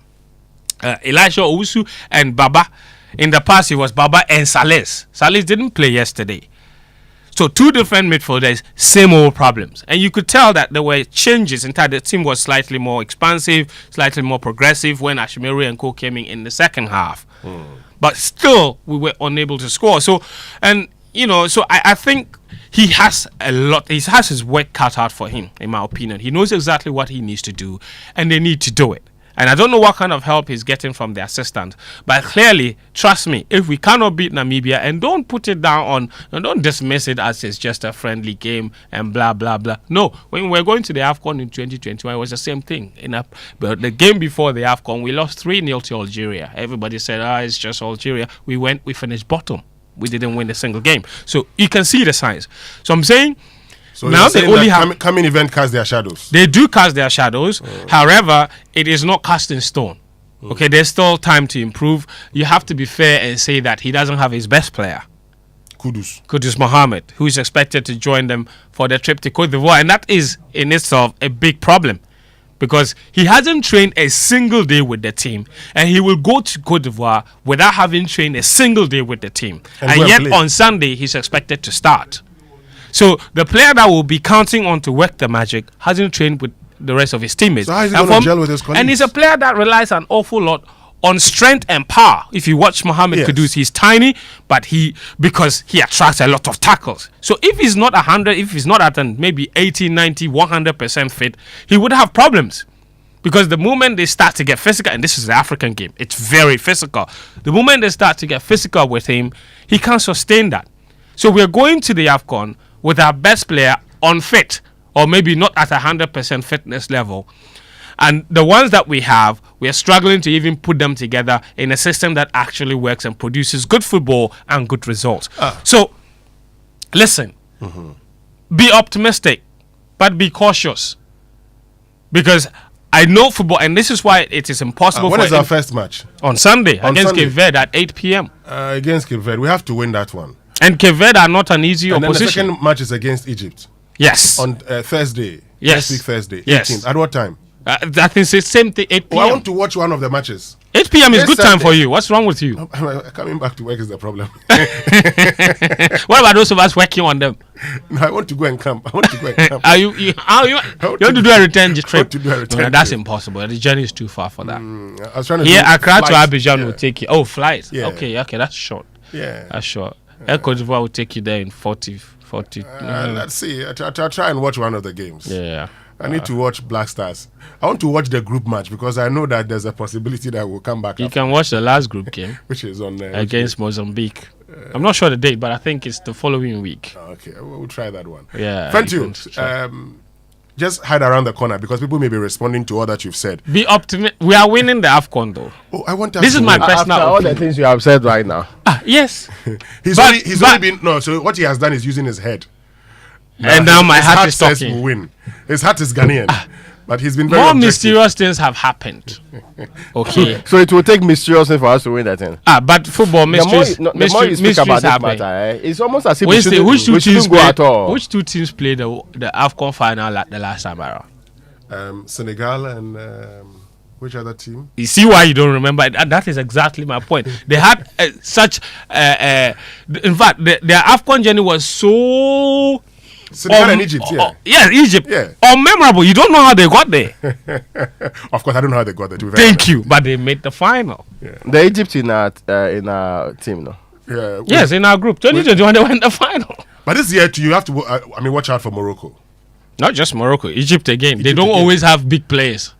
Elisha Owusu and Baba. In the past, it was Baba and Salis. Salis didn't play yesterday. So 2 different midfielders, same old problems. And you could tell that there were changes. In fact, the team was slightly more expansive, slightly more progressive when Ashimiri and Co came in the second half. But still, we were unable to score. So, and, so I think he has he has his work cut out for him, in my opinion. He knows exactly what he needs to do, and they need to do it. And I don't know what kind of help he's getting from the assistant. But clearly, trust me, if we cannot beat Namibia, and don't put it down on, and don't dismiss it as it's just a friendly game and blah, blah, blah. No, when we're going to the AFCON in 2021, it was the same thing. But the game before the AFCON, we lost 3-0 to Algeria. Everybody said, it's just Algeria. We finished bottom. We didn't win a single game. So you can see the signs. So I'm saying,
so now they only have coming event cast their shadows.
They do cast their shadows. However, it is not cast in stone. Okay, there's still time to improve. You have to be fair and say that he doesn't have his best player, Kudus Mohammed, who is expected to join them for the trip to Cote d'Ivoire, and that is in itself a big problem because he hasn't trained a single day with the team, and he will go to Cote d'Ivoire without having trained a single day with the team, and yet on Sunday he's expected to start. So the player that will be counting on to work the magic hasn't trained with the rest of his teammates.
So how is he going to gel with his colleagues?
And he's a player that relies an awful lot on strength and power. If you watch Mohamed Kudus, he's tiny, but because he attracts a lot of tackles. So if he's not 100, if he's not at maybe 80, 90, 100% fit, he would have problems. Because the moment they start to get physical, and this is the African game, it's very physical. The moment they start to get physical with him, he can't sustain that. So we're going to the AFCON with our best player unfit, or maybe not at 100% fitness level. And the ones that we have, we are struggling to even put them together in a system that actually works and produces good football and good results. So, listen, be optimistic, but be cautious. Because I know football, and this is why it is impossible.
When is our first match?
On Sunday, against Cape Verde at 8 p.m.
Against Cape Verde. We have to win that one.
And Cape Verde are not an easy opposition.
And then the second match is against Egypt.
Yes.
On Thursday.
Yes.
Next week Thursday.
Yes.
18th. At what time?
I think it's the same thing, 8 p.m.
I want to watch one of the matches.
8 p.m. is good time for you. What's wrong with you?
Coming back to work is the problem.
What about those of us working on them?
No, I want to go and camp. I want to go and camp.
You want to do a return trip? No, that's
trip.
impossible. The journey is too far for that.
I was trying to
Here,
do
Accra to
flights.
Abidjan will take you. Oh, flights.
Yeah.
Okay, that's short.
Yeah.
That's short. Air Cote d'Ivoire will take you there in 40.
Let's see. I'll try and watch one of the games.
Yeah.
I need to watch Black Stars. I want to watch the group match because I know that there's a possibility that we'll come back.
You can watch the last group game,
which is on
against Mozambique. I'm not sure the date, but I think it's the following week.
Okay, we'll try that one.
Yeah.
Thank you. Just hide around the corner because people may be responding to all that you've said.
Be optimistic. We are winning the AFCON though.
Oh, I want.
This is my personal.
After all the things you have said right now.
Yes.
He's only been no. So what he has done is using his head.
And now my heart is
says
talking.
We'll win. His heart is Ghanaian, but he's been very
more
objective.
mysterious things have happened. Okay.
So it will take mysterious thing for us to win that thing.
But football mysteries.
The more you speak about this matter, it's almost as if we shouldn't go at all.
Which two teams played the AFCON final at the last time around?
Senegal and which other team?
You see why you don't remember? That is exactly my point. They had such. In fact, their AFCON journey was so.
Senegal and Egypt,
yeah, Egypt.
Yeah.
Unmemorable. You don't know how they got there.
Of course, I don't know how they got there.
Thank you, but they made the final.
Yeah.
The Egypt in our team, no?
Yeah.
Yes, in our group. 2021, they went the final.
But this year, you have to. Watch out for Morocco.
Not just Morocco, Egypt again. They don't always have big players,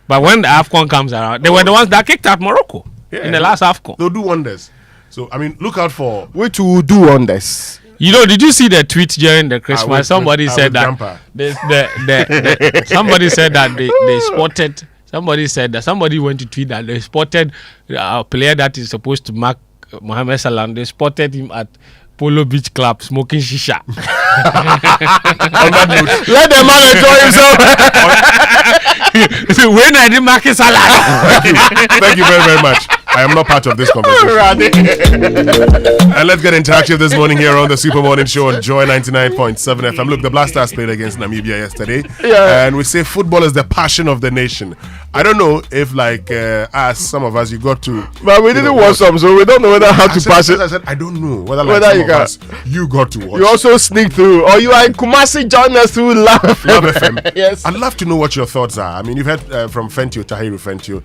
but when the AFCON comes around, they were the ones that kicked out Morocco in the last AFCON.
They'll do wonders. So look out for
which will do wonders.
Did you see the tweet during the Christmas? Somebody said that somebody said that they spotted. Somebody said that somebody went to tweet that they spotted a player that is supposed to mark Mohamed Salah. They spotted him at Polo Beach Club smoking shisha.
Let the man enjoy himself.
When I didn't mark Salah.
Thank you very, very much. I am not part of this conversation. And let's get interactive this morning here on the Super Morning Show on Joy 99.7 FM. Look, the Black Stars played against Namibia yesterday.
Yeah.
And we say football is the passion of the nation. I don't know if, some of us, you got to.
But we didn't watch some, so we don't know whether how to pass it.
I said, I don't know whether
you got.
You got to watch.
You also sneak through, or you are in Kumasi, join us through Love
FM.
Yes.
I'd love to know what your thoughts are. You've heard from Tahiru Fentio.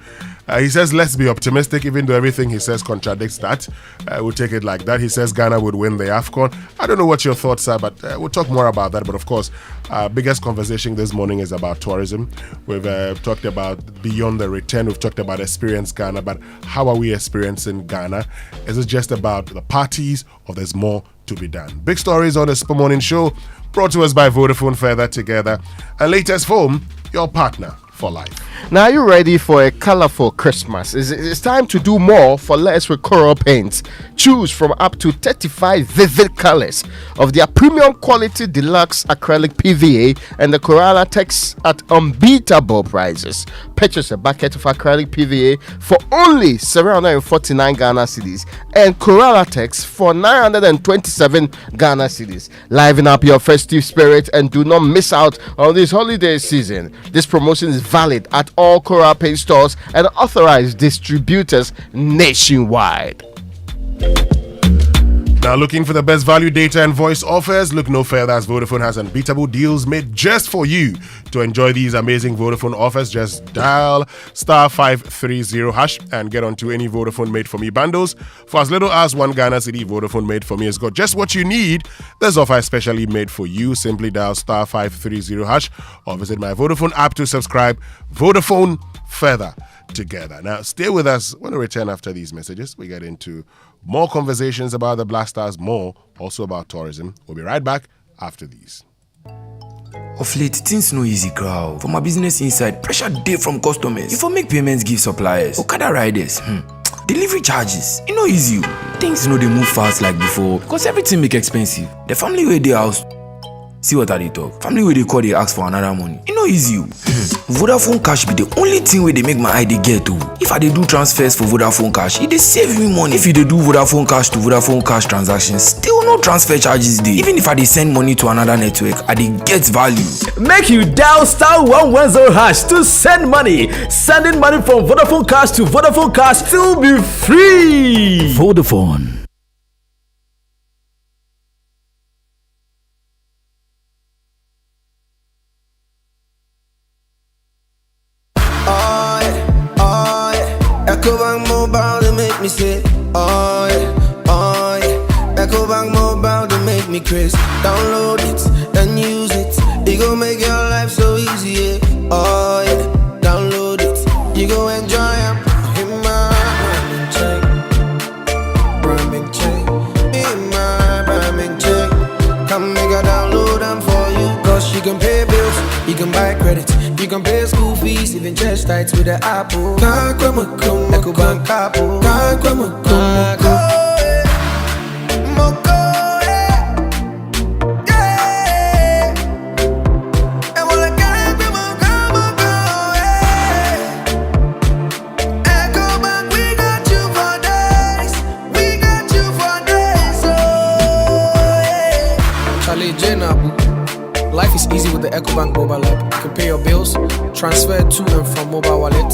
He says, let's be optimistic, even though everything he says contradicts that. We'll take it like that. He says Ghana would win the AFCON. I don't know what your thoughts are, but we'll talk more about that. But of course, our biggest conversation this morning is about tourism. We've talked about beyond the return. We've talked about experience Ghana, but how are we experiencing Ghana? Is it just about the parties, or there's more to be done? Big stories on the Super Morning Show, brought to us by Vodafone Further Together, and latest foam, your partner for life.
Now, are you ready for a colorful Christmas? It's time to do more for less with Coral Paints. Choose from up to 35 vivid colors of their premium quality deluxe acrylic PVA and the Corala Tex at unbeatable prices. Purchase a bucket of acrylic PVA for only 749 Ghana cedis and Corala Tex for 927 Ghana cedis. Liven up your festive spirit and do not miss out on this holiday season. This promotion is valid at all Coral Paint stores and authorized distributors nationwide.
Now, looking for the best value data and voice offers? Look no further, as Vodafone has unbeatable deals made just for you. To enjoy these amazing Vodafone offers, just dial *530# and get onto any Vodafone Made For Me bundles. For as little as 1 Ghana cedi, Vodafone Made For Me has got just what you need. This offer is specially made for you. Simply dial *530# or visit my Vodafone app to subscribe. Vodafone Further Together. Now, stay with us. When we return after these messages, we get into more conversations about the Black Stars, more also about tourism. We'll be right back after these.
Of late, things no easy, crowd. For my business inside, pressure day from customers. If I make payments, give suppliers, Okada riders, delivery charges, it no easy. Things no they move fast like before because everything make expensive. The family where they house, see what I they talk. Family where they call, they ask for another money. It no easy. Vodafone Cash be the only thing where they make my ID get to. If I they do transfers for Vodafone Cash, it they save me money. If you they do Vodafone Cash to Vodafone Cash transactions, still no transfer charges dey. Even if I they send money to another network, I they get value.
Make you dial *110# to send money. Sending money from Vodafone Cash to Vodafone Cash still be free. Vodafone.
EcoBank Mobile, they make me say, oh yeah. EcoBank Mobile, they make me crazy. Download it and use it. It gon' make your life so easy, yeah. Oh yeah. Download it, you gon' enjoy it. In my rhyming chain, in my rhyming chain. Come make a download them for you. Cause you can pay bills, you can buy credit, you can pay school fees, even chest tights with the Apple. EcoBank Apple.
Life is easy with the EcoBank mobile app. You can pay your bills, transfer to and from mobile wallet,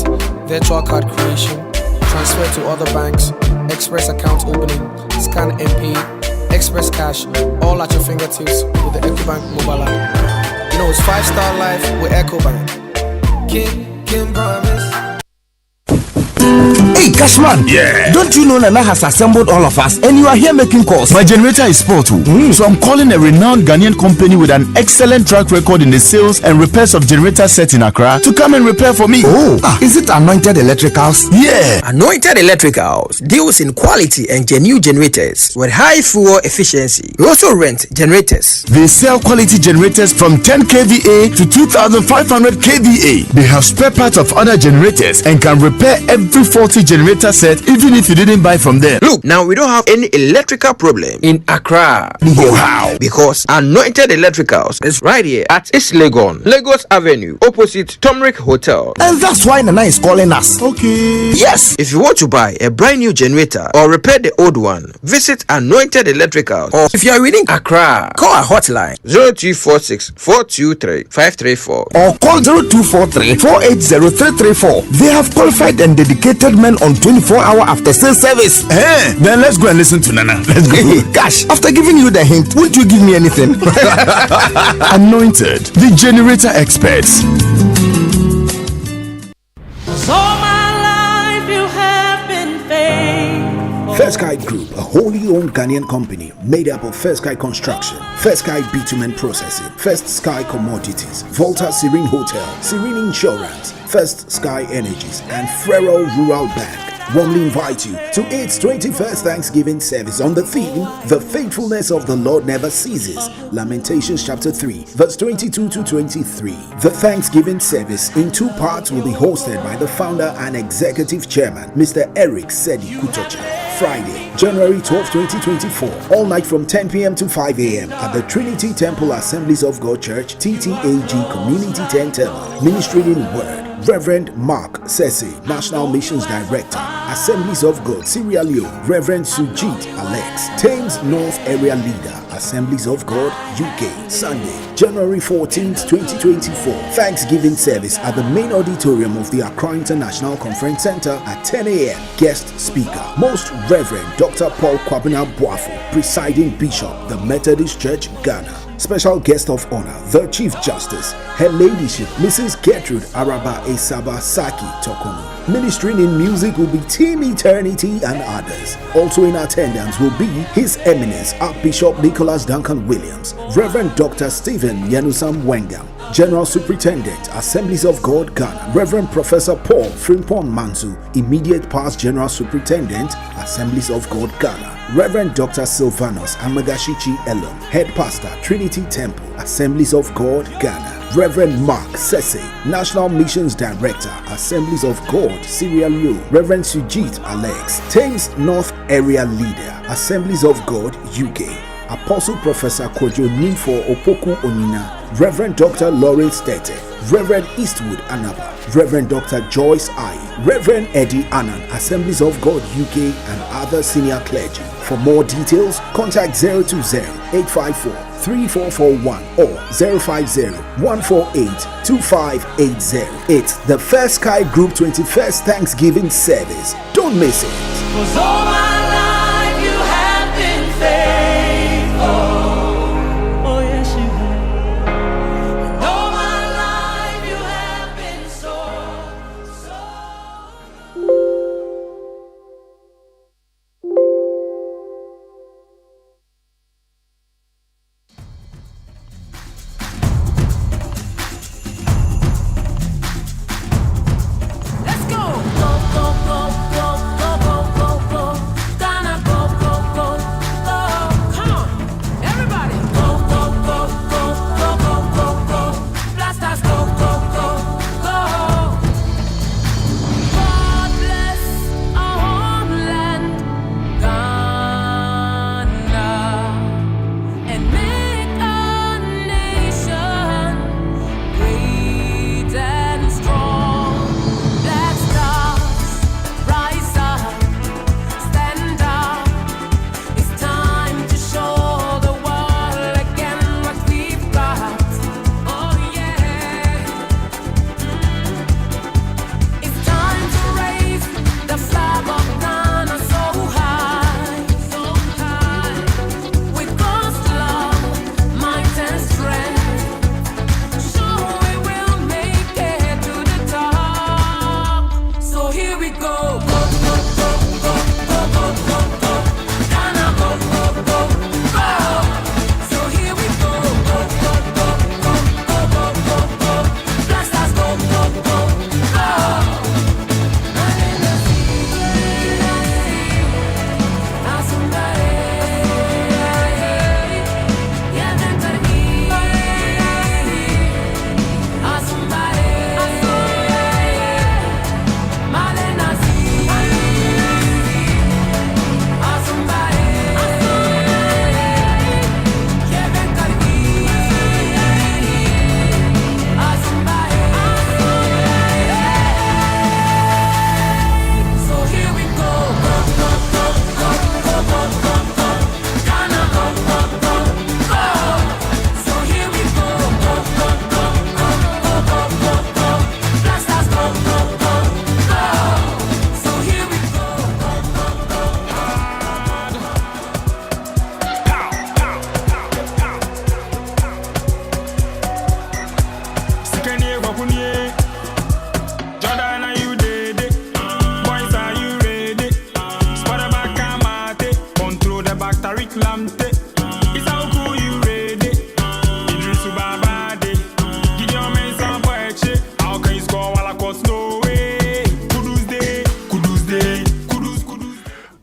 virtual card creation, transfer to other banks, express account opening, scan and pay, express cash, all at your fingertips with the EcoBank mobile app. You know it's 5-star life with EcoBank. King promise.
Hey, Cashman!
Yeah!
Don't you know Nana has assembled all of us and you are here making calls?
My generator is spoiled too. So I'm calling a renowned Ghanaian company with an excellent track record in the sales and repairs of generator sets in Accra to come and repair for me.
Is it Anointed Electricals?
Yeah!
Anointed Electricals deals in quality and genuine generators with high fuel efficiency. We also rent generators.
They sell quality generators from 10 kVA to 2500 kVA. They have spare parts of other generators and can repair every faulty generator set even if you didn't buy from them.
Look, now we don't have any electrical problem in Accra.
How?
Because Anointed Electricals is right here at East Legon, Lagos Avenue, opposite Tomric Hotel. And that's why Nana is calling us.
Okay.
Yes. If you want to buy a brand new generator or repair the old one, visit Anointed Electricals. Or if you are within Accra, call our hotline 0246 423 534 or call 0243 480 334. They have qualified and dedicated men on 24-hour after sales service.
Then let's go and listen to Nana. Let's go.
Gosh, after giving you the hint, won't you give me anything?
Anointed, the generator experts.
So my
First Sky Group, a wholly owned Ghanaian company made up of First Sky Construction, First Sky Bitumen Processing, First Sky Commodities, Volta Serene Hotel, Serene Insurance, First Sky Energies, and Frero Rural Bank warmly invite you to its 21st Thanksgiving service on the theme, The Faithfulness of the Lord Never Ceases, Lamentations chapter 3, verse 22 to 23. The Thanksgiving service in 2 parts will be hosted by the founder and executive chairman, Mr. Eric Sedi Kutocha. Friday, January 12, 2024, all night from 10 p.m. to 5 a.m. at the Trinity Temple Assemblies of God Church, TTAG Community Center, ministering in word. Reverend Mark Sese, National Missions Director, Assemblies of God, Sierra Leone. Reverend Sujit Alex, Thames North Area Leader, Assemblies of God, UK. Sunday, January 14th, 2024, Thanksgiving service at the main auditorium of the Accra International Conference Center at 10 a.m. Guest speaker, Most Reverend Dr. Paul Kwabena Boafo, Presiding Bishop, the Methodist Church, Ghana. Special guest of honor, the Chief Justice, Her Ladyship, Mrs. Gertrude Araba Esaba Saki Tokono. Ministering in music will be Team Eternity and others. Also in attendance will be His Eminence Archbishop Nicholas Duncan Williams, Reverend Dr. Stephen Yanusam Wengam, General Superintendent, Assemblies of God, Ghana, Reverend Professor Paul Frimpon Mansu, Immediate Past General Superintendent, Assemblies of God, Ghana, Reverend Dr. Silvanus Amagashichi Elom, Head Pastor, Trinity Temple, Assemblies of God, Ghana, Reverend Mark Sese, National Missions Director, Assemblies of God, Sierra Leone, Reverend Sujit Alex, Thames North Area Leader, Assemblies of God, UK, Apostle Professor Kojo Ninfo Opoku Onina, Reverend Dr. Lawrence Tete, Reverend Eastwood Anaba, Reverend Dr. Joyce I, Reverend Eddie Annan, Assemblies of God UK, and other senior clergy. For more details, contact 020-854-3441 or 050-148-2580. It's the First Sky Group 21st Thanksgiving service. Don't miss it.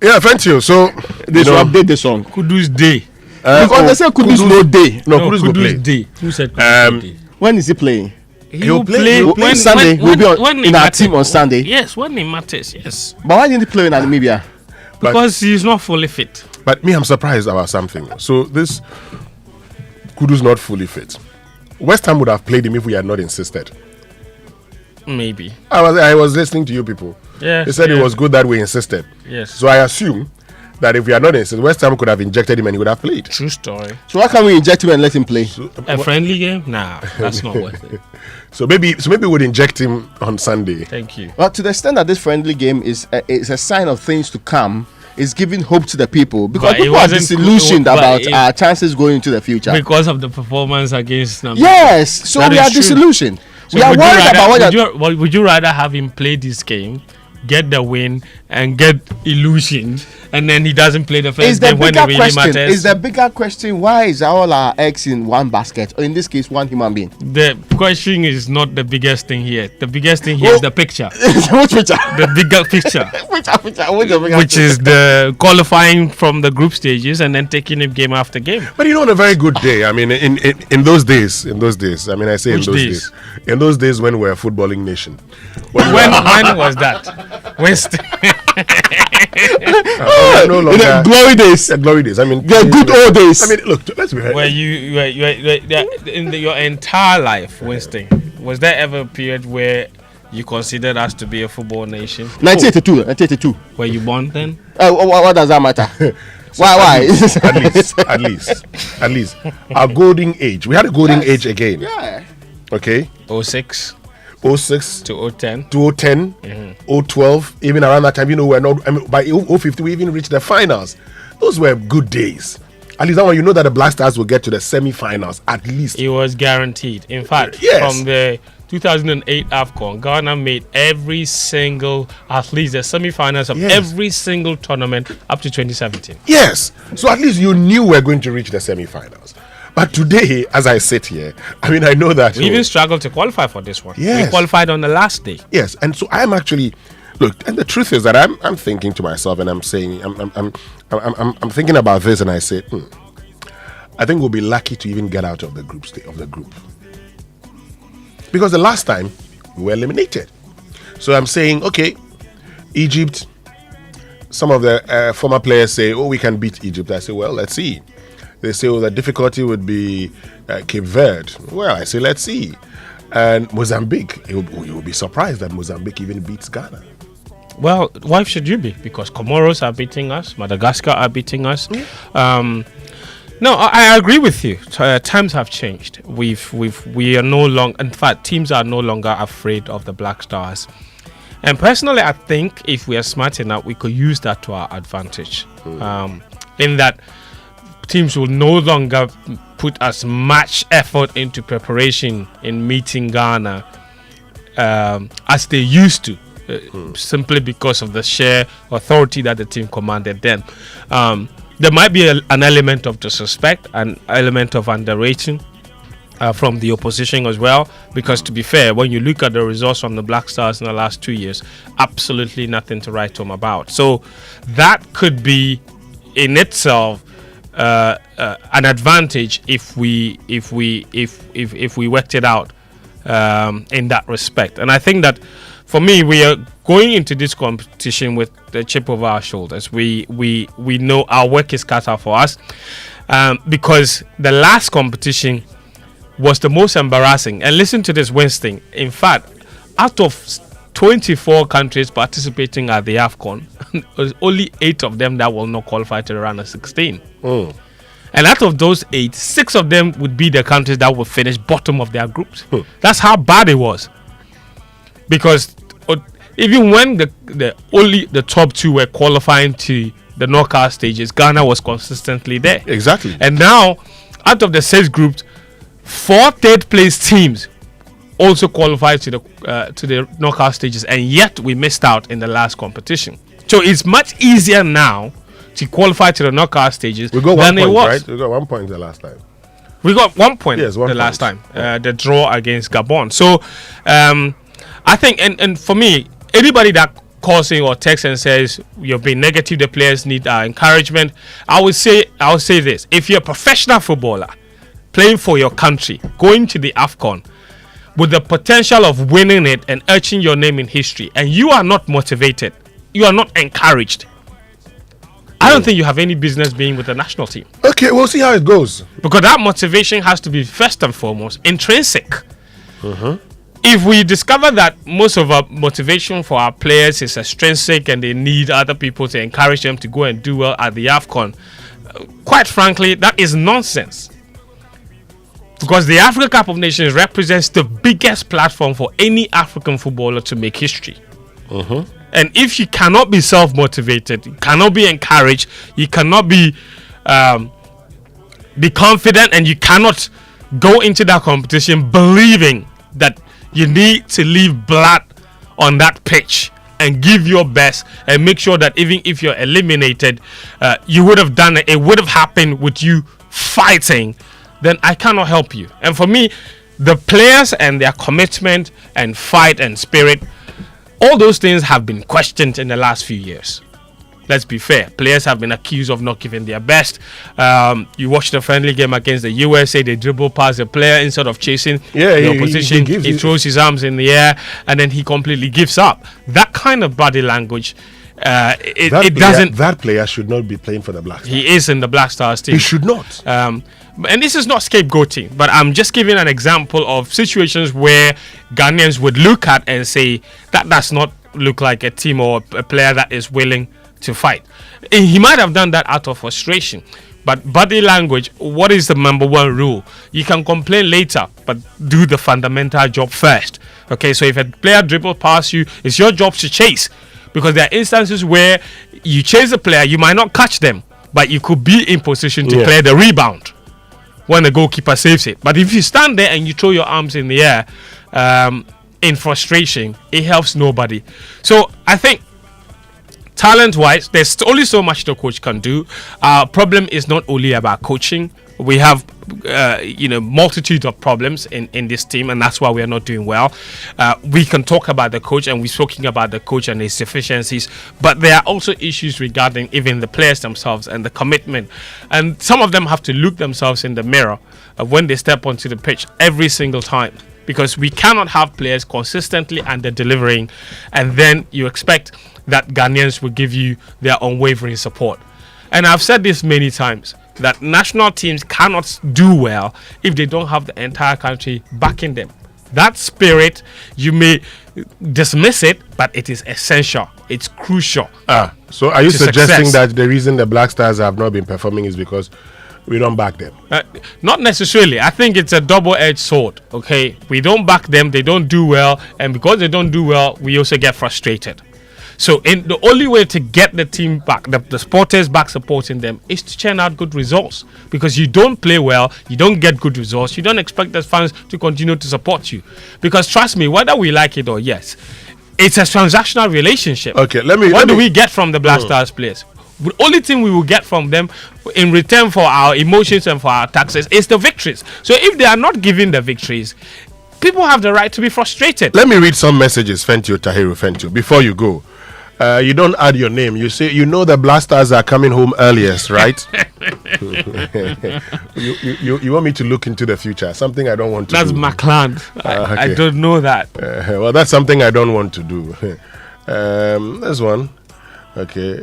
Yeah, thank you. So
they should update the song.
Kudus Day.
Because they say Kudus no day.
No, Kudus go play.
Day. Who said Kudus Day?
When is he playing?
He'll play when
Sunday. He'll be in our
matters.
team on Sunday.
Yes, when it matters. Yes.
But why didn't he play in Namibia?
Because he's not fully fit.
But me, I'm surprised about something. So this Kudus not fully fit. West Ham would have played him if we had not insisted.
Maybe.
I was listening to you people.
Yeah.
They said it was good that we insisted.
Yes.
So I assume that if we had not insisted, West Ham could have injected him and he would have played.
True story.
So why can't we inject him and let him play?
A friendly game? Nah, that's not worth it.
So maybe we'd inject him on Sunday.
Thank you.
Well, to the extent that this friendly game is a sign of things to come, is giving hope to the people because people are disillusioned about our chances going into the future
because of the performance against Namibia.
Yes, so we are disillusioned.
So
we are worried about
would you rather have him play this game, get the win, and get illusioned, and then he doesn't play the first game when it really matters?
Is the bigger question why is all our eggs in one basket, or in this case, one human being?
The question is not the biggest thing here. The biggest thing here is the picture.
Which picture?
The bigger picture.
Which
is the qualifying from the group stages and then taking it game after game.
But on a very good day, I mean, in those days, I mean, I say in those days when we're a footballing nation.
When was that? Winston.
No longer.
The glory days.
The glory days. I mean,
the good old days.
I mean, look, let's be
where you in your entire life, Winston, was there ever a period where you considered us to be a football nation?
1982.
Were you born then?
What does that matter? Why?
At least our golden age. We had a golden age again.
Yeah.
Okay.
06
to
010
012, even around that time, we're not. I mean, by 050 we even reached the finals. Those were good days. At least that one, that the Black Stars will get to the semi-finals at least.
It was guaranteed. In fact, from the 2008 AFCON, Ghana made every single, at least the semi-finals of every single tournament up to 2017.
Yes. So at least you knew we're going to reach the semi-finals. But today, as I sit here, I mean, I know that
we even struggled to qualify for this one.
Yes.
We qualified on the last day.
Yes, and so I'm actually, look, and the truth is that I'm thinking to myself, and I'm saying, I'm thinking about this, and I say, I think we'll be lucky to even get out of the group because the last time we were eliminated. So I'm saying, okay, Egypt. Some of the former players say, we can beat Egypt. I say, well, let's see. They say, the difficulty would be Cape Verde. Well, I say, let's see. And Mozambique, you will be surprised that Mozambique even beats Ghana.
Well, why should you be? Because Comoros are beating us, Madagascar are beating us. No, I agree with you. Times have changed. We are no longer, in fact, teams are no longer afraid of the Black Stars. And personally, I think if we are smart enough, we could use that to our advantage. In that teams will no longer put as much effort into preparation in meeting Ghana as they used to, simply because of the sheer authority that the team commanded then. There might be an element of disrespect, an element of underrating from the opposition as well, because to be fair, when you look at the results from the Black Stars in the last 2 years, absolutely nothing to write home about. So that could be in itself an advantage if we worked it out in that respect. And I think that for me, we are going into this competition with the chip over our shoulders. We know our work is cut out for us because the last competition was the most embarrassing. And listen to this, Winston. In fact, out of 24 countries participating at the AFCON, there's only 8 of them that will not qualify to the round of 16. And out of those 8, 6 of them would be the countries that will finish bottom of their groups. That's how bad it was. Because even when the top 2 were qualifying to the knockout stages, Ghana was consistently there.
Exactly.
And now, out of the 6 groups, 4 third-place teams also qualified to the knockout stages, and yet we missed out in the last competition. So it's much easier now to qualify to the knockout stages than it was.
Right? We got 1 point the last time.
We got 1 point last time. The draw against Gabon. So I think, and for me, anybody that calls in or texts and says you're being negative, the players need our encouragement, I'll say this: if you're a professional footballer playing for your country, going to the AFCON with the potential of winning it and etching your name in history, and you are not motivated, you are not encouraged, I don't think you have any business being with the national team.
Okay, we'll see how it goes.
Because that motivation has to be first and foremost intrinsic. If we discover that most of our motivation for our players is extrinsic and they need other people to encourage them to go and do well at the AFCON, quite frankly, that is nonsense. Because the Africa Cup of Nations represents the biggest platform for any African footballer to make history. And if you cannot be self-motivated, you cannot be encouraged, you cannot be confident, and you cannot go into that competition believing that you need to leave blood on that pitch and give your best and make sure that even if you're eliminated, you would have done it, it would have happened with you fighting, then I cannot help you. And for me, the players and their commitment and fight and spirit, all those things have been questioned in the last few years. Let's be fair. Players have been accused of not giving their best. You watch the friendly game against the USA, they dribble past the player instead of chasing the opposition. He throws his arms in the air and then he completely gives up. That kind of body language,
that player should not be playing for the Black Stars.
He is in the Black Stars team.
He should not.
And this is not scapegoating, but I'm just giving an example of situations where Ghanaians would look at and say, that does not look like a team or a player that is willing to fight. And he might have done that out of frustration. But body language, what is the number one rule? You can complain later, but do the fundamental job first. Okay, so if a player dribbles past you, it's your job to chase. Because there are instances where you chase a player, you might not catch them, but you could be in position to clear the rebound when the goalkeeper saves it. But if you stand there and you throw your arms in the air in frustration, it helps nobody. So I think talent-wise, there's only so much the coach can do. Our problem is not only about coaching. We have multitude of problems in this team, and that's why we are not doing well. We can talk about the coach, and we're talking about the coach and his deficiencies, but there are also issues regarding even the players themselves and the commitment, and some of them have to look themselves in the mirror when they step onto the pitch every single time, because we cannot have players consistently under delivering and then you expect that Ghanaians will give you their unwavering support. And I've said this many times, that national teams cannot do well if they don't have the entire country backing them. That spirit, you may dismiss it, but it is essential. It's crucial.
So are you suggesting that the reason the Black Stars have not been performing is because we don't back them?
Not necessarily. I think it's a double-edged sword. Okay, we don't back them, they don't do well, and because they don't do well, we also get frustrated. So the only way to get the team back, the supporters back supporting them, is to churn out good results. Because you don't play well, you don't get good results, you don't expect the fans to continue to support you. Because trust me, whether we like it or yes, it's a transactional relationship.
Okay,
what do we get from the Black Stars players? The only thing we will get from them in return for our emotions and for our taxes is the victories. So if they are not giving the victories, people have the right to be frustrated.
Let me read some messages, Fentio Tahiru Fentio, before you go. You don't add your name. You say, the Black Stars are coming home earliest, right? you want me to look into the future? Something I don't want to
do. That's McLeod.
Okay.
I don't know that.
Well, that's something I don't want to do. There's one. Okay.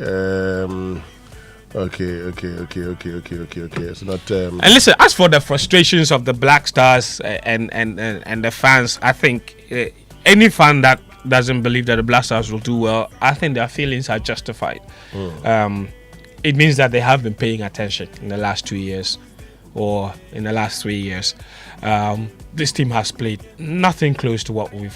Okay. It's not.
And listen, as for the frustrations of the Black Stars and the fans, I think any fan that doesn't believe that the Black Stars will do well, I think their feelings are justified. It means that they have been paying attention in the last 2 years or in the last 3 years. This team has played nothing close to what we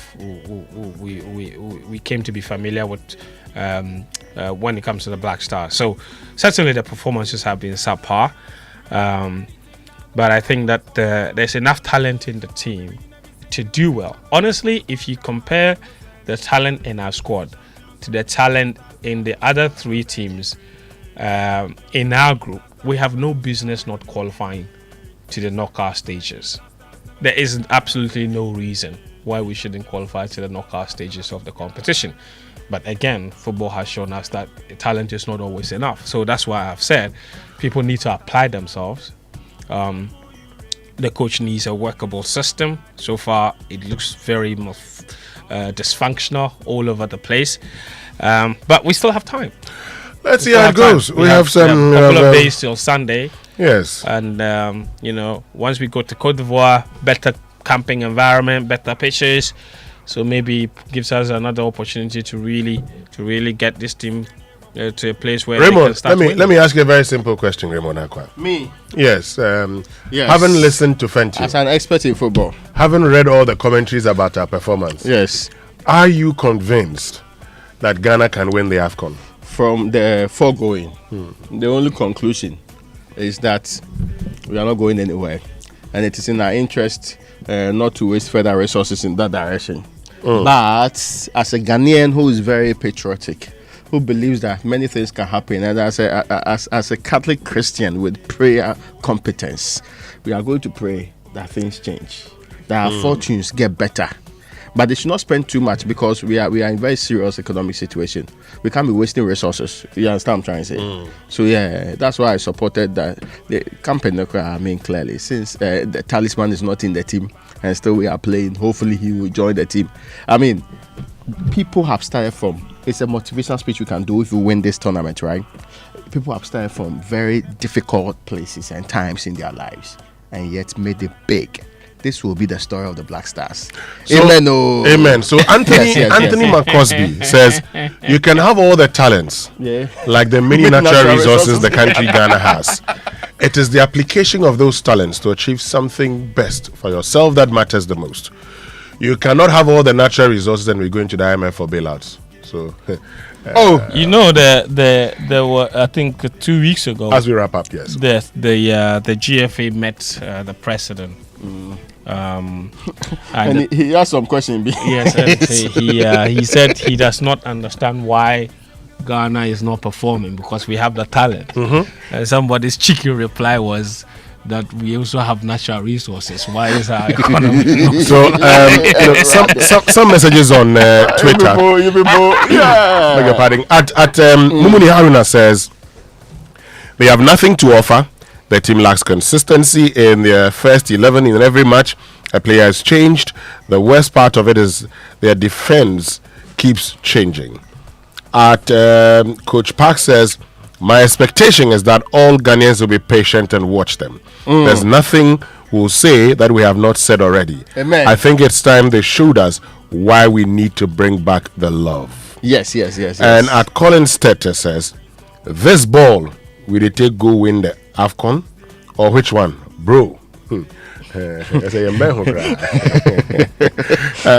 came to be familiar with when it comes to the Black Stars. So certainly the performances have been subpar, but I think that there's enough talent in the team to do well. Honestly, if you compare the talent in our squad to the talent in the other 3 teams in our group, we have no business not qualifying to the knockout stages. There is absolutely no reason why we shouldn't qualify to the knockout stages of the competition. But again, football has shown us that talent is not always enough. So that's why I've said people need to apply themselves. The coach needs a workable system. So far, it looks very dysfunctional all over the place. But we still have time.
Let's see how it goes. We have some
couple of days till Sunday.
Yes.
And, once we go to Cote d'Ivoire, better camping environment, better pitches. So maybe it gives us another opportunity to really get this team to a place where
Raymond,
they can start winning.
let me ask you a very simple question, Raymond Akwa.
Me?
Yes.
Yes.
Haven't listened to Fenty.
As an expert in football.
Haven't read all the commentaries about our performance.
Yes.
Are you convinced that Ghana can win the AFCON?
From the foregoing, the only conclusion is that we are not going anywhere. And it is in our interest not to waste further resources in that direction. But as a Ghanaian who is very patriotic, who believes that many things can happen, and as a Catholic Christian with prayer competence, we are going to pray that things change, that our fortunes get better. But they should not spend too much because we are in very serious economic situation. We can't be wasting resources. You understand what I'm trying to say? So yeah, that's why I supported that. The campaign, I mean, clearly, since the talisman is not in the team and still we are playing, hopefully he will join the team. I mean, people have started from, it's a motivational speech you can do if you win this tournament, right? People have started from very difficult places and times in their lives and yet made it big. This will be the story of the Black Stars.
So,
Amen.
Amen. So Anthony McCosby says you can have all the talents, like the many natural resources the country Ghana has. It is the application of those talents to achieve something best for yourself that matters the most. You cannot have all the natural resources and we're going to the IMF for bailouts. So,
there were, I think 2 weeks ago.
As we wrap up, yes.
The GFA met the president.
And he asked some question.
Yes, he said he does not understand why Ghana is not performing because we have the talent. And somebody's cheeky reply was that we also have natural resources. Why is our economy?
So some messages on Twitter. Beg your pardon. At Mumuni Haruna says they have nothing to offer. The team lacks consistency in their first 11 in every match. A player has changed. The worst part of it is their defense keeps changing. At Coach Park says, my expectation is that all Ghanaians will be patient and watch them. There's nothing we'll say that we have not said already.
Amen.
I think it's time they showed us why we need to bring back the love.
Yes.
And at Colin Stetter says, this ball, will they take go win the AFCON? Or which one? Bro.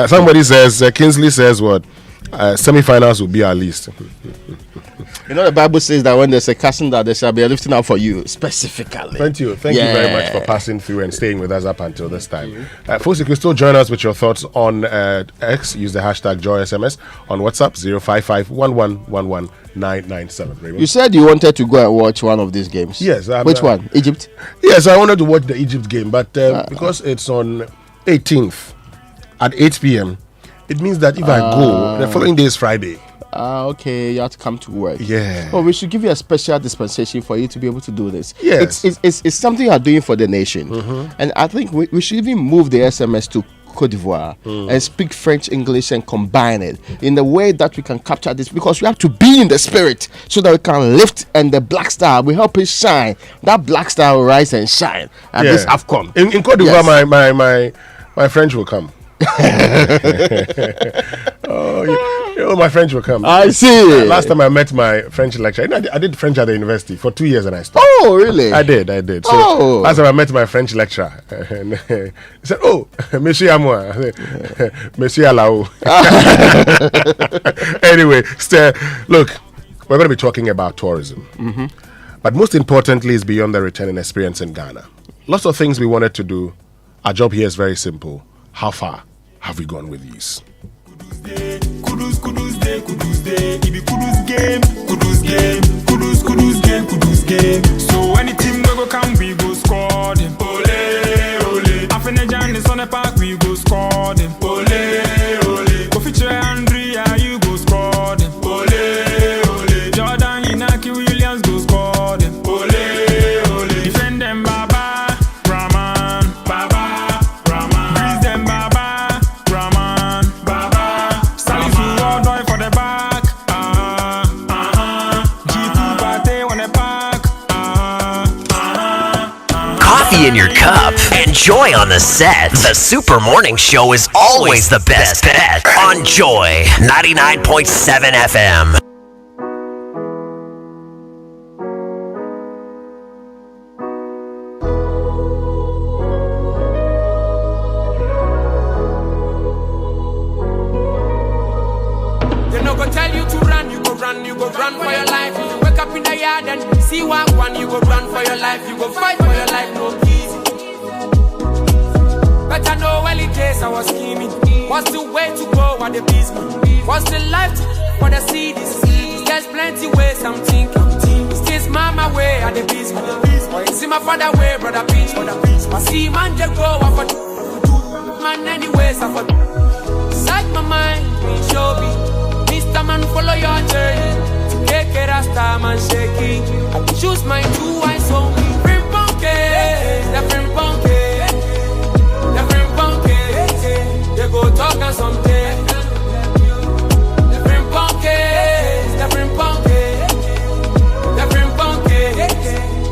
Somebody says, Kingsley says what? Semi-finals will be our least.
You know the Bible says that when there's a casting that there shall be a lifting up for you specifically.
Thank you very much for passing through and staying with us up until this time. Folks, you can still join us with your thoughts on X. Use the hashtag JoySMS. On WhatsApp 055-1111-997.
You said you wanted to go and watch one of these games.
Yes.
Which one? Egypt?
Yes, I wanted to watch the Egypt game, but because it's on 18th at 8 p.m., it means that if I go, the following day is Friday.
Okay, you have to come to work.
Yeah.
Oh, we should give you a special dispensation for you to be able to do this.
Yes.
It's something you are doing for the nation. And I think we should even move the SMS to Cote d'Ivoire and speak French, English, and combine it in the way that we can capture this, because we have to be in the spirit so that we can lift, and the Black Star will help it shine. That Black Star will rise and shine at this AFCON.
In Cote d'Ivoire, my French will come. My French will come.
I see.
Last time I met my French lecturer, I did French at the university for 2 years and I stopped.
Oh, really?
I did. So last time I met my French lecturer, and he said, "Oh, Monsieur Amour, Monsieur Alao." Anyway, look, we're going to be talking about tourism, but most importantly, is beyond the returning experience in Ghana. Lots of things we wanted to do. Our job here is very simple. How far have we gone with these?
Kudus game. So anything we go come, we go score them. Ole, ole. Afenejan is on the park, we go score them. Ole, ole. Go feature Andrea, you go score them.
Coffee in your cup and joy on the set. The Super Morning Show is always the best bet on Joy 99.7 FM.
They no go tell you to run, you go run for your life. You wake up in the yard and see what one, you go run for your life. You go fight for your life, no easy. But I know well it is, I was scheming. What's the way to go, what the business? What's the life to what I see this? There's plenty ways I'm thinking. It's mama way at the business. Or it's my father way, brother peace. I see man just go up for man anyways, I for side my mind, me show me. Mr. Man, follow your journey. To get a rasta man shaking. I choose my two eyes only. Bring punky, the bring punky, the bring punky. They go talk and something. The bring punky, the bring punky, the bring punky.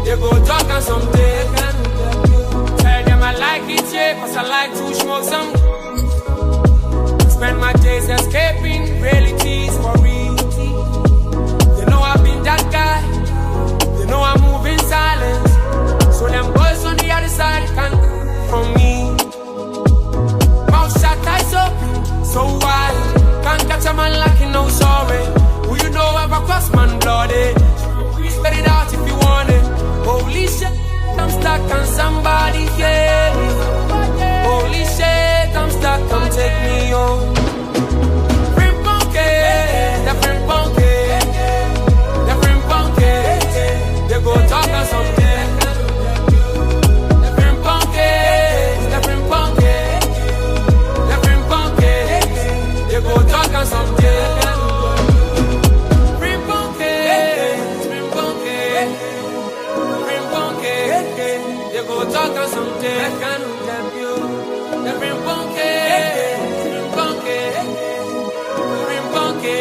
They go talk and something. Tell them I like it, yeah, 'cause I like to smoke some. Spend my days escaping realities for real. They know I've been that guy. They know I move in silence. So them boys on the other side can't from me. Mouth shut, eyes open, so wide. Can't catch a man like you know sorry. Who you know ever cross man bloody? Spit it out if you want it. Holy shit, I'm stuck on somebody, yeah. Holy shit, I'm stuck, come take me home. Bring punky, the bring punky, the bring punky. They go talk on something. The bring punky, the bring punky, the bring punky. They go talk on something. Bring punky, bring punky, bring punky. They go talk on something. I can't help you. The bring punky, bring punky, bring punky.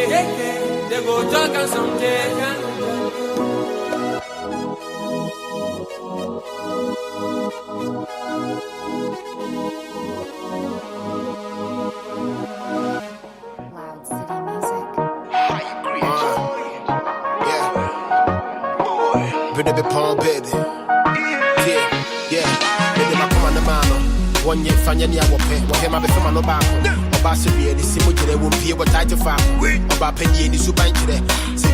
They go talk on something.
Baby, Paul, baby. Yeah. Baby, my command, man. 1 year, Fanya, what him, I be from no back. Obasiri, the Simon, won't be able to fight to fight. About Penny, the Suban today. Say,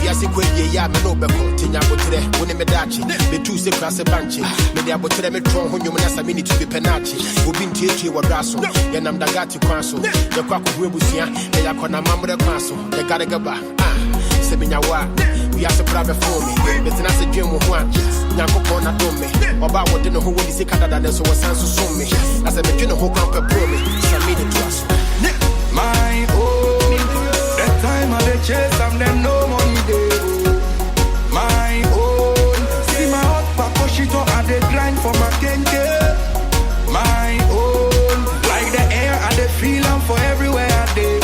yeah, me no beco, Tinyabo today, when me dachi, the two sick class a bunch. Maybe I would tell me strong when you must have minute to be penachi. Who been teach you what rassle, and I'm the gatti castle. The quack of Wibusia, they are con a mamma the castle. They gotta go back. Seminawa, we have to private for me. It's not a dream of one. Yankopon at me. About what didn't know who will see Canada, so was sans so me. As a beginner who can't prepare me, some made it to us.
My own, that time of the chase, I'm them no money day. My own, see my hot pacoshito at the grind for my kenke. My own, like the air and the feeling for everywhere I do.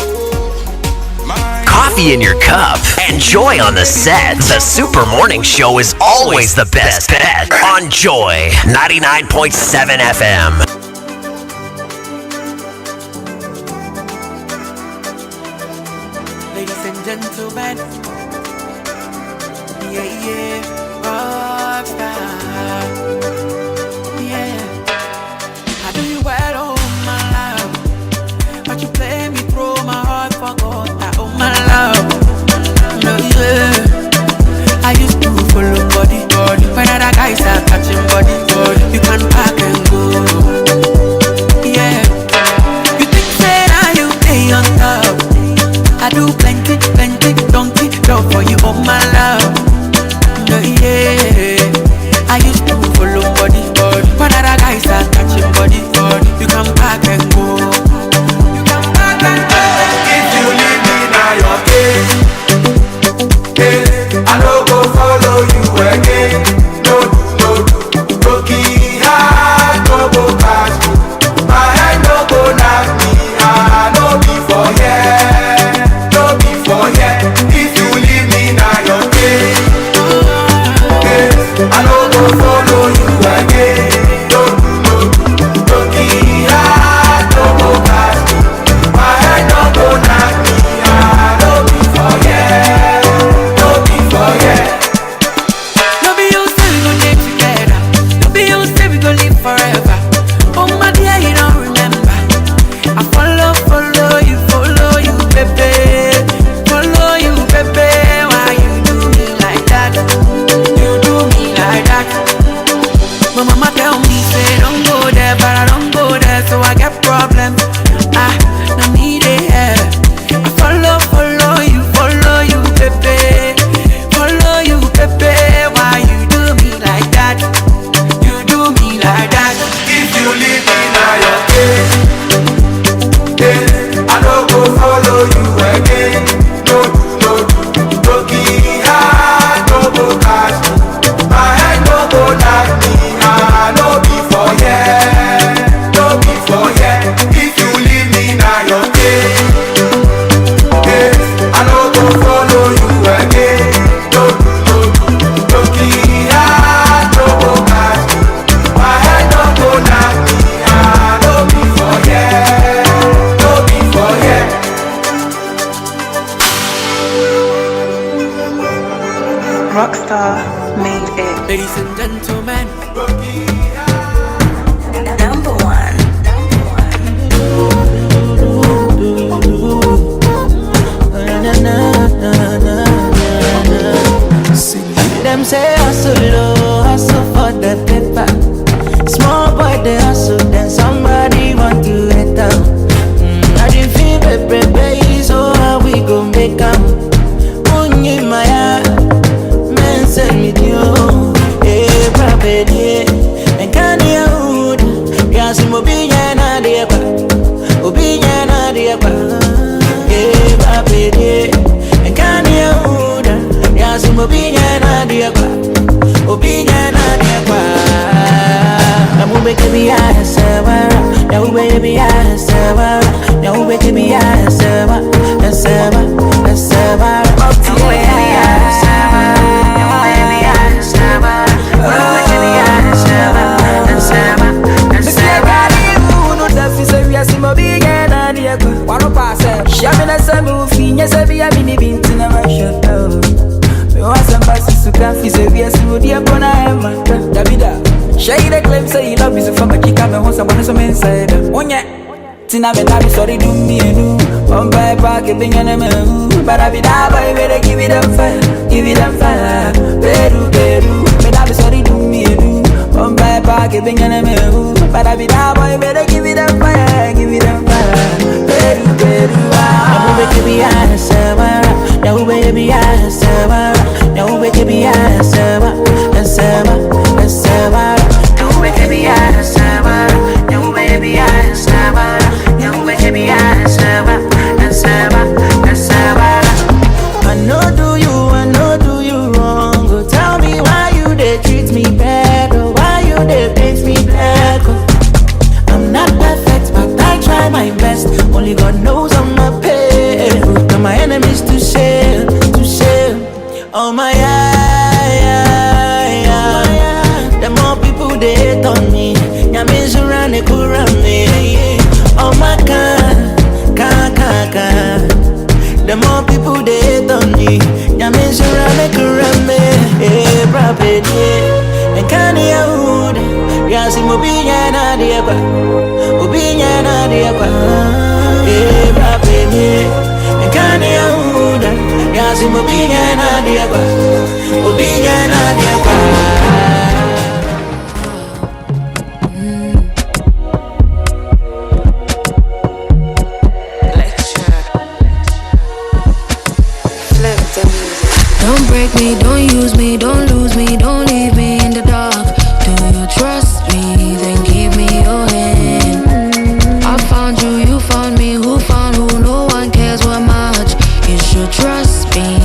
Coffee in your cup and joy on the set. The Super Morning Show is always the best bet on Joy 99.7 FM.
Ladies and gentlemen, yeah, rockstar, yeah. I do you well, oh my love, but you play me through my heart for God. Oh my love, no, yeah. I used to follow body, when other guys are catching body, you can pack and go. made it. Ladies and gentlemen,
Number one.
Them say hustle low, hustle for the paper. Small boy they hustle, then somebody want to hit down. I didn't feel baby, so how we gon' make them? Munyi maya, men send me you. Eh, probably, and can't you hold? Yes, I'm obedient, I dear, obedient, I dear. Eh, probably, and can't you hold? Yes, I'm obedient, I dear, obedient, I dear. I'm moving be I sever. Now baby I sever. Now baby I sever. I sever. I sever. Now baby I sever. Now baby I sever. Now baby I sever. I sever. I sever. No that is a yes mo be get na dia ko. Wano pass. Shamina sabu fi nya sabi ya mini binti na ma shot. Me was a pass su kan fi se yes mo dia bona e ma. Davida. Shade the claim say he love you so from a kick out me home someone some inside. Onye Tina me nabi sorry do me do. One by back being an me. But I be that boy better give it them fire. Give it them fire. Beru beru. Me nabi sorry do me do. One by back being an me. But I be that boy better give it them fire. Give it them fire. Beru beru. Now baby I sever. Now baby I sever. Now baby I sever. I sever. I sever. No baby I sever. No baby I sever. No baby I sever. I sever. I sever. I know do you wrong. Go tell me why you they treat me bad, or why you they paint me black. I'm not perfect, but I try my best. Only God knows I'm a pain. Got my enemies to share, to share. Oh my the more people they hate on me, Yamis around the kurame. Oh my God. The more people they hate on me, Yamis around the kurame. Eh, property. And can you hold? Yasim Obiana Diaba. Obiana Diaba. Eh, property. And can you hold? Yasim Obiana Diaba. Obiana Diaba.
Don't break me, don't use me, don't lose me, don't leave me in the dark. Do you trust me? Then give me your hand. I found you, you found me, who found who? No one cares what much. You should trust me,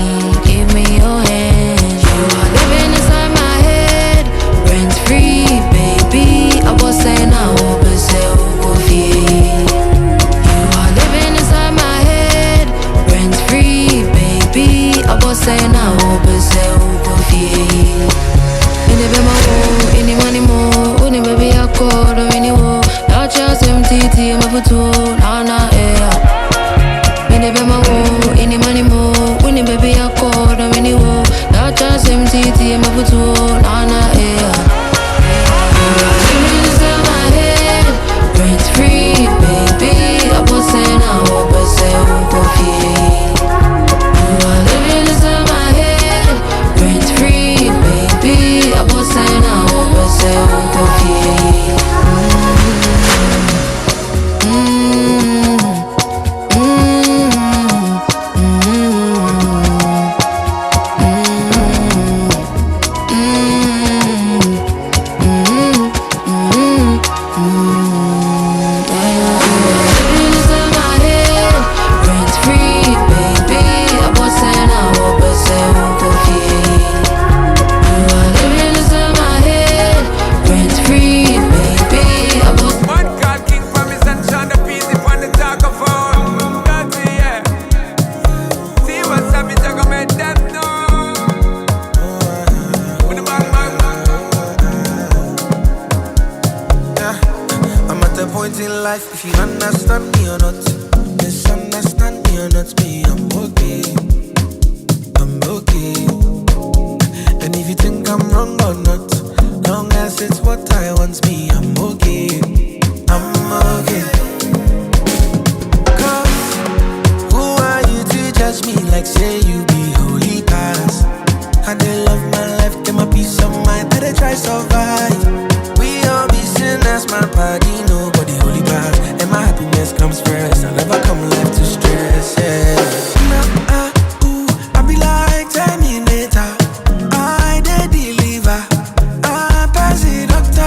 give me your hand. You are living inside my head, rent free, baby. I was saying I hope it's you are living inside my head, rent free, baby. I was saying I hope it's any money more, when baby I call or any more. Now just MTT, my foot, nah, any money more, when baby I call or any more. Now just MTT, my foot, nah, living inside my head, rent free, baby. I was saying I hope it's you are living inside my head, rent free, baby. I was saying I hope it's
point in life, if you understand me or not, misunderstand me or not, me, I'm okay. I'm okay. And if you think I'm wrong or not. Long as it's what I want me, I'm okay. I'm okay. Cause who are you to judge me like say you be holy pass? I dey love my life, get my peace of mind, that I try survive. We all be sinners, my body, nobody holy pass. And my happiness comes first, I never come left to stress, yeah. I be like Terminator, I dey deliver, I pass it doctor.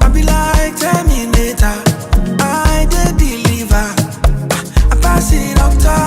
I be like Terminator, I dey deliver, I pass it doctor.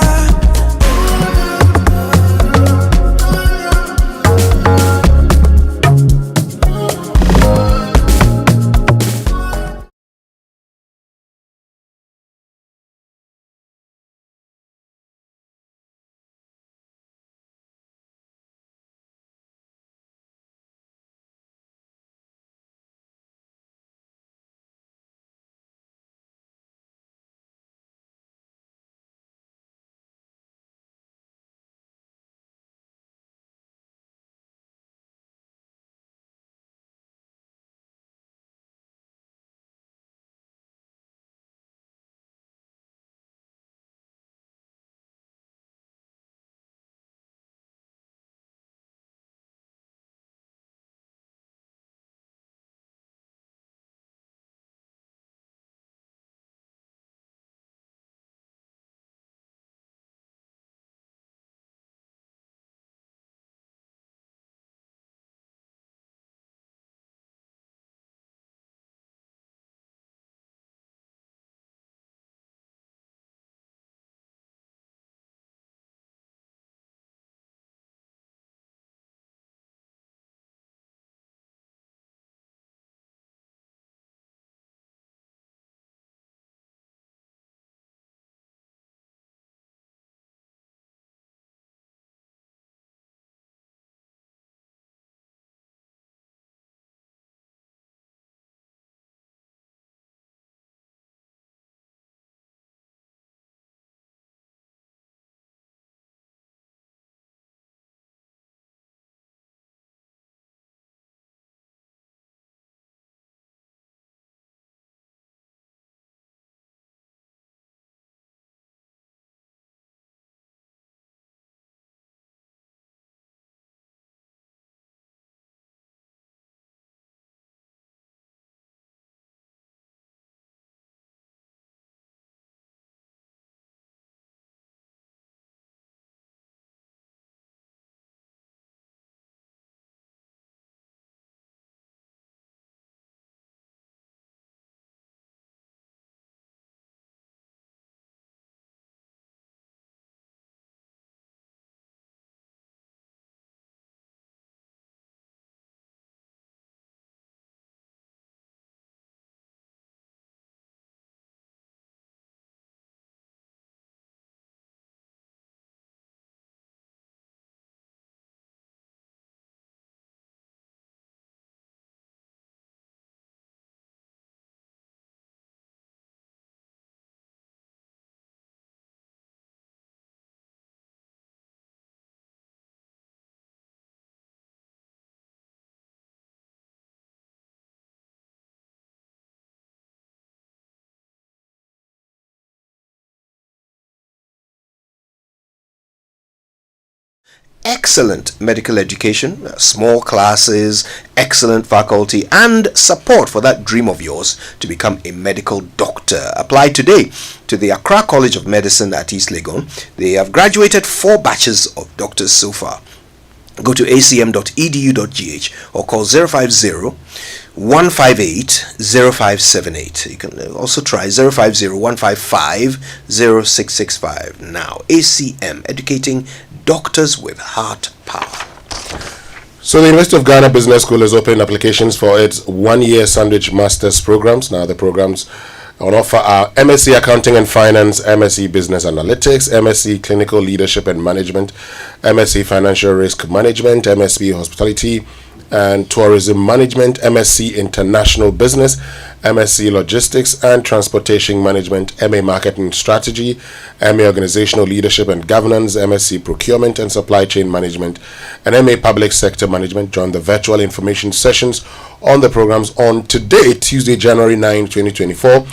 Excellent medical education, small classes, excellent faculty, and support for that dream of yours to become a medical doctor. Apply today to the Accra College of Medicine at East Legon. They have graduated 4 batches of doctors so far. Go to acm.edu.gh or call 050-158-0578. You can also try 050-155-0665. Now, ACM, educating doctors with heart power.
So the University of Ghana Business School is opening applications for its 1-year Sandwich Masters programs. Now the programs on offer are MSc Accounting and Finance, MSc Business Analytics, MSc Clinical Leadership and Management, MSc Financial Risk Management, MSc Hospitality, and Tourism Management, MSc International Business, MSc Logistics and Transportation Management, MA Marketing Strategy, MA Organizational Leadership and Governance, MSc Procurement and Supply Chain Management, and MA Public Sector Management. Join the virtual information sessions on the programs on today, Tuesday, January 9, 2024.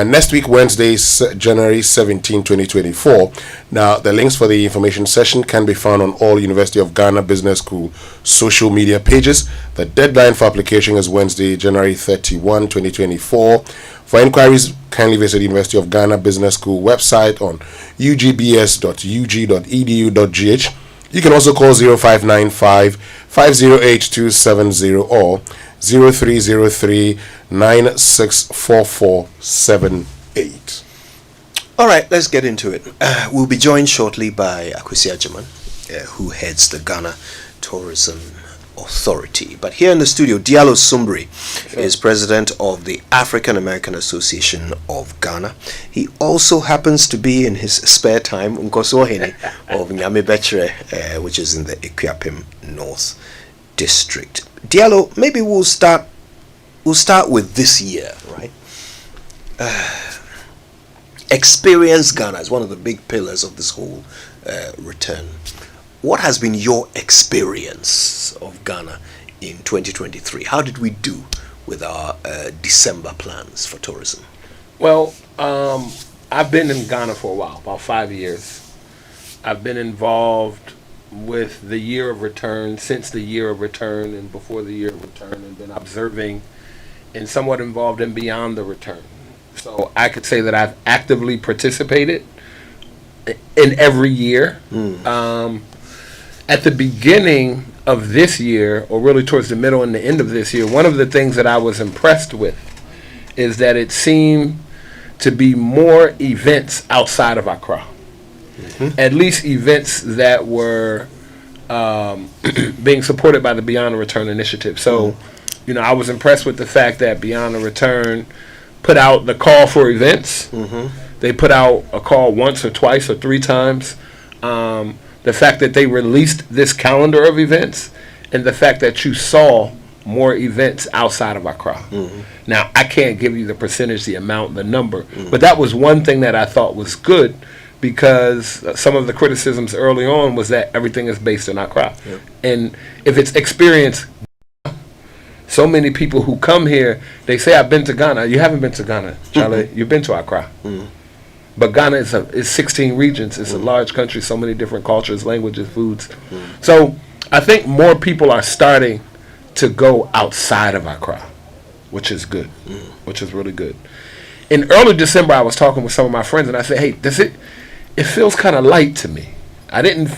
Next week, Wednesday, January 17, 2024. Now, the links for the information session can be found on all University of Ghana Business School social media pages. The deadline for application is Wednesday, January 31, 2024. For inquiries, kindly visit University of Ghana Business School website on ugbs.ug.edu.gh. You can also call 0595 508 270 or 0303 964478.
All right, let's get into it. We'll be joined shortly by Akwesi Agyeman, who heads the Ghana Tourism Authority. But here in the studio, Diallo Sumbri is president of the African American Association of Ghana. He also happens to be, in his spare time, Nkosohene of Nyamebechere, which is in the Ikuapem North District. Diallo, maybe we'll start with this year, right? Experience Ghana is one of the big pillars of this whole return. What has been your experience of Ghana in 2023? How did we do with our December plans for tourism?
Well, I've been in Ghana for a while, about 5 years. I've been involved with the year of return, since the year of return and before the year of return, and been observing and somewhat involved in beyond the return. So I could say that I've actively participated in every year. At the beginning of this year, or really towards the middle and the end of this year, one of the things that I was impressed with is that it seemed to be more events outside of Accra. At least events that were being supported by the Beyond the Return initiative. So, I was impressed with the fact that Beyond the Return put out the call for events. They put out a call once or twice or three times. The fact that they released this calendar of events, and the fact that you saw more events outside of Accra. Now, I can't give you the percentage, the amount, the number, but that was one thing that I thought was good, because some of the criticisms early on was that everything is based in Accra. And if it's experience, so many people who come here, they say, I've been to Ghana. You haven't been to Ghana, Charlie. You've been to Accra. But Ghana is 16 regions. It's a large country, so many different cultures, languages, foods. So I think more people are starting to go outside of Accra, which is good, which is really good. In early December, I was talking with some of my friends, and I said, hey, it feels kind of light to me. In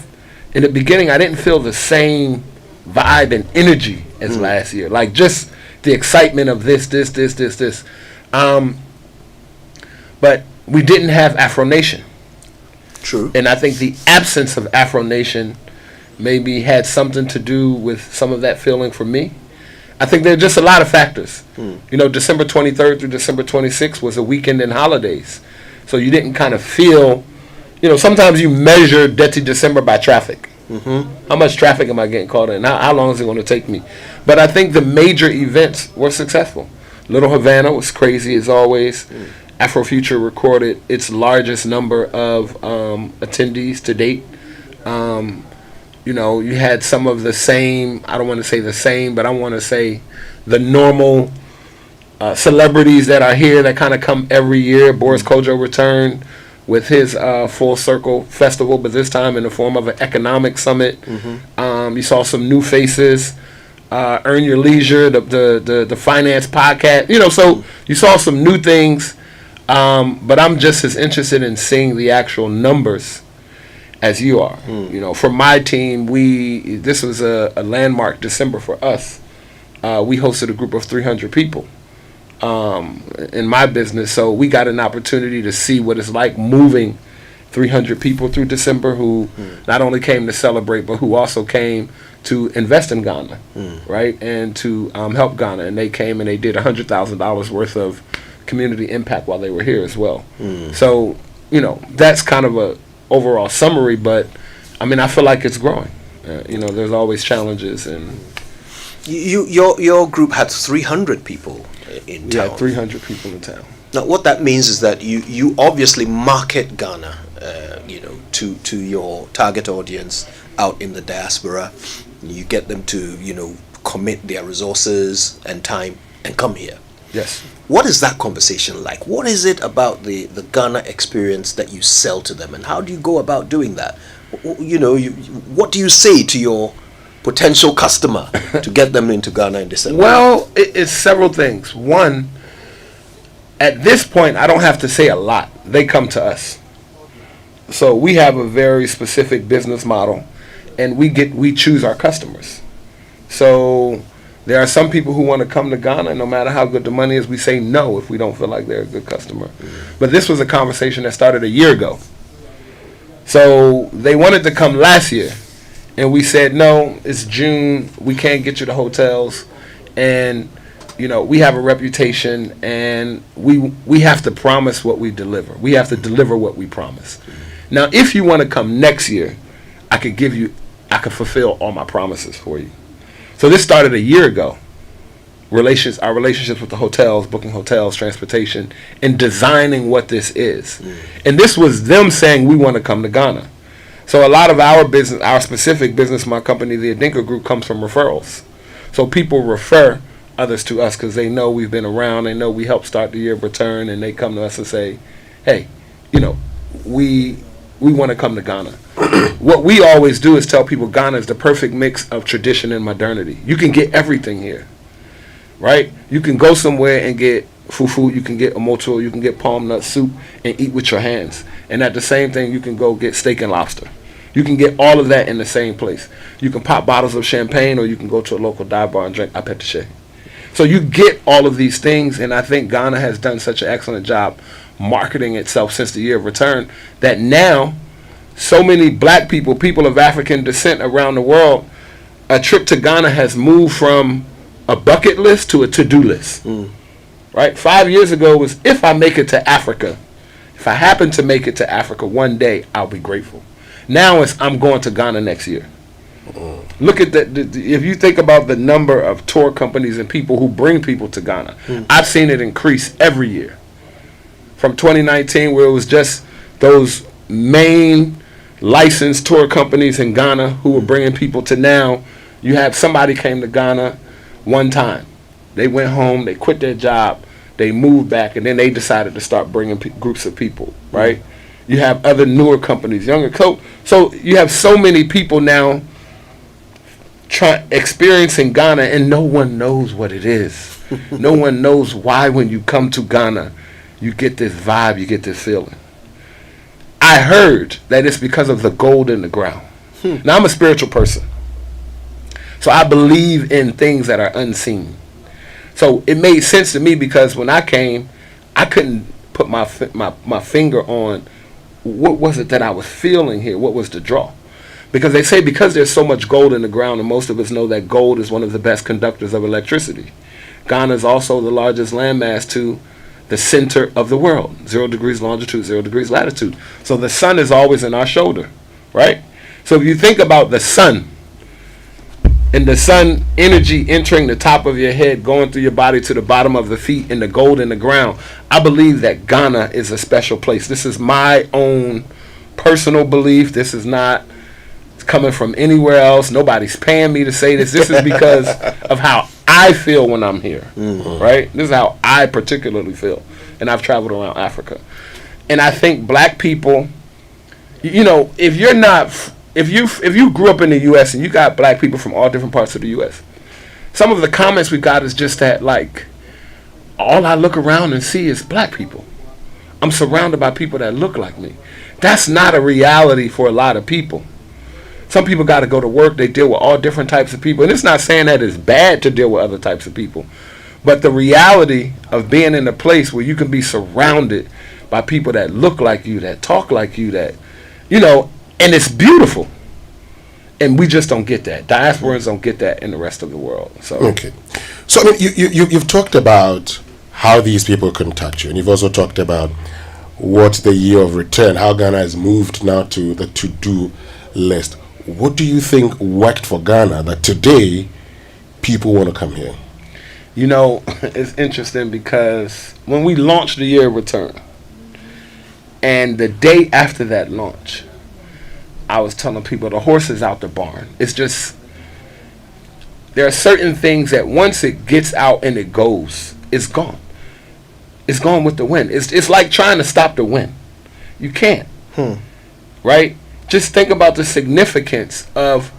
the beginning, I didn't feel the same vibe and energy as last year. Like just the excitement of this. But we didn't have Afro Nation.
True.
And I think the absence of Afro Nation maybe had something to do with some of that feeling for me. I think there are just a lot of factors. December 23rd through December 26th was a weekend in holidays. So you didn't kind of feel, sometimes you measure Dirty December by traffic. How much traffic am I getting caught in? How long is it going to take me? But I think the major events were successful. Little Havana was crazy as always. Afrofuture recorded its largest number of attendees to date. You had some of the same, I don't want to say the same, but I want to say the normal celebrities that are here that kind of come every year. Boris Kodjoe returned with his Full Circle Festival, but this time in the form of an economic summit. You saw some new faces. Earn Your Leisure, the finance podcast. So you saw some new things. But I'm just as interested in seeing the actual numbers as you are. For my team, this was a landmark December for us. We hosted a group of 300 people in my business, so we got an opportunity to see what it's like moving 300 people through December who not only came to celebrate, but who also came to invest in Ghana, right, and to help Ghana. And they came and they did $100,000 worth of community impact while they were here as well. So, that's kind of a overall summary, but I feel like it's growing. There's always challenges, and
Your group had 300 people in town.
Yeah, 300 people in town.
Now, what that means is that you obviously market Ghana, to your target audience out in the diaspora. You get them to, commit their resources and time and come here.
Yes.
What is that conversation like? What is it about the Ghana experience that you sell to them, and how do you go about doing that? What do you say to your potential customer to get them into Ghana in December?
Well, it's several things. One, at this point, I don't have to say a lot. They come to us. So we have a very specific business model, and we choose our customers. So there are some people who want to come to Ghana, no matter how good the money is. We say no if we don't feel like they're a good customer. But this was a conversation that started a year ago. So they wanted to come last year, and we said, no, it's June, we can't get you the hotels, and we have a reputation, and we have to promise what we deliver. We have to deliver what we promise. Now, if you want to come next year, I could fulfill all my promises for you. So this started a year ago. Our relationships with the hotels, booking hotels, transportation, and designing what this is. And this was them saying we want to come to Ghana. So a lot of our business, our specific business, my company, the Adinka Group, comes from referrals. So people refer others to us because they know we've been around, they know we helped start the year of return, and they come to us and say, hey, we want to come to Ghana. What we always do is tell people Ghana is the perfect mix of tradition and modernity. You can get everything here, right? You can go somewhere and get fufu, you can get omoto, you can get palm nut soup and eat with your hands. And at the same thing, you can go get steak and lobster. You can get all of that in the same place. You can pop bottles of champagne, or you can go to a local dive bar and drink apetiche. So you get all of these things, and I think Ghana has done such an excellent job marketing itself since the year of return that now so many black people of African descent around the world, a trip to Ghana has moved from a bucket list to a to-do list. Right? 5 years ago it was, if I make it to Africa, if I happen to make it to Africa one day, I'll be grateful. Now it's, I'm going to Ghana next year. Look at if you think about the number of tour companies and people who bring people to Ghana, I've seen it increase every year. From 2019, where it was just those main licensed tour companies in Ghana who were bringing people, to now you have somebody came to Ghana one time. They went home, they quit their job, they moved back, and then they decided to start bringing groups of people, right? You have other newer companies, younger. So you have so many people now experiencing Ghana, and no one knows what it is. No one knows why when you come to Ghana, you get this vibe, you get this feeling. I heard that it's because of the gold in the ground. Now, I'm a spiritual person, so I believe in things that are unseen. So it made sense to me, because when I came, I couldn't put my finger on what was it that I was feeling here, what was the draw. Because they say because there's so much gold in the ground, and most of us know that gold is one of the best conductors of electricity. Ghana is also the largest landmass to the center of the world, 0 degrees longitude, 0 degrees latitude. So the sun is always in our shoulder, right? So if you think about the sun, and the sun energy entering the top of your head, going through your body to the bottom of the feet, and the gold in the ground, I believe that Ghana is a special place. This is my own personal belief. This is not coming from anywhere else. Nobody's paying me to say this. This is because of how I feel when I'm here, right? This is how I particularly feel, and I've traveled around Africa. And I think black people, if you're not, if you grew up in the U.S. and you got black people from all different parts of the U.S., some of the comments we got is just that, like, all I look around and see is black people. I'm surrounded by people that look like me. That's not a reality for a lot of people. Some people got to go to work. They deal with all different types of people. And it's not saying that it's bad to deal with other types of people. But the reality of being in a place where you can be surrounded by people that look like you, that talk like you, that, and it's beautiful. And we just don't get that. Diasporans don't get that in the rest of the world. So
okay. So I mean, you've talked about how these people contact you. And you've also talked about what's the year of return, how Ghana has moved now to the to-do list. What do you think worked for Ghana that today people want to come here?
You know, it's interesting because when we launched the year of return, and the day after that launch, I was telling people the horse is out the barn. It's just, there are certain things that once it gets out and it goes, it's gone. It's gone with the wind. It's like trying to stop the wind. You can't. Right? Just think about the significance of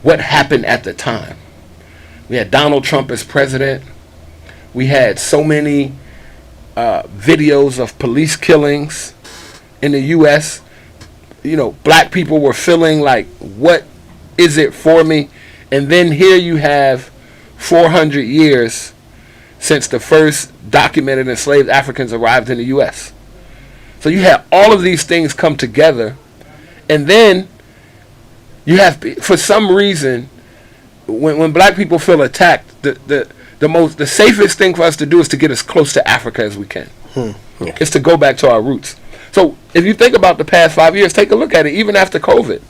what happened at the time. We had Donald Trump as president. We had so many videos of police killings in the U.S. You know, black people were feeling like, what is it for me? And then here you have 400 years since the first documented enslaved Africans arrived in the U.S. So you have all of these things come together, and then you have, for some reason, when black people feel attacked, the safest thing for us to do is to get as close to Africa as we can. It's to go back to our roots. So if you think about the past 5 years, take a look at it. Even after COVID,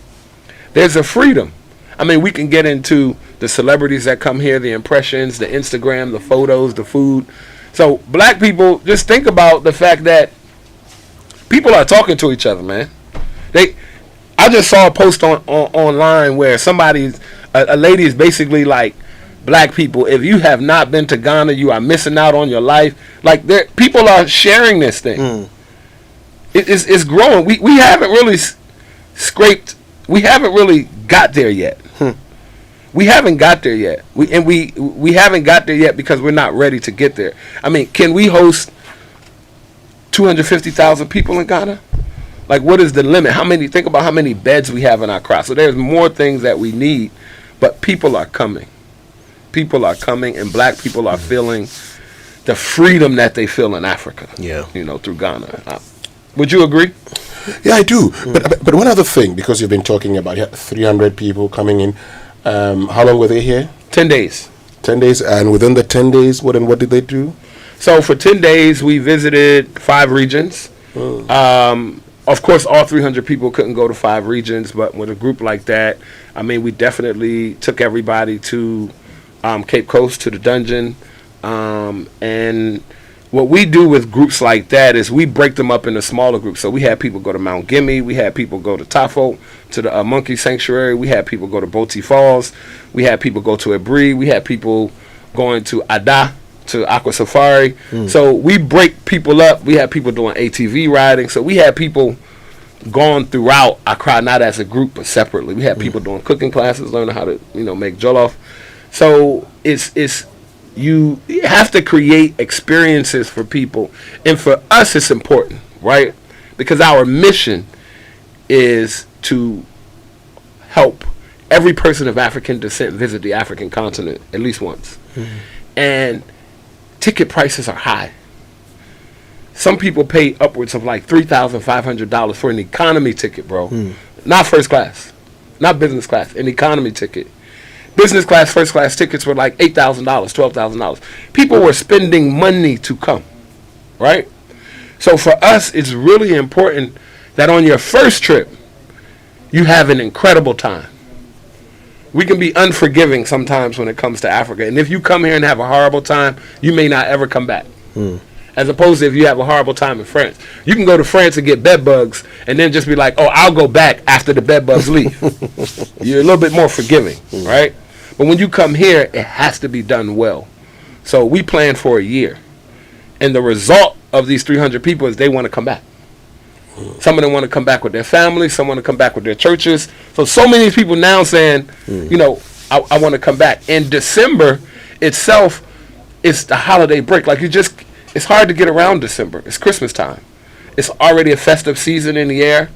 there's a freedom. I mean, we can get into the celebrities that come here, the impressions, the Instagram, the photos, the food. So black people, just think about the fact that people are talking to each other, man. I just saw a post online where a lady is basically like, black people, if you have not been to Ghana, you are missing out on your life. Like, people are sharing this thing. It's growing. We haven't really scraped. We haven't really got there yet. We haven't got there yet. We haven't got there yet because we're not ready to get there. I mean, can we host 250,000 people in Ghana? Like, what is the limit? Think about how many beds we have in our crowd. So there's more things that we need, but people are coming. People are coming, and black people are feeling the freedom that they feel in Africa.
Yeah,
you know, through Ghana. Would you agree?
Yeah, I do. But one other thing, because you've been talking about 300 people coming in. How long were they here?
10 days.
10 days, and within the 10 days, what did they do?
So for 10 days, we visited 5 regions. Of course, all 300 people couldn't go to 5 regions, but with a group like that, I mean, we definitely took everybody to Cape Coast, to the dungeon. And what we do with groups like that is we break them up into smaller groups. So we had people go to Mount Gimme, we had people go to Tafo, to the Monkey Sanctuary, we had people go to Boti Falls, we had people go to Ebri, we had people going to Ada, to Aqua Safari. So we break people up. We had people doing ATV riding. So we had people going throughout Accra, not as a group, but separately. We had people doing cooking classes, learning how to, make jollof. So you have to create experiences for people. And for us, it's important, right? Because our mission is to help every person of African descent visit the African continent at least once. And ticket prices are high. Some people pay upwards of like $3,500 for an economy ticket, bro. Not first class, not business class, an economy ticket. Business class, first class tickets were like $8,000, $12,000. People were spending money to come, right? So for us, it's really important that on your first trip, you have an incredible time. We can be unforgiving sometimes when it comes to Africa. And if you come here and have a horrible time, you may not ever come back. As opposed to if you have a horrible time in France. You can go to France and get bed bugs and then just be like, oh, I'll go back after the bed bugs leave. You're a little bit more forgiving, right? But when you come here, it has to be done well. So we plan for a year. And the result of these 300 people is they want to come back. Some of them want to come back with their families. Some want to come back with their churches. So many people now saying, I want to come back. In December itself, it's the holiday break. Like it's hard to get around December. It's Christmas time. It's already a festive season in the air.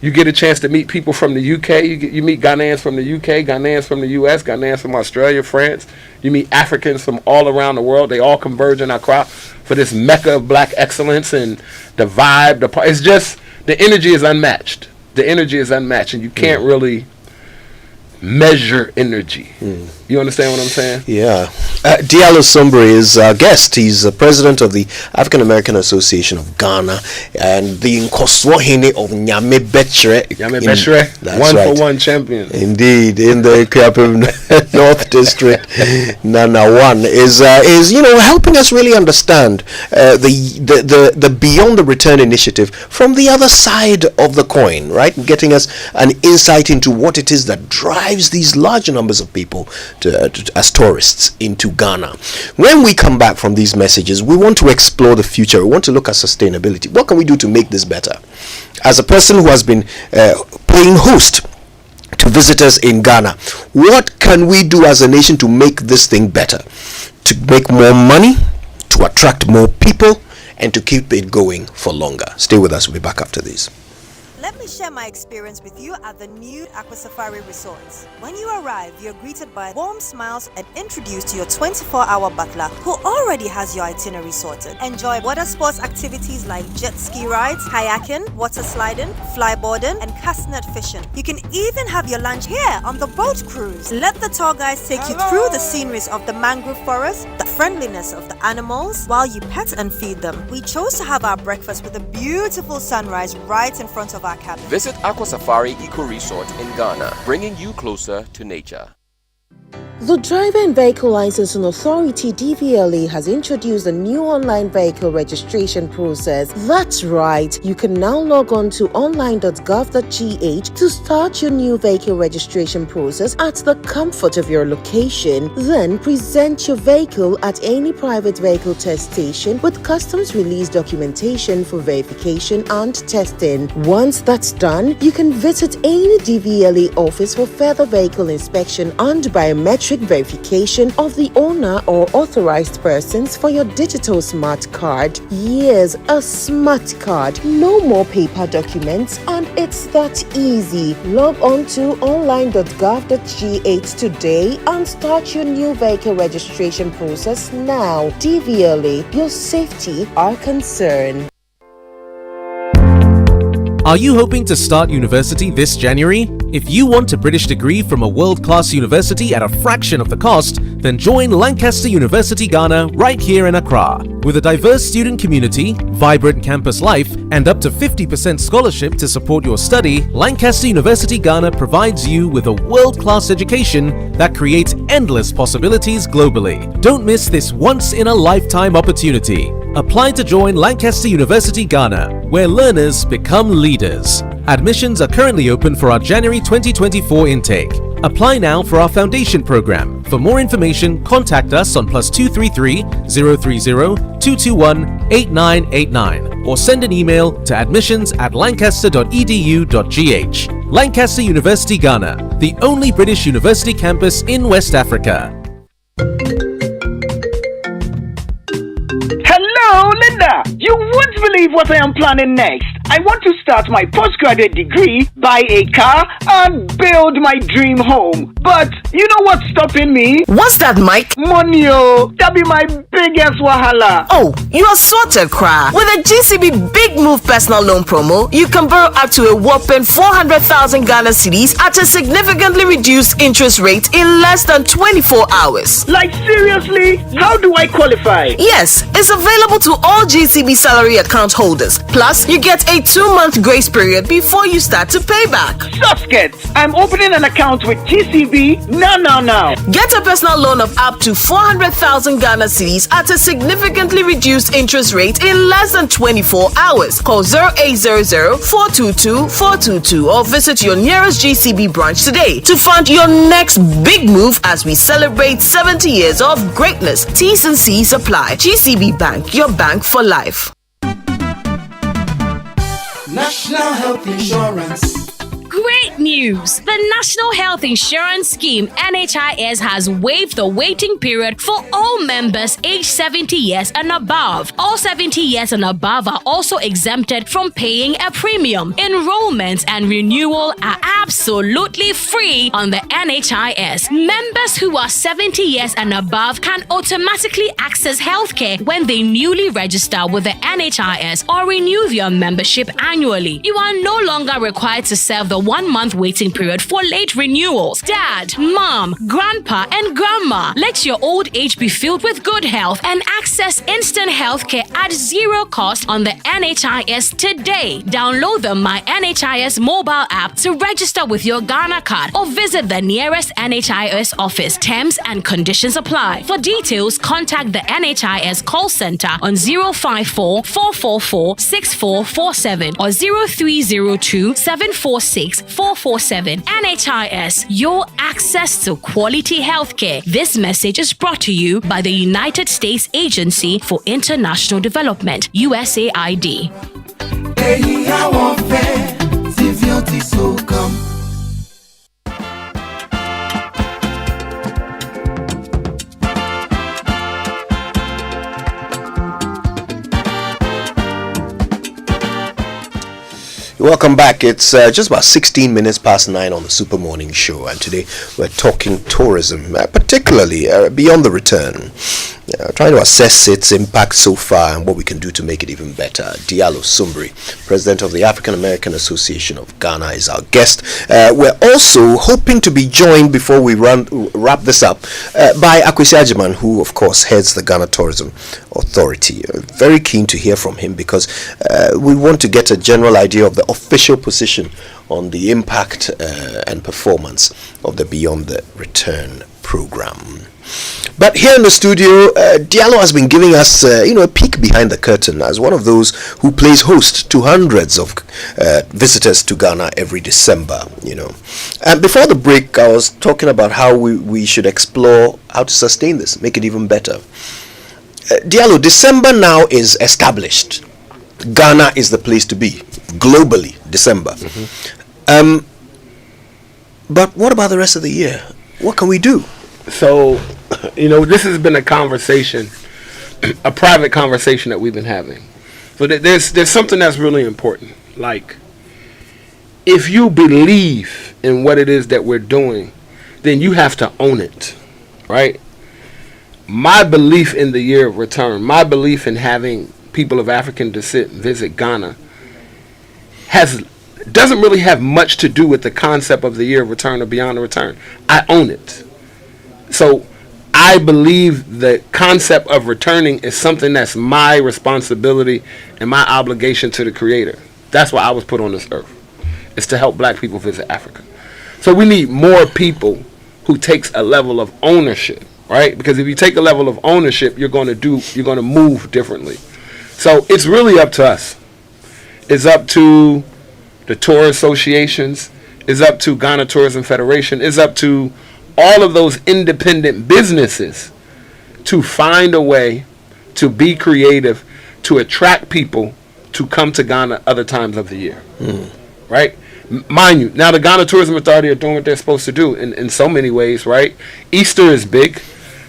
You get a chance to meet people from the UK. You meet Ghanaians from the UK, Ghanaians from the US, Ghanaians from Australia, France. You meet Africans from all around the world. They all converge in Accra for this mecca of black excellence, and the vibe. It's just, the energy is unmatched. The energy is unmatched, and you can't really measure energy. You understand what I'm saying?
Yeah. Diallo Sombre is our guest. He's the president of the African American Association of Ghana and the Nkoswahine of Nyame Bechre.
Nyame Bechre,
That's right.
1-for-1 champion.
Indeed, in the Kapim North District, Nana One is helping us really understand the Beyond the Return initiative from the other side of the coin, right? Getting us an insight into what it is that drives these large numbers of people as tourists into Ghana. When we come back from these messages, we want to explore the future. We want to look at sustainability. What can we do to make this better? As a person who has been playing host to visitors in Ghana, what can we do as a nation to make this thing better? To make more money, to attract more people, and to keep it going for longer. Stay with us. We'll be back after this.
Let me share my experience with you at the new Aqua Safari Resorts. When you arrive, you're greeted by warm smiles and introduced to your 24-hour butler who already has your itinerary sorted. Enjoy water sports activities like jet ski rides, kayaking, water sliding, flyboarding, and castanet fishing. You can even have your lunch here on the boat cruise. Let the tour guides take you through the sceneries of the mangrove forest, the friendliness of the animals, while you pet and feed them. We chose to have our breakfast with a beautiful sunrise right in front of our cabin.
Visit Aqua Safari Eco Resort in Ghana, bringing you closer to nature.
The Driver and Vehicle Licensing Authority (DVLA) has introduced a new online vehicle registration process. That's right, you can now log on to online.gov.gh to start your new vehicle registration process at the comfort of your location. Then present your vehicle at any private vehicle test station with customs release documentation for verification and testing. Once that's done, you can visit any DVLA office for further vehicle inspection and biometric verification of the owner or authorized persons for your digital smart card. Yes, a smart card. No more paper documents, and it's that easy. Log on to online.gov.gh today and start your new vehicle registration process now. DVLA, your safety, our concern.
Are you hoping to start university this January? If you want a British degree from a world-class university at a fraction of the cost, then join Lancaster University Ghana right here in Accra. With a diverse student community, vibrant campus life, and up to 50% scholarship to support your study, Lancaster University Ghana provides you with a world-class education that creates endless possibilities globally. Don't miss this once-in-a-lifetime opportunity. Apply to join Lancaster University Ghana, where learners become leaders. Admissions are currently open for our January 2024 intake. Apply now for our foundation program. For more information, contact us on +233 030 221 8989 or send an email to admissions@lancaster.edu.gh. Lancaster University Ghana, the only British university campus in West Africa.
Hello, Linda! You won't believe what I am planning next. I want to start my postgraduate degree, buy a car, and build my dream home. But you know what's stopping me?
What's that, Mike?
Money, that be my biggest wahala.
Oh, you are sorted, Cry. With a GCB Big Move personal loan promo, you can borrow up to a whopping 400,000 Ghana cedis at a significantly reduced interest rate in less than 24 hours.
Like seriously? How do I qualify?
Yes, it's available to all GCB salary account holders. Plus, you get a 2-month grace period before you start to pay back.
Suskets! I'm opening an account with GCB now.
Get a personal loan of up to 400,000 Ghana cedis at a significantly reduced interest rate in less than 24 hours. Call 0800 422 422 or visit your nearest GCB branch today to fund your next big move as we celebrate 70 years of greatness. T's and C's apply. GCB Bank, your bank for life.
National Health Insurance.
Great news! The National Health Insurance Scheme (NHIS) has waived the waiting period for all members aged 70 years and above. All 70 years and above are also exempted from paying a premium. Enrollment and renewal are absolutely free on the NHIS. Members who are 70 years and above can automatically access healthcare when they newly register with the NHIS or renew their membership annually. You are no longer required to serve the 1-month waiting period for late renewals. Dad, mom, grandpa, and grandma, let your old age be filled with good health and access instant healthcare at zero cost on the NHIS today. Download the My NHIS mobile app to register with your Ghana card or visit the nearest NHIS office. Terms and conditions apply. For details, contact the NHIS call center on 054 444 6447 or 0302 746 447. NHIS, your access to quality healthcare. This message is brought to you by the United States Agency for International Development, USAID.
Welcome back. It's just about 16 minutes past 9 on the Super Morning Show, and today we're talking tourism, particularly beyond the return, trying to assess its impact so far and what we can do to make it even better. Diallo Sumbri, President of the African American Association of Ghana, is our guest. We're also hoping to be joined, before we wrap this up, by Akwesi Agyeman, who of course heads the Ghana Tourism Authority. Very keen to hear from him because we want to get a general idea of the official position on the impact and performance of the Beyond the Return program. But here in the studio, Diallo has been giving us, a peek behind the curtain as one of those who plays host to hundreds of visitors to Ghana every December. And before the break, I was talking about how we should explore how to sustain this, make it even better. Diallo, December now is established. Ghana is the place to be globally. December. Mm-hmm. But what about the rest of the year? What can we do?
So, this has been a conversation, a private conversation that we've been having. So there's something that's really important. Like, if you believe in what it is that we're doing, then you have to own it, right? My belief in the year of return, my belief in having people of African descent visit Ghana doesn't really have much to do with the concept of the year of return or beyond the return. I own it. So I believe the concept of returning is something that's my responsibility and my obligation to the Creator. That's why I was put on this earth. It's to help black people visit Africa. So we need more people who takes a level of ownership, right? Because if you take a level of ownership, you're going to move differently. So it's really up to us. It's up to the tour associations. It's up to Ghana Tourism Federation. It's up to all of those independent businesses to find a way to be creative, to attract people to come to Ghana other times of the year. Right? Mind you, now the Ghana Tourism Authority are doing what they're supposed to do in so many ways, right? Easter is big.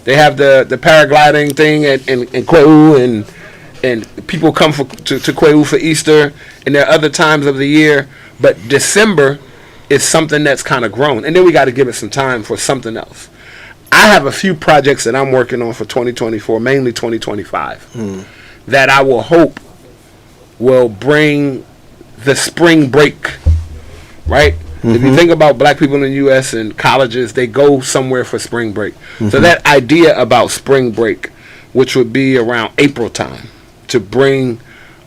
They have the paragliding thing in Kweu, and people come to Kweu for Easter, and there are other times of the year, but December is something that's kind of grown, and then we got to give it some time for something else. I have a few projects that I'm working on for 2024, mainly 2025, that I will hope will bring the spring break, right? If you think about black people in the U.S. and colleges, they go somewhere for spring break. So that idea about spring break, which would be around April time, to bring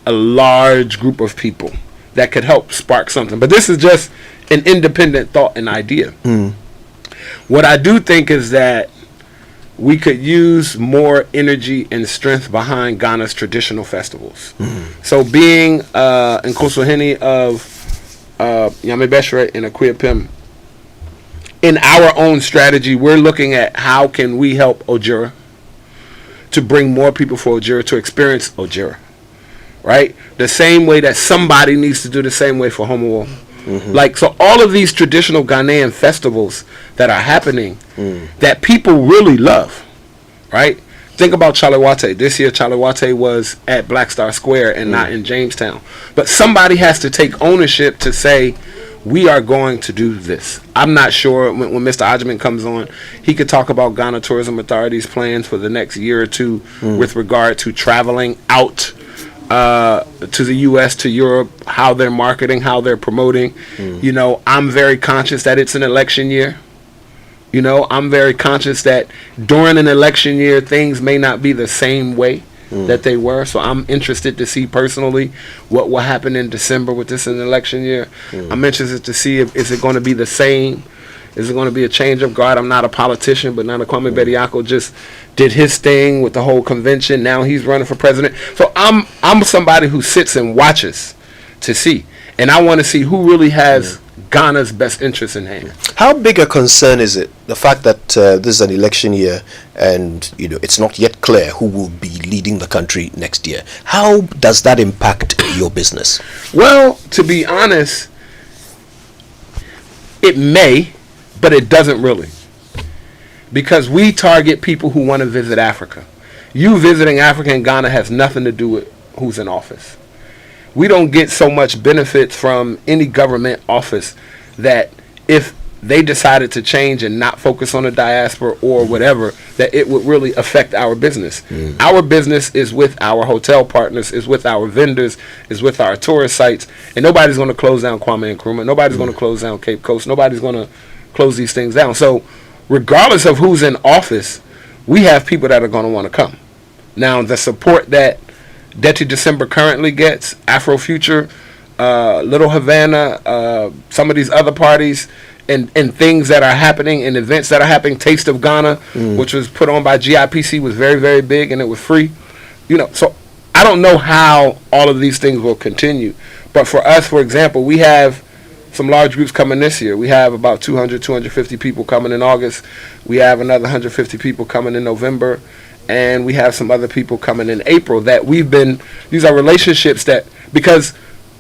a large group of people that could help spark something. But this is just an independent thought and idea. What I do think is that we could use more energy and strength behind Ghana's traditional festivals. So being Nkosuhene of Yamebeshre and Akuapem, in our own strategy, we're looking at how can we help Ojira to bring more people for Ojira to experience Ojira, right? The same way that somebody needs to do the same way for Homo. Like, so all of these traditional Ghanaian festivals that are happening that people really love, right? Think about Chalewate. This year Chalewate was at Black Star Square and not in Jamestown. But somebody has to take ownership to say, we are going to do this. I'm not sure when Mr. Agyeman comes on, he could talk about Ghana Tourism Authority's plans for the next year or two with regard to traveling out to the U.S., to Europe, how they're marketing, how they're promoting. You know, I'm very conscious that it's an election year. You know, I'm very conscious that during an election year, things may not be the same way that they were. So I'm interested to see personally what will happen in December with this an election year. I'm interested to see if is it going to be the same. Is it going to be a change of guard? I'm not a politician, but Nana Kwame Bediako just did his thing with the whole convention. Now he's running for president. So I'm somebody who sits and watches to see. And I want to see who really has Ghana's best interests in hand.
How big a concern is it, the fact that this is an election year and, you know, it's not yet clear who will be leading the country next year? How does that impact your business?
Well, to be honest, it may, but it doesn't really. Because we target people who want to visit Africa. You visiting Africa and Ghana has nothing to do with who's in office. We don't get so much benefits from any government office that if they decided to change and not focus on the diaspora or whatever, that it would really affect our business. Our business is with our hotel partners, is with our vendors, is with our tourist sites, and nobody's going to close down Kwame Nkrumah. Nobody's going to close down Cape Coast. Nobody's going to close these things down. So regardless of who's in office, we have people that are going to want to come. Now, the support that Deti December currently gets, Afrofuture, Little Havana, some of these other parties, and things that are happening and events that are happening. Taste of Ghana, which was put on by GIPC, was very, very big, and it was free. You know, so I don't know how all of these things will continue. But for us, for example, we have some large groups coming this year. We have about 200, 250 people coming in August. We have another 150 people coming in November. And we have some other people coming in April that these are relationships that, because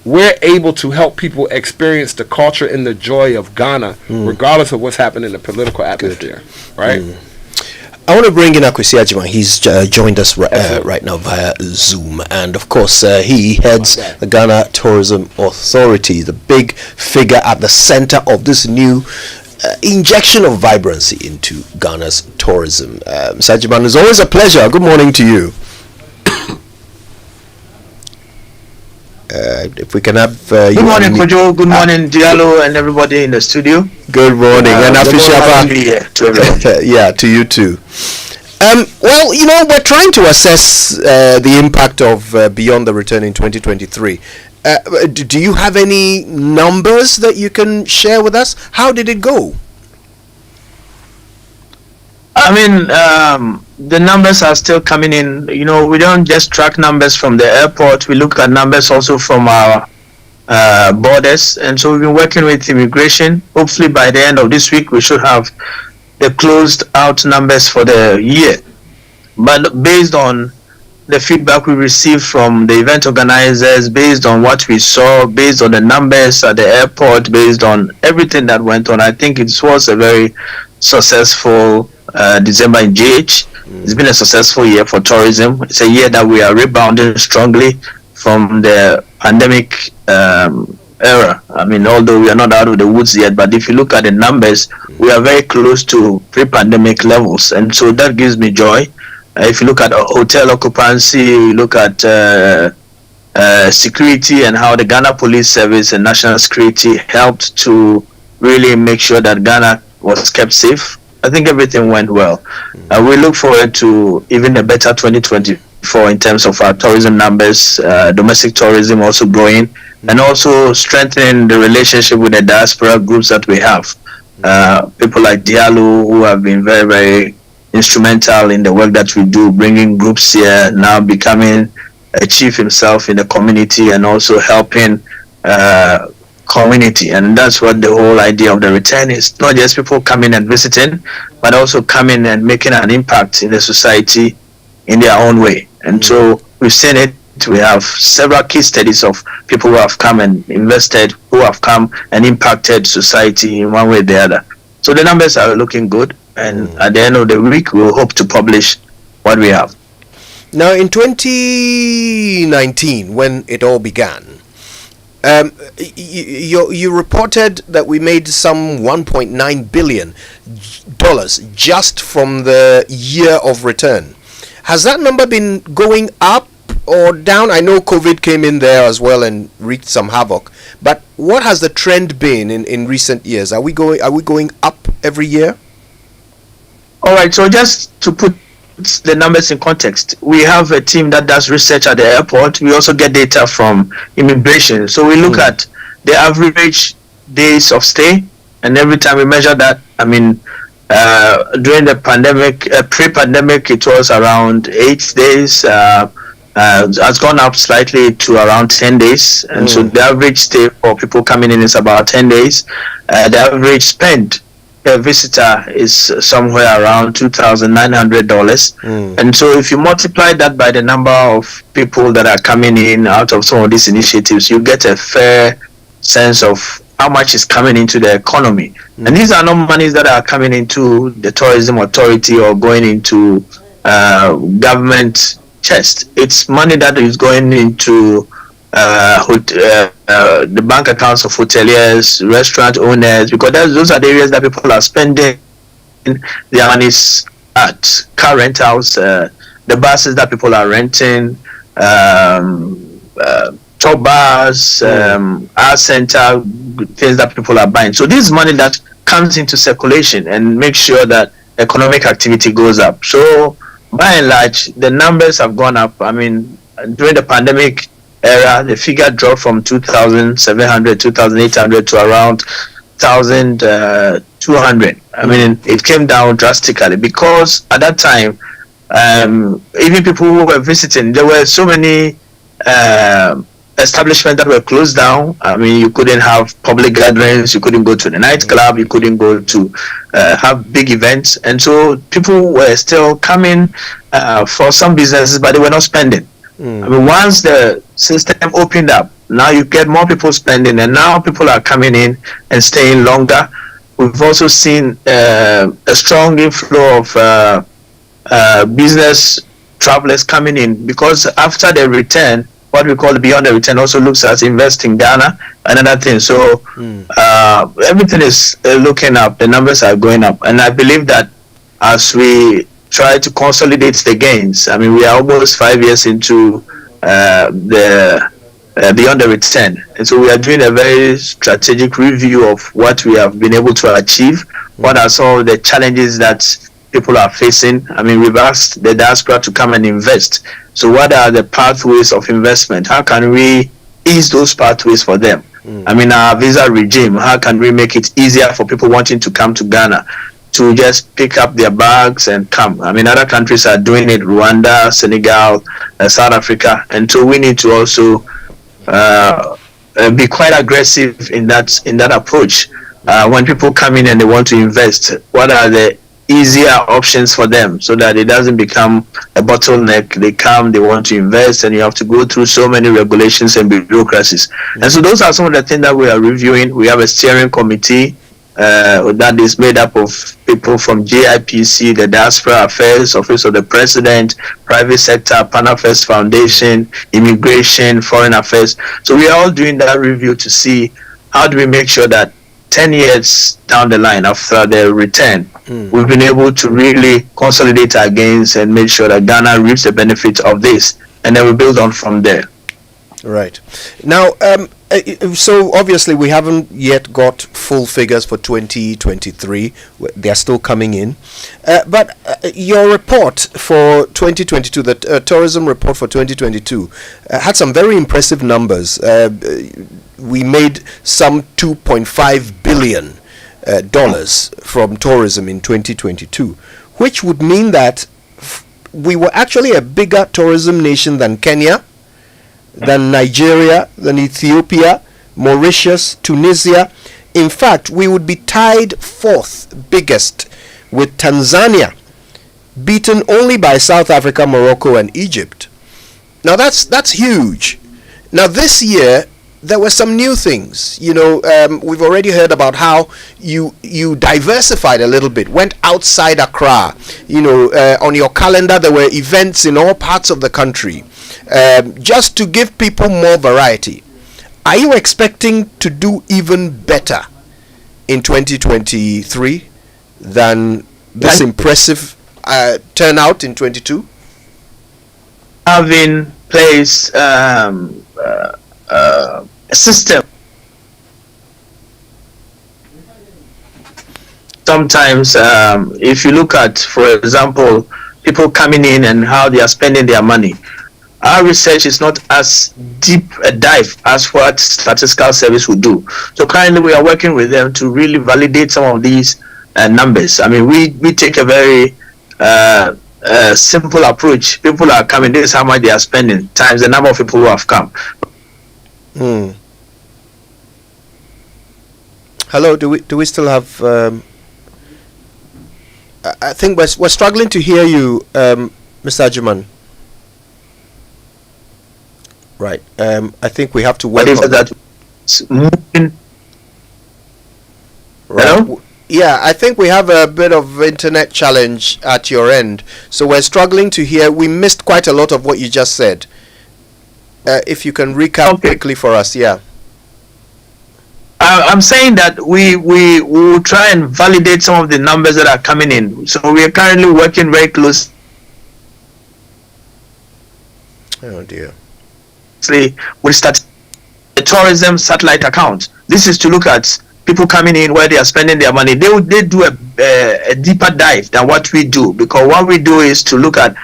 we're able to help people experience the culture and the joy of Ghana, regardless of what's happening in the political atmosphere, right?
I want to bring in Akwesi Ajima. He's joined us right now via Zoom. And of course, he heads the Ghana Tourism Authority, the big figure at the center of this new injection of vibrancy into Ghana's tourism. Sajiman, it's always a pleasure. Good morning to you. If we can have
good morning, Kojo. Good morning, Diallo, and everybody in the studio.
Good morning, and Afishapa. Yeah, to you too. Well, you know, we're trying to assess the impact of Beyond the Return in 2023. Do you have any numbers that you can share with us? How did it go?
I mean, the numbers are still coming in. You know, we don't just track numbers from the airport. We look at numbers also from our borders. And so we've been working with immigration. Hopefully by the end of this week, we should have the closed out numbers for the year. But based on the feedback we received from the event organizers, based on what we saw, based on the numbers at the airport, based on everything that went on, I think it was a very successful December in GH. It's been a successful year for tourism. It's a year that we are rebounding strongly from the pandemic era. I mean, although we are not out of the woods yet, but if you look at the numbers, we are very close to pre-pandemic levels, and so that gives me joy. If you look at hotel occupancy, you look at security and how the Ghana Police Service and National Security helped to really make sure that Ghana was kept safe. I think everything went well. We look forward to even a better 2024 in terms of our tourism numbers, domestic tourism also growing, and also strengthening the relationship with the diaspora groups that we have. People like Diallo, who have been very, very instrumental in the work that we do, bringing groups here, now becoming a chief himself in the community and also helping community. And that's what the whole idea of the return is. Not just people coming and visiting, but also coming and making an impact in the society in their own way. And so we've seen it. We have several case studies of people who have come and invested, who have come and impacted society in one way or the other. So the numbers are looking good. And at the end of the week, we'll hope to publish what we have.
Now, in 2019, when it all began, you reported that we made some $1.9 billion just from the year of return. Has that number been going up or down? I know COVID came in there as well and wreaked some havoc. But what has the trend been in recent years? Are we going up every year?
All right. So just to put the numbers in context, we have a team that does research at the airport. We also get data from immigration. So we look at the average days of stay, and every time we measure that, I mean, during the pandemic, pre-pandemic, it was around 8 days. Has gone up slightly to around 10 days, and so the average stay for people coming in is about 10 days. The average spend a visitor is somewhere around $2,900, and so if you multiply that by the number of people that are coming in out of some of these initiatives, you get a fair sense of how much is coming into the economy. And these are not monies that are coming into the tourism authority or going into government chest. It's money that is going into the bank accounts of hoteliers, restaurant owners, because those are the areas that people are spending their monies at. Car rentals, the buses that people are renting, top bars, art center, things that people are buying. So this is money that comes into circulation and makes sure that economic activity goes up. So by and large, the numbers have gone up. I mean, during the pandemic era, the figure dropped from 2,700, 2,800 to around 1,200. I mean, it came down drastically because at that time, even people who were visiting, there were so many establishments that were closed down. I mean, you couldn't have public gatherings, you couldn't go to the nightclub, you couldn't go to have big events, and so people were still coming for some businesses, but they were not spending. I mean, once the system opened up, now you get more people spending, and now people are coming in and staying longer. We've also seen a strong inflow of business travelers coming in, because after the return, what we call beyond the return also looks at investing Ghana, another thing. So everything is looking up, the numbers are going up, and I believe that as we try to consolidate the gains, I mean, we are almost 5 years into the beyond the return, and so we are doing a very strategic review of what we have been able to achieve. What are some of the challenges that people are facing? I mean, we've asked the diaspora to come and invest. So what are the pathways of investment? How can we ease those pathways for them? I mean, our visa regime, how can we make it easier for people wanting to come to Ghana to just pick up their bags and come? I mean, other countries are doing it, Rwanda, Senegal, South Africa, and so we need to also be quite aggressive in that approach. When people come in and they want to invest, what are the easier options for them so that it doesn't become a bottleneck? They come, they want to invest, and you have to go through so many regulations and bureaucracies. And so those are some of the things that we are reviewing. We have a steering committee that is made up of people from JIPC, the Diaspora Affairs, Office of the President, Private Sector, Pan Affairs Foundation, Immigration, Foreign Affairs. So we are all doing that review to see how do we make sure that 10 years down the line after the return, we've been able to really consolidate our gains and make sure that Ghana reaps the benefit of this, and then we build on from there.
Right. Now, so obviously we haven't yet got full figures for 2023. They're still coming in. But your report for 2022, the tourism report for 2022, had some very impressive numbers. We made some $2.5 billion from tourism in 2022, which would mean that we were actually a bigger tourism nation than Kenya, than Nigeria, than Ethiopia, Mauritius, Tunisia. In fact, we would be tied fourth biggest with Tanzania, beaten only by South Africa, Morocco, and Egypt. Now that's huge. Now this year, there were some new things. You know, we've already heard about how you diversified a little bit, went outside Accra. You know, on your calendar there were events in all parts of the country, just to give people more variety. Are you expecting to do even better in 2023 than this impressive turnout in 22?
Having place a system. Sometimes, if you look at, for example, people coming in and how they are spending their money, our research is not as deep a dive as what statistical service would do. So currently we are working with them to really validate some of these numbers. I mean, we take a very simple approach. People are coming, this is how much they are spending, times the number of people who have come.
Hello, do we still have I think we're struggling to hear you, Mr. Ajuman. Right. I think we have to work on that. Hello? Yeah, I think we have a bit of internet challenge at your end. So we're struggling to hear. We missed quite a lot of what you just said. If you can recap quickly for us, yeah.
I'm saying that we will try and validate some of the numbers that are coming in. So we are currently working very closely.
Oh dear.
We start the tourism satellite account. This is to look at people coming in, where they are spending their money. They do a deeper dive than what we do, because what we do is to look at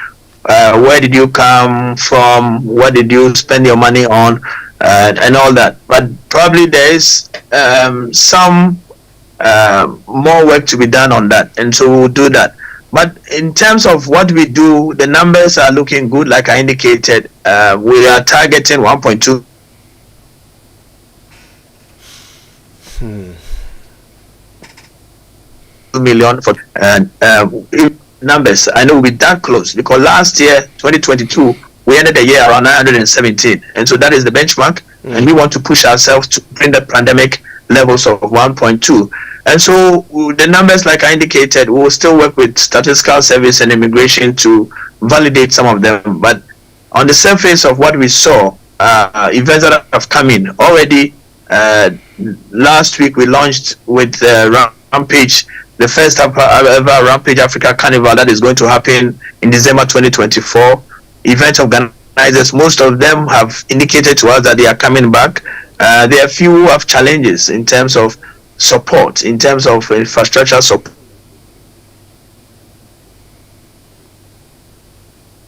where did you come from, what did you spend your money on, and all that. But probably there is some more work to be done on that, and so we'll do that. But in terms of what we do, the numbers are looking good. Like I indicated, we are targeting 1.2 million for numbers. I know we'll be that close, because last year, 2022, we ended the year around 917, and so that is the benchmark. And we want to push ourselves to bring the pandemic levels of 1.2. And so the numbers, like I indicated, we will still work with statistical service and immigration to validate some of them. But on the surface of what we saw, events that have come in already, last week we launched with Rampage, the first ever Rampage Africa Carnival that is going to happen in December 2024. Event organizers, most of them have indicated to us that they are coming back. There are few who have challenges in terms of support, in terms of infrastructure support,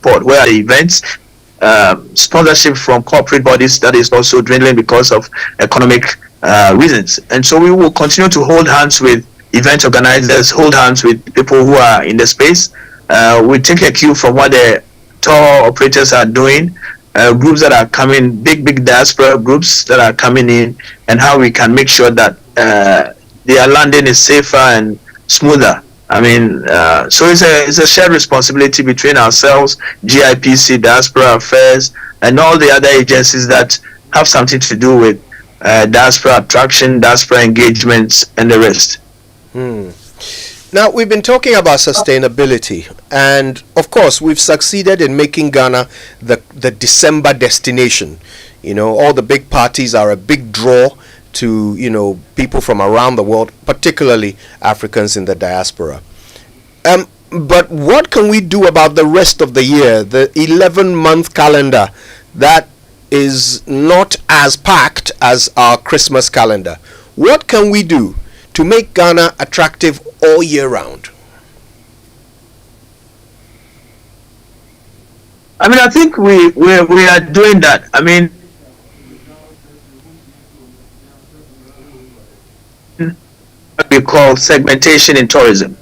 where the events, sponsorship from corporate bodies, that is also dwindling because of economic reasons. And so we will continue to hold hands with event organizers, hold hands with people who are in the space. We take a cue from what the tour operators are doing, groups that are coming, big diaspora groups that are coming in, and how we can make sure that their landing is safer and smoother. I mean, so it's a shared responsibility between ourselves, GIPC, Diaspora Affairs, and all the other agencies that have something to do with diaspora attraction, diaspora engagements, and the rest.
Now, we've been talking about sustainability, and of course, we've succeeded in making Ghana the December destination. You know, all the big parties are a big draw to, you know, people from around the world, particularly Africans in the diaspora. But what can we do about the rest of the year, the 11-month calendar that is not as packed as our Christmas calendar? What can we do to make Ghana attractive all year round?
I mean, I think we are doing that. I mean, what we call segmentation in tourism.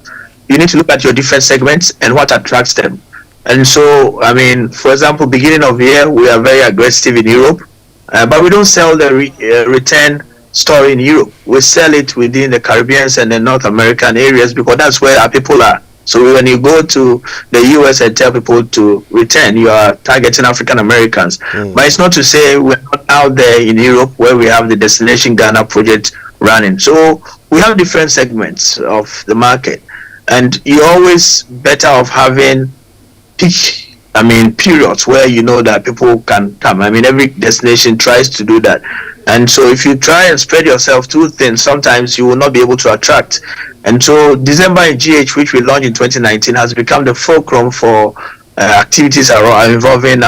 You need to look at your different segments and what attracts them. And so, I mean, for example, beginning of the year, we are very aggressive in Europe, but we don't sell the return story in Europe. We sell it within the Caribbean and the North American areas, because that's where our people are. So when you go to the US and tell people to return, you are targeting African Americans. But it's not to say we're not out there in Europe, where we have the Destination Ghana project running. So we have different segments of the market, and you're always better off having peak, I mean, periods where you know that people can come. I mean, every destination tries to do that. And so if you try and spread yourself too thin, sometimes you will not be able to attract. And so December in GH, which we launched in 2019, has become the fulcrum for activities involving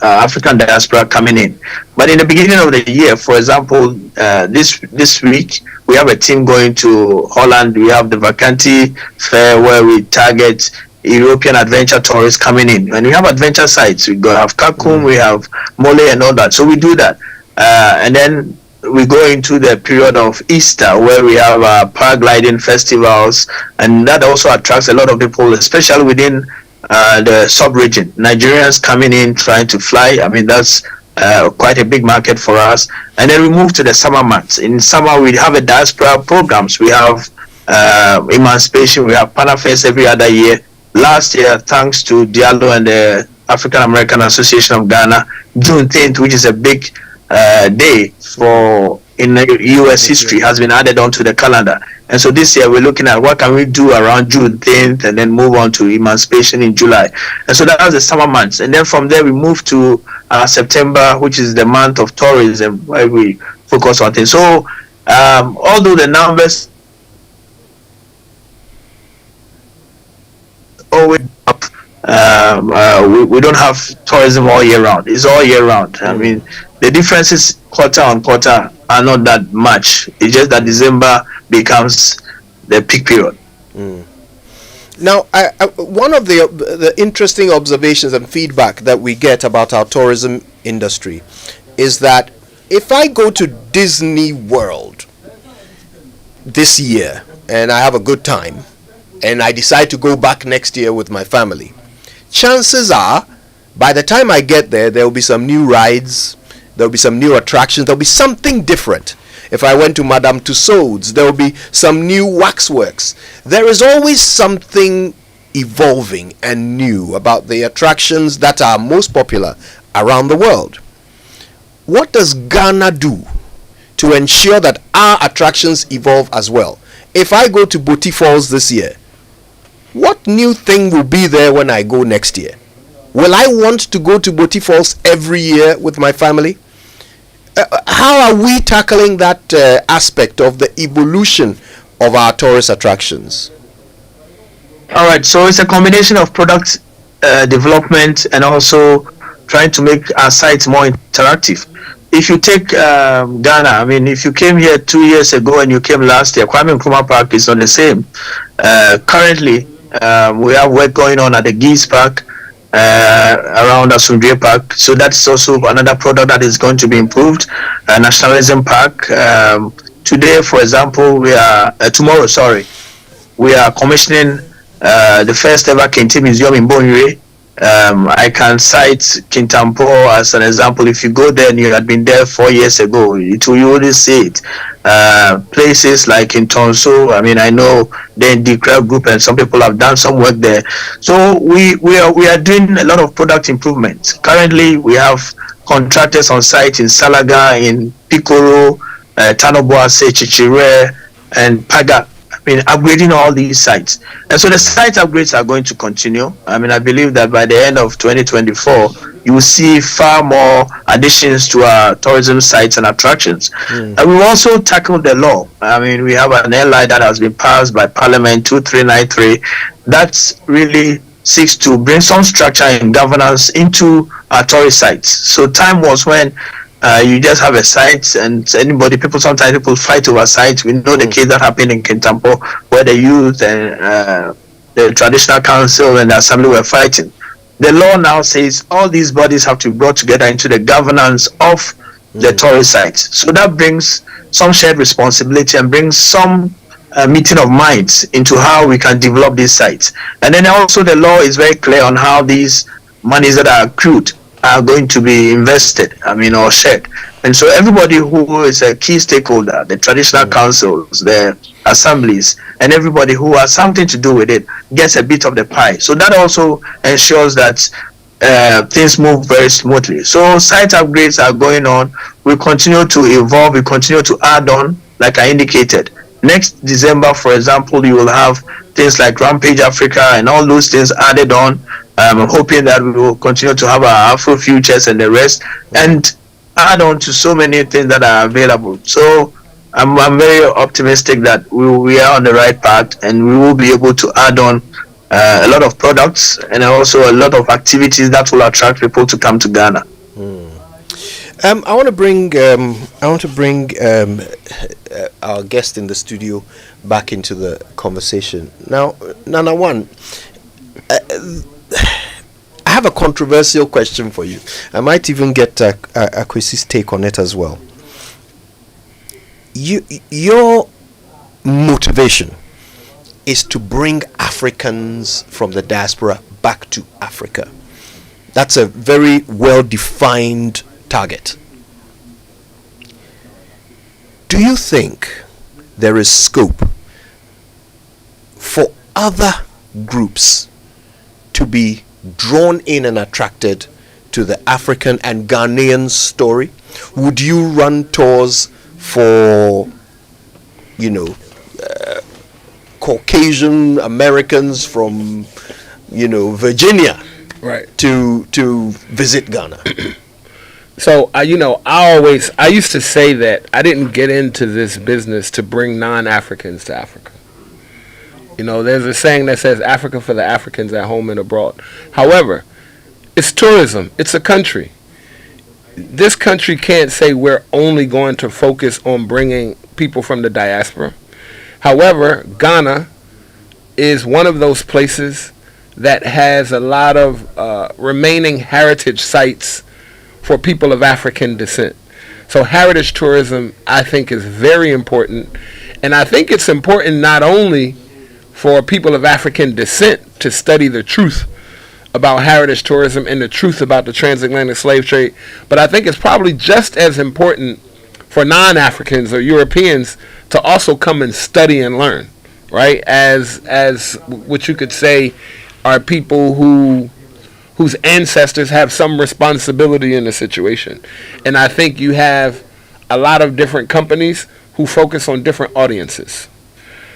African diaspora coming in. But in the beginning of the year, for example, this week we have a team going to Holland. We have the Vacanti Fair where we target European adventure tourists coming in, and we have adventure sites. We have Kakum, we have Mole, and all that. So we do that, and then we go into the period of Easter where we have paragliding festivals, and that also attracts a lot of people, especially within the sub-region. Nigerians coming in trying to fly. I mean, that's quite a big market for us. And then we move to the summer months. In summer, we have a diaspora programs. We have emancipation. We have Panafest every other year. Last year, thanks to Diallo and the African American Association of Ghana, June 10th, which is a big day for in U.S. history, has been added onto the calendar. And so this year we're looking at what can we do around June 10th and then move on to emancipation in July. And so that was the summer months. And then from there we move to September, which is the month of tourism, where we focus on things. So although the numbers always up, we don't have tourism all year round. It's all year round. I mean, the differences quarter on quarter are not that much. It's just that December becomes the peak period.
Now, one of the interesting observations and feedback that we get about our tourism industry is that if I go to Disney World this year and I have a good time and I decide to go back next year with my family, chances are by the time I get there, there will be some new rides, there will be some new attractions, there will be something different. If I went to Madame Tussauds, there will be some new waxworks. There is always something evolving and new about the attractions that are most popular around the world. What does Ghana do to ensure that our attractions evolve as well? If I go to Boti Falls this year, what new thing will be there when I go next year? Will I want to go to Boti Falls every year with my family? How are we tackling that aspect of the evolution of our tourist attractions?
All right, so it's a combination of product development and also trying to make our sites more interactive. If you take Ghana, I mean, if you came here 2 years ago and you came last year, Kwame Nkrumah Park is not the same. Currently, we have work going on at the Geese Park, around Asundre Park. So that's also another product that is going to be improved. Nationalism Park. Today, for example, tomorrow, we are commissioning the first ever Kente Museum in Bonyue. I can cite Kintampo as an example. If you go there and you had been there 4 years ago, you already see it. Places like in Tonso, I mean, I know the Crab Group and some people have done some work there. So we are doing a lot of product improvements. Currently, we have contractors on site in Salaga, in Pikoro, Tanoboase, Chichire, and Paga. I mean, upgrading all these sites. And so the site upgrades are going to continue. I mean, I believe that by the end of 2024, you will see far more additions to our tourism sites and attractions. And we've also tackled the law. I mean, we have an LI that has been passed by Parliament 2393 that really seeks to bring some structure and governance into our tourist sites. So time was when you just have a site and sometimes people fight over sites. We know the case that happened in Kintampo where the youth and the traditional council and the assembly were fighting. The law now says all these bodies have to be brought together into the governance of the tourist sites. So that brings some shared responsibility and brings some meeting of minds into how we can develop these sites. And then also the law is very clear on how these monies that are accrued are going to be invested, or shared. And so everybody who is a key stakeholder, the traditional councils, the assemblies, and everybody who has something to do with it gets a bit of the pie. So that also ensures that things move very smoothly. So site upgrades are going on. We continue to evolve. We continue to add on, like I indicated. Next December, for example, you will have things like Rampage Africa and all those things added on. I'm hoping that we will continue to have our Afro Futures and the rest, and add on to so many things that are available. So I'm very optimistic that we are on the right path, and we will be able to add on a lot of products, and also a lot of activities that will attract people to come to Ghana.
I want to bring our guest in the studio back into the conversation now. Nana One, I have a controversial question for you. I might even get Akwesi's take on it as well. Your motivation is to bring Africans from the diaspora back to Africa. That's a very well-defined target. Do you think there is scope for other groups to be drawn in and attracted to the African and Ghanaian story? Would you run tours for, Caucasian Americans from, Virginia,
right,
to visit Ghana?
So I used to say that I didn't get into this business to bring non-Africans to Africa. There's a saying that says Africa for the Africans at home and abroad. However, it's tourism. It's a country. This country can't say we're only going to focus on bringing people from the diaspora. However, Ghana is one of those places that has a lot of remaining heritage sites for people of African descent. So heritage tourism, I think, is very important. And I think it's important not only for people of African descent to study the truth about heritage tourism and the truth about the transatlantic slave trade, but I think it's probably just as important for non-Africans or Europeans to also come and study and learn, right? As what you could say are people whose ancestors have some responsibility in the situation. And I think you have a lot of different companies who focus on different audiences.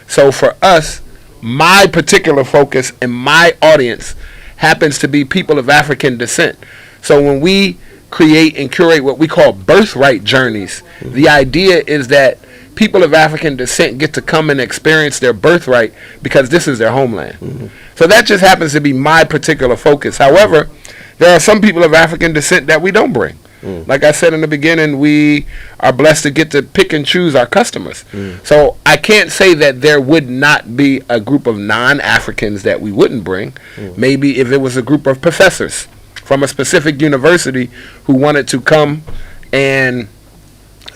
So for us, my particular focus and my audience happens to be people of African descent. So when we create and curate what we call birthright journeys, the idea is that people of African descent get to come and experience their birthright because this is their homeland. So that just happens to be my particular focus. However, there are some people of African descent that we don't bring. Like I said in the beginning, we are blessed to get to pick and choose our customers. So I can't say that there would not be a group of non-Africans that we wouldn't bring. Maybe if it was a group of professors from a specific university who wanted to come and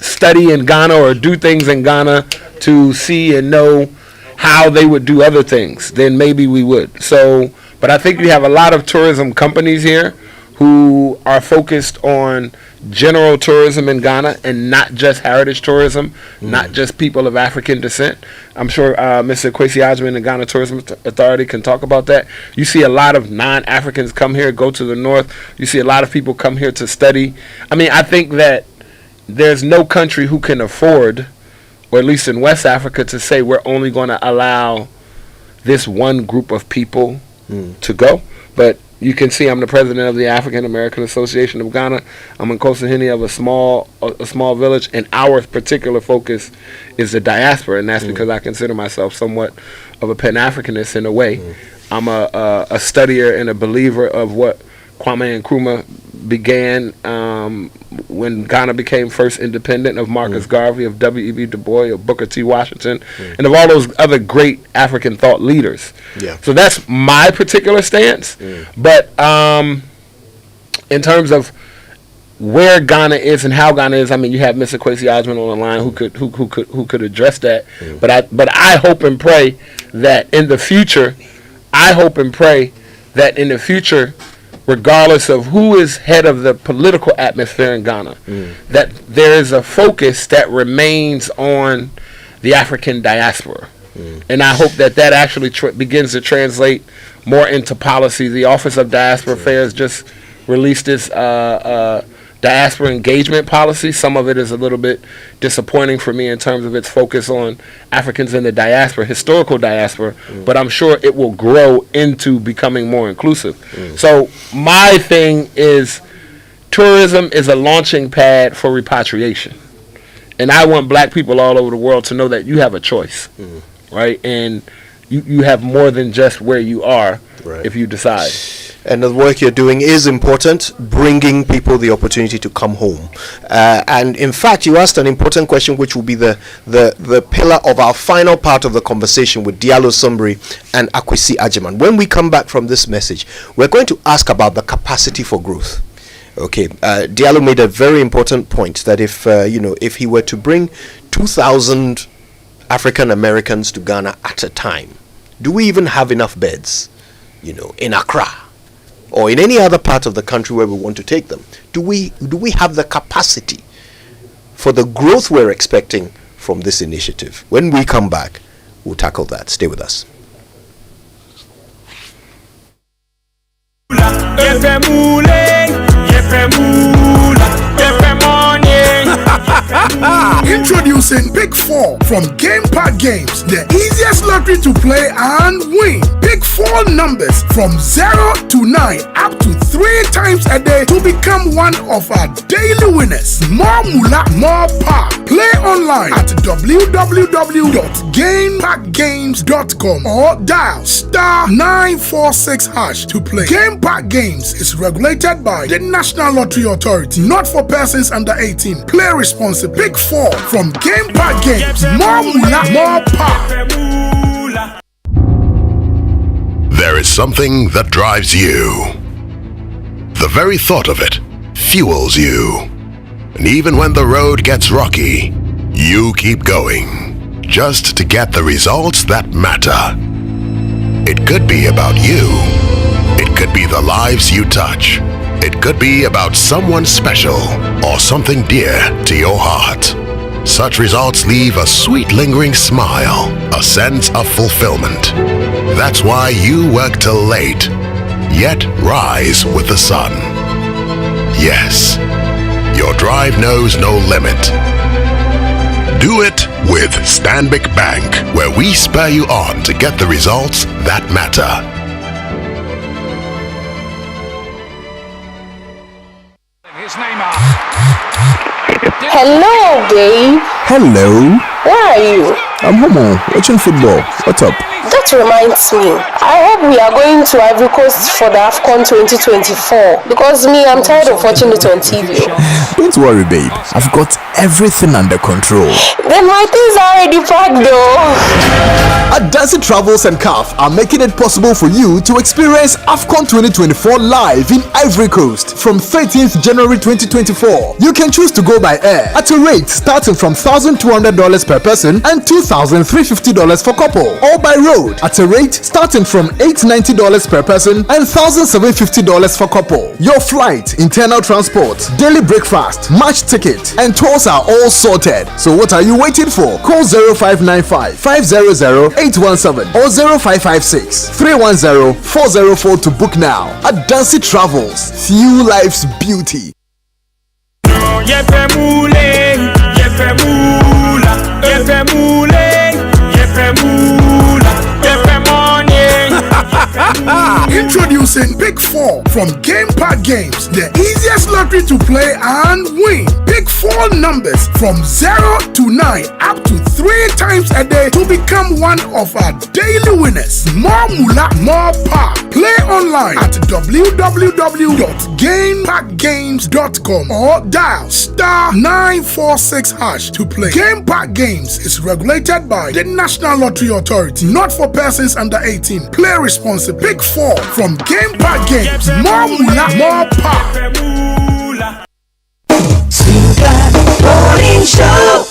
study in Ghana or do things in Ghana to see and know how they would do other things, then maybe we would. So, but I think we have a lot of tourism companies here who are focused on general tourism in Ghana and not just heritage tourism, not just people of African descent. I'm sure Mr. Kwesi Ajman and Ghana Tourism Authority can talk about that. You see a lot of non-Africans come here, go to the north. You see a lot of people come here to study. I mean, I think that there's no country who can afford, or at least in West Africa, to say we're only going to allow this one group of people to go. But you can see I'm the president of the African American Association of Ghana. I'm in Kosahini of a small village, and our particular focus is the diaspora, and that's because I consider myself somewhat of a Pan-Africanist in a way. I'm a studier and a believer of what Kwame Nkrumah began when Ghana became first independent, of Marcus Garvey, of W.E.B. Du Bois, of Booker T. Washington, and of all those other great African thought leaders. So that's my particular stance. But in terms of where Ghana is and how Ghana is, I mean, you have Mr. Kwesi Ajman on the line who could address that. But I hope and pray that in the future, regardless of who is head of the political atmosphere in Ghana, that there is a focus that remains on the African diaspora. And I hope that actually begins to translate more into policy. The Office of Diaspora Affairs just released this diaspora engagement policy. Some of it is a little bit disappointing for me in terms of its focus on Africans in the diaspora, historical diaspora, but I'm sure it will grow into becoming more inclusive. So my thing is, tourism is a launching pad for repatriation. And I want black people all over the world to know that you have a choice, right? And you have more than just where you are if you decide.
And the work you're doing is important, bringing people the opportunity to come home. And in fact, you asked an important question, which will be the pillar of our final part of the conversation with Diallo Sumbri and Akwesi Ajiman. When we come back from this message, we're going to ask about the capacity for growth. Okay, Diallo made a very important point that if he were to bring 2,000 African Americans to Ghana at a time, do we even have enough beds, in Accra? Or in any other part of the country where we want to take them? Do we have the capacity for the growth we're expecting from this initiative? When we come back, we'll tackle that. Stay with us.
Introducing Pick 4 from Game Park Games, the easiest lottery to play and win. Pick 4 numbers from 0 to 9 up to 3 times a day to become one of our daily winners. More moolah, more power. Play online at www.gameparkgames.com or dial *946# to play. Game Park Games is regulated by the National Lottery Authority, not for persons under 18. Play responsibly. Pick 4 from Game Park Games. More moolah, more power.
There is something that drives you. The very thought of it fuels you. And even when the road gets rocky, you keep going, just to get the results that matter. It could be about you. It could be the lives you touch. It could be about someone special or something dear to your heart. Such results leave a sweet lingering smile, a sense of fulfillment. That's why you work till late, yet rise with the sun. Yes, your drive knows no limit. Do it with Stanbic Bank, where we spur you on to get the results that matter.
Hello, babe.
Hello.
Where are you?
I'm home watching football. What's up?
That reminds me. I heard we are going to Ivory Coast for the AFCON 2024 because I'm tired of watching it on TV.
Don't worry, babe. I've got everything under control.
Then my things are already packed though.
Advanced Travels and CAF are making it possible for you to experience AFCON 2024 live in Ivory Coast from 13th January 2024. You can choose to go by air at a rate starting from $1,200 per person and $2,350 for couple, or by road at a rate starting from $890 per person and $1,750 for couple. Your flight, internal transport, daily breakfast, match ticket, and tours are all sorted. So what are you waiting for? Call 0595 500 817 or 0556 310 404 to book now. Advanced Travels, fuel life's beauty.
Introducing Pick 4 from Game Park Games, the easiest lottery to play and win. Pick 4 numbers from 0 to 9 up to 3 times a day to become one of our daily winners. More moolah, more power. Play online at www.gameparkgames.com or dial *946# to play. Game Park Games is regulated by the National Lottery Authority, not for persons under 18. Play responsibly. Pick 4 from Game Park Games. More moolah, more power.
Morning Show.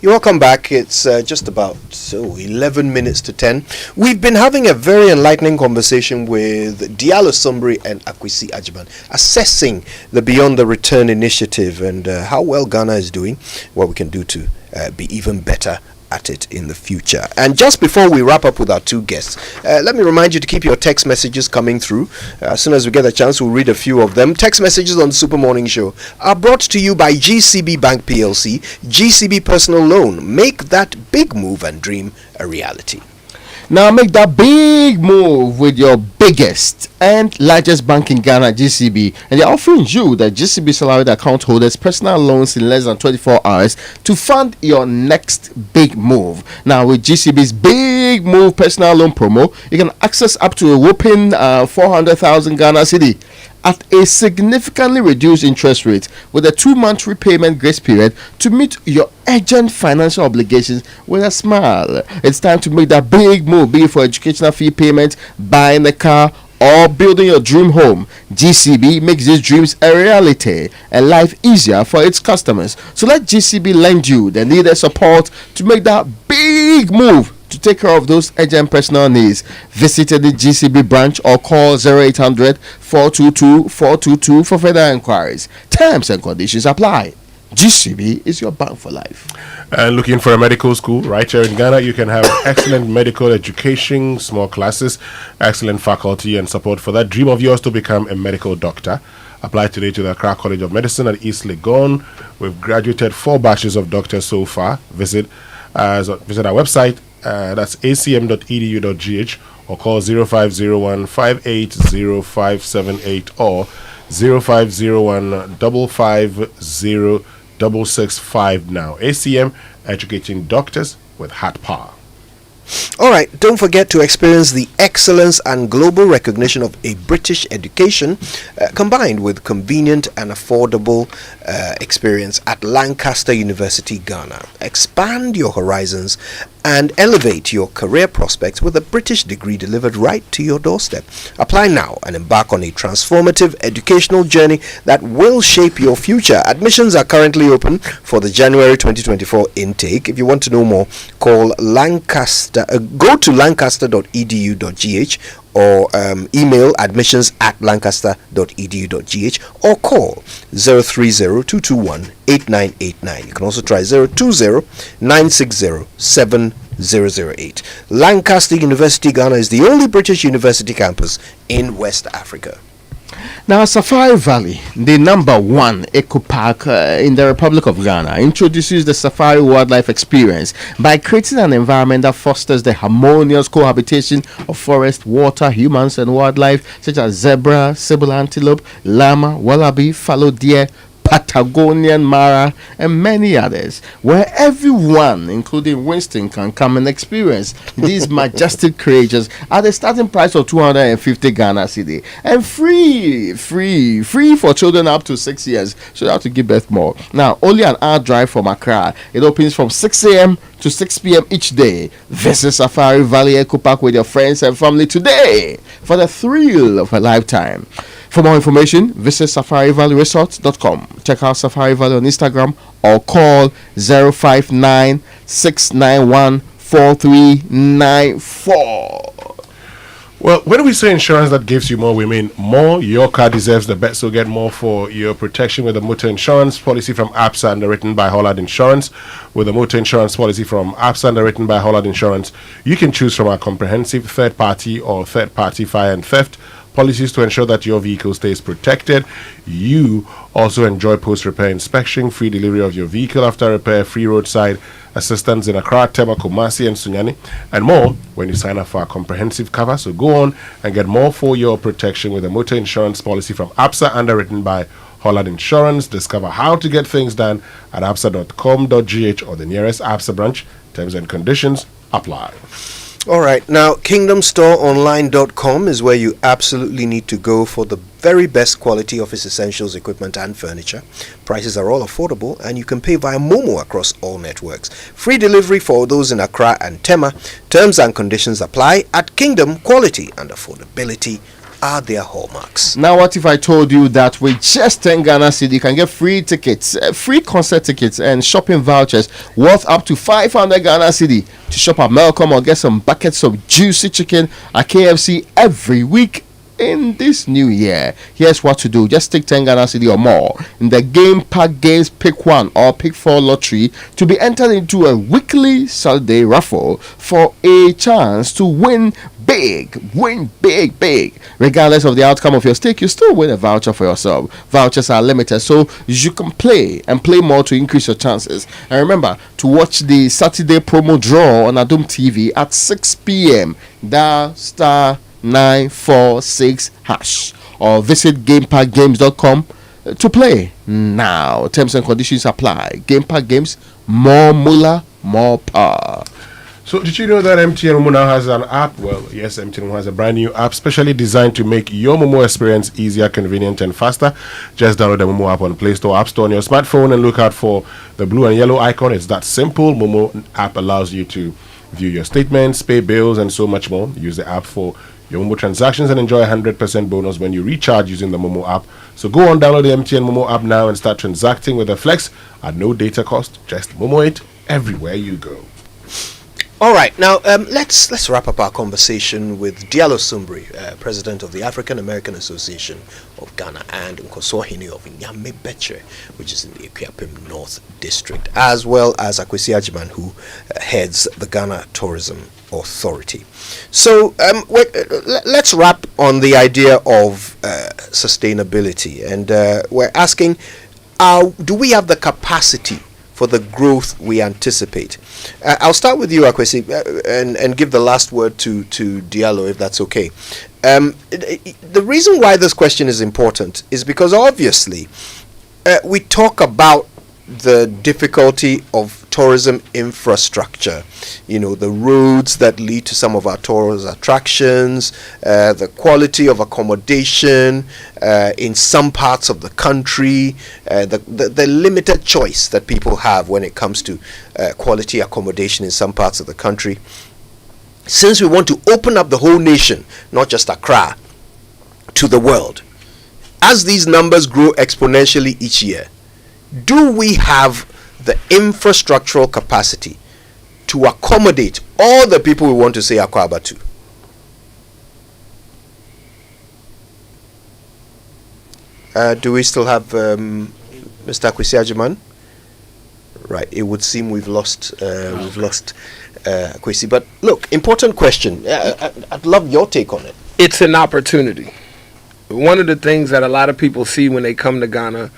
You're welcome back. It's just about 11 minutes to 10. We've been having a very enlightening conversation with Diallo Sumbri and Akwesi Ajiman, assessing the Beyond the Return initiative and how well Ghana is doing, what we can do to be even better at it in the future. And just before we wrap up with our two guests, let me remind you to keep your text messages coming through. As soon as we get a chance, we'll read a few of them. Text messages on the Super Morning Show are brought to you by GCB Bank PLC, GCB Personal Loan. Make that big move and dream a reality.
Now make that big move with your biggest and largest bank in Ghana, GCB, and they're offering you, the GCB salaried account holders, personal loans in less than 24 hours to fund your next big move. Now with GCB's big move personal loan promo, you can access up to a whopping 400,000 Ghana cedi at a significantly reduced interest rate with a 2-month repayment grace period to meet your urgent financial obligations with a smile. It's time to make that big move, be it for educational fee payment, buying a car, or building your dream home. GCB makes these dreams a reality and life easier for its customers. So let GCB lend you the needed support to make that big move to take care of those urgent personal needs. Visit the GCB branch or call 0800 422 422 for further inquiries. Terms and conditions apply. GCB is your bank for life.
And looking for a medical school right here in Ghana, you can have excellent medical education, small classes, excellent faculty, and support for that dream of yours to become a medical doctor. Apply today to the Accra College of Medicine at East Legon. We've graduated 4 batches of doctors so far. Visit our website. That's acm.edu.gh or call 0501 580578 or 0501 550 665 now. ACM, educating doctors with heart power.
All right, don't forget to experience the excellence and global recognition of a British education combined with convenient and affordable experience at Lancaster University, Ghana. Expand your horizons and elevate your career prospects with a British degree delivered right to your doorstep. Apply now and embark on a transformative educational journey that will shape your future. Admissions are currently open for the January 2024 intake. If you want to know more, call Lancaster, go to lancaster.edu.gh or email admissions@lancaster.edu.gh or call 030-221-8989. You can also try 020-960-7008. Lancaster University, Ghana is the only British university campus in West Africa.
Now, Safari Valley, the #1 eco park in the Republic of Ghana, introduces the Safari Wildlife Experience by creating an environment that fosters the harmonious cohabitation of forest, water, humans, and wildlife such as zebra, sable antelope, llama, wallaby, fallow deer, Patagonian Mara, and many others, where everyone, including Winston, can come and experience these majestic creatures at a starting price of 250 Ghana cedi and free for children up to 6 years, so you have to give birth more. Now, only an hour drive from Accra. It opens from 6 a.m. to 6 p.m. each day. Visit Safari Valley Eco Park with your friends and family today for the thrill of a lifetime. For more information, visit safarivalleyresort.com. Check out Safari Valley on Instagram or call 059 691 4394.
Well, when we say insurance that gives you more, we mean more. Your car deserves the best, so get more for your protection with a motor insurance policy from ABSA, underwritten by Hollard Insurance. With a motor insurance policy from ABSA, underwritten by Hollard Insurance, you can choose from our comprehensive third-party or third-party fire and theft policies to ensure that your vehicle stays protected. You also enjoy post-repair inspection, free delivery of your vehicle after repair, free roadside assistance in Accra, Tema, Kumasi, and Sunyani, and more when you sign up for our comprehensive cover. So go on and get more for your protection with a motor insurance policy from ABSA, underwritten by Hollard Insurance. Discover how to get things done at absa.com.gh or the nearest ABSA branch. Terms and conditions apply.
All right, now kingdomstoreonline.com is where you absolutely need to go for the very best quality office essentials, equipment, and furniture. Prices are all affordable, and you can pay via Momo across all networks. Free delivery for those in Accra and Tema. Terms and conditions apply. At Kingdom, quality and affordability are their hallmarks.
Now, what if I told you that with just 10 Ghana cedi, you can get free tickets, free concert tickets, and shopping vouchers worth up to 500 Ghana cedi to shop at Malcolm or get some buckets of juicy chicken at KFC every week in this new year? Here's what to do. Just take 10 Ghana cedi or more in the Game Pack Games Pick 1 or Pick 4 lottery to be entered into a weekly Saturday raffle for a chance to win big, win big. Regardless of the outcome of your stake, you still win a voucher for yourself. Vouchers are limited, so you can play and play more to increase your chances. And remember to watch the Saturday promo draw on Adum TV at 6 p.m. Dial *946# or visit GamePackGames.com to play now. Terms and conditions apply. Game Pack Games, more moolah, more power.
So did you know that MTN Momo now has an app? Well, yes, MTN Momo has a brand new app specially designed to make your Momo experience easier, convenient, and faster. Just download the Momo app on Play Store, App Store on your smartphone and look out for the blue and yellow icon. It's that simple. Momo app allows you to view your statements, pay bills, and so much more. Use the app for your Momo transactions and enjoy a 100% bonus when you recharge using the Momo app. So go on, download the MTN Momo app now and start transacting with a Flex at no data cost. Just Momo it everywhere you go.
All right, now let's wrap up our conversation with Diallo Sumbri, President of the African American Association of Ghana, and Nkoswahini of Nyamebeche, which is in the Ekuapem North District, as well as Akwesi Ajiman, who heads the Ghana Tourism Authority. So let's wrap on the idea of sustainability, and we're asking, do we have the capacity for the growth we anticipate? I'll start with you, Akwesi, and give the last word to Diallo, if that's okay. The reason why this question is important is because obviously we talk about the difficulty of tourism infrastructure, the roads that lead to some of our tourist attractions, the quality of accommodation in some parts of the country, the limited choice that people have when it comes to quality accommodation in some parts of the country. Since we want to open up the whole nation, not just Accra, to the world, as these numbers grow exponentially each year, do we have the infrastructural capacity to accommodate all the people we want to say Akwaba to? Do we still have Mr. Akwesi Ajiman? Right, it would seem we've lost Akwesi. But look, important question. I'd love your take on it.
It's an opportunity. One of the things that a lot of people see when they come to Ghana,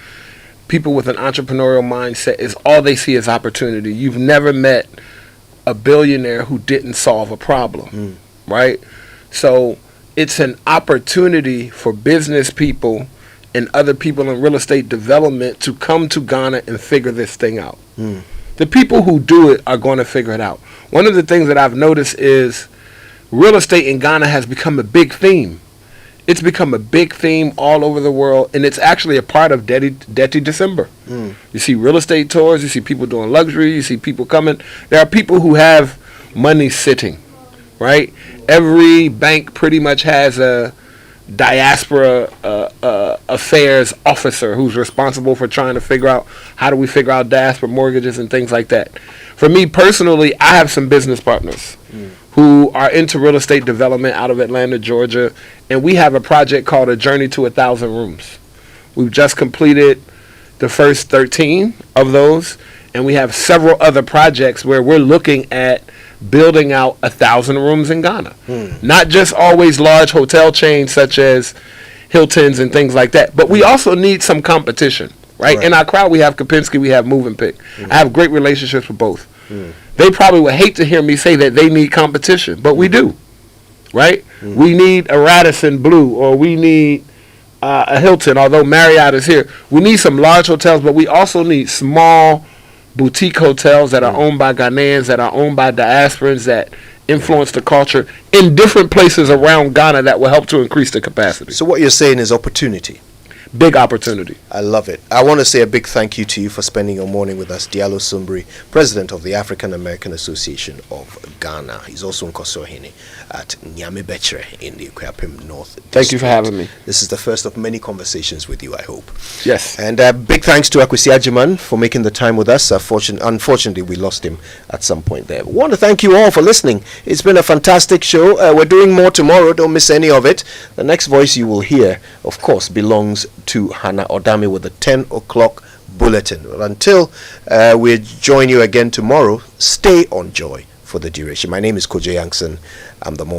people with an entrepreneurial mindset, is all they see is opportunity. You've never met a billionaire who didn't solve a problem, right? So it's an opportunity for business people and other people in real estate development to come to Ghana and figure this thing out. The people who do it are going to figure it out. One of the things that I've noticed is real estate in Ghana has become a big theme. It's become a big theme all over the world, and it's actually a part of Dirty December. You see real estate tours, you see people doing luxury, you see people coming. There are people who have money sitting, right? Every bank pretty much has a diaspora affairs officer who's responsible for trying to figure out how do we figure out diaspora mortgages and things like that. For me personally, I have some business partners who are into real estate development out of Atlanta, Georgia, and we have a project called A Journey to 1,000 Rooms. We've just completed the first 13 of those, and we have several other projects where we're looking at building out 1,000 rooms in Ghana. Not just always large hotel chains such as Hilton's and things like that, but we also need some competition, right? In our crowd, we have Kapinski, we have Move and Pick. I have great relationships with both. They probably would hate to hear me say that they need competition, but we do, right? We need a Radisson Blue, or we need a Hilton, although Marriott is here. We need some large hotels, but we also need small boutique hotels that are owned by Ghanaians, that are owned by diasporans, that influence the culture in different places around Ghana that will help to increase the capacity.
So what you're saying is opportunity.
Big opportunity.
I love it. I want to say a big thank you to you for spending your morning with us, Diallo Sumbri, President of the African American Association of Ghana. He's also in Nkoswahini at Nyamebeche in the Ekuapem North District.
Thank you for having me.
This is the first of many conversations with you, I hope.
Yes.
And big thanks to Akwesi Ajiman for making the time with us. Unfortunately, we lost him at some point there. We want to thank you all for listening. It's been a fantastic show. We're doing more tomorrow. Don't miss any of it. The next voice you will hear, of course, belongs to Hannah Odami with the 10 o'clock bulletin. Well, until we join you again tomorrow, stay on Joy for the duration. My name is Kojo Yankson. I'm the morning.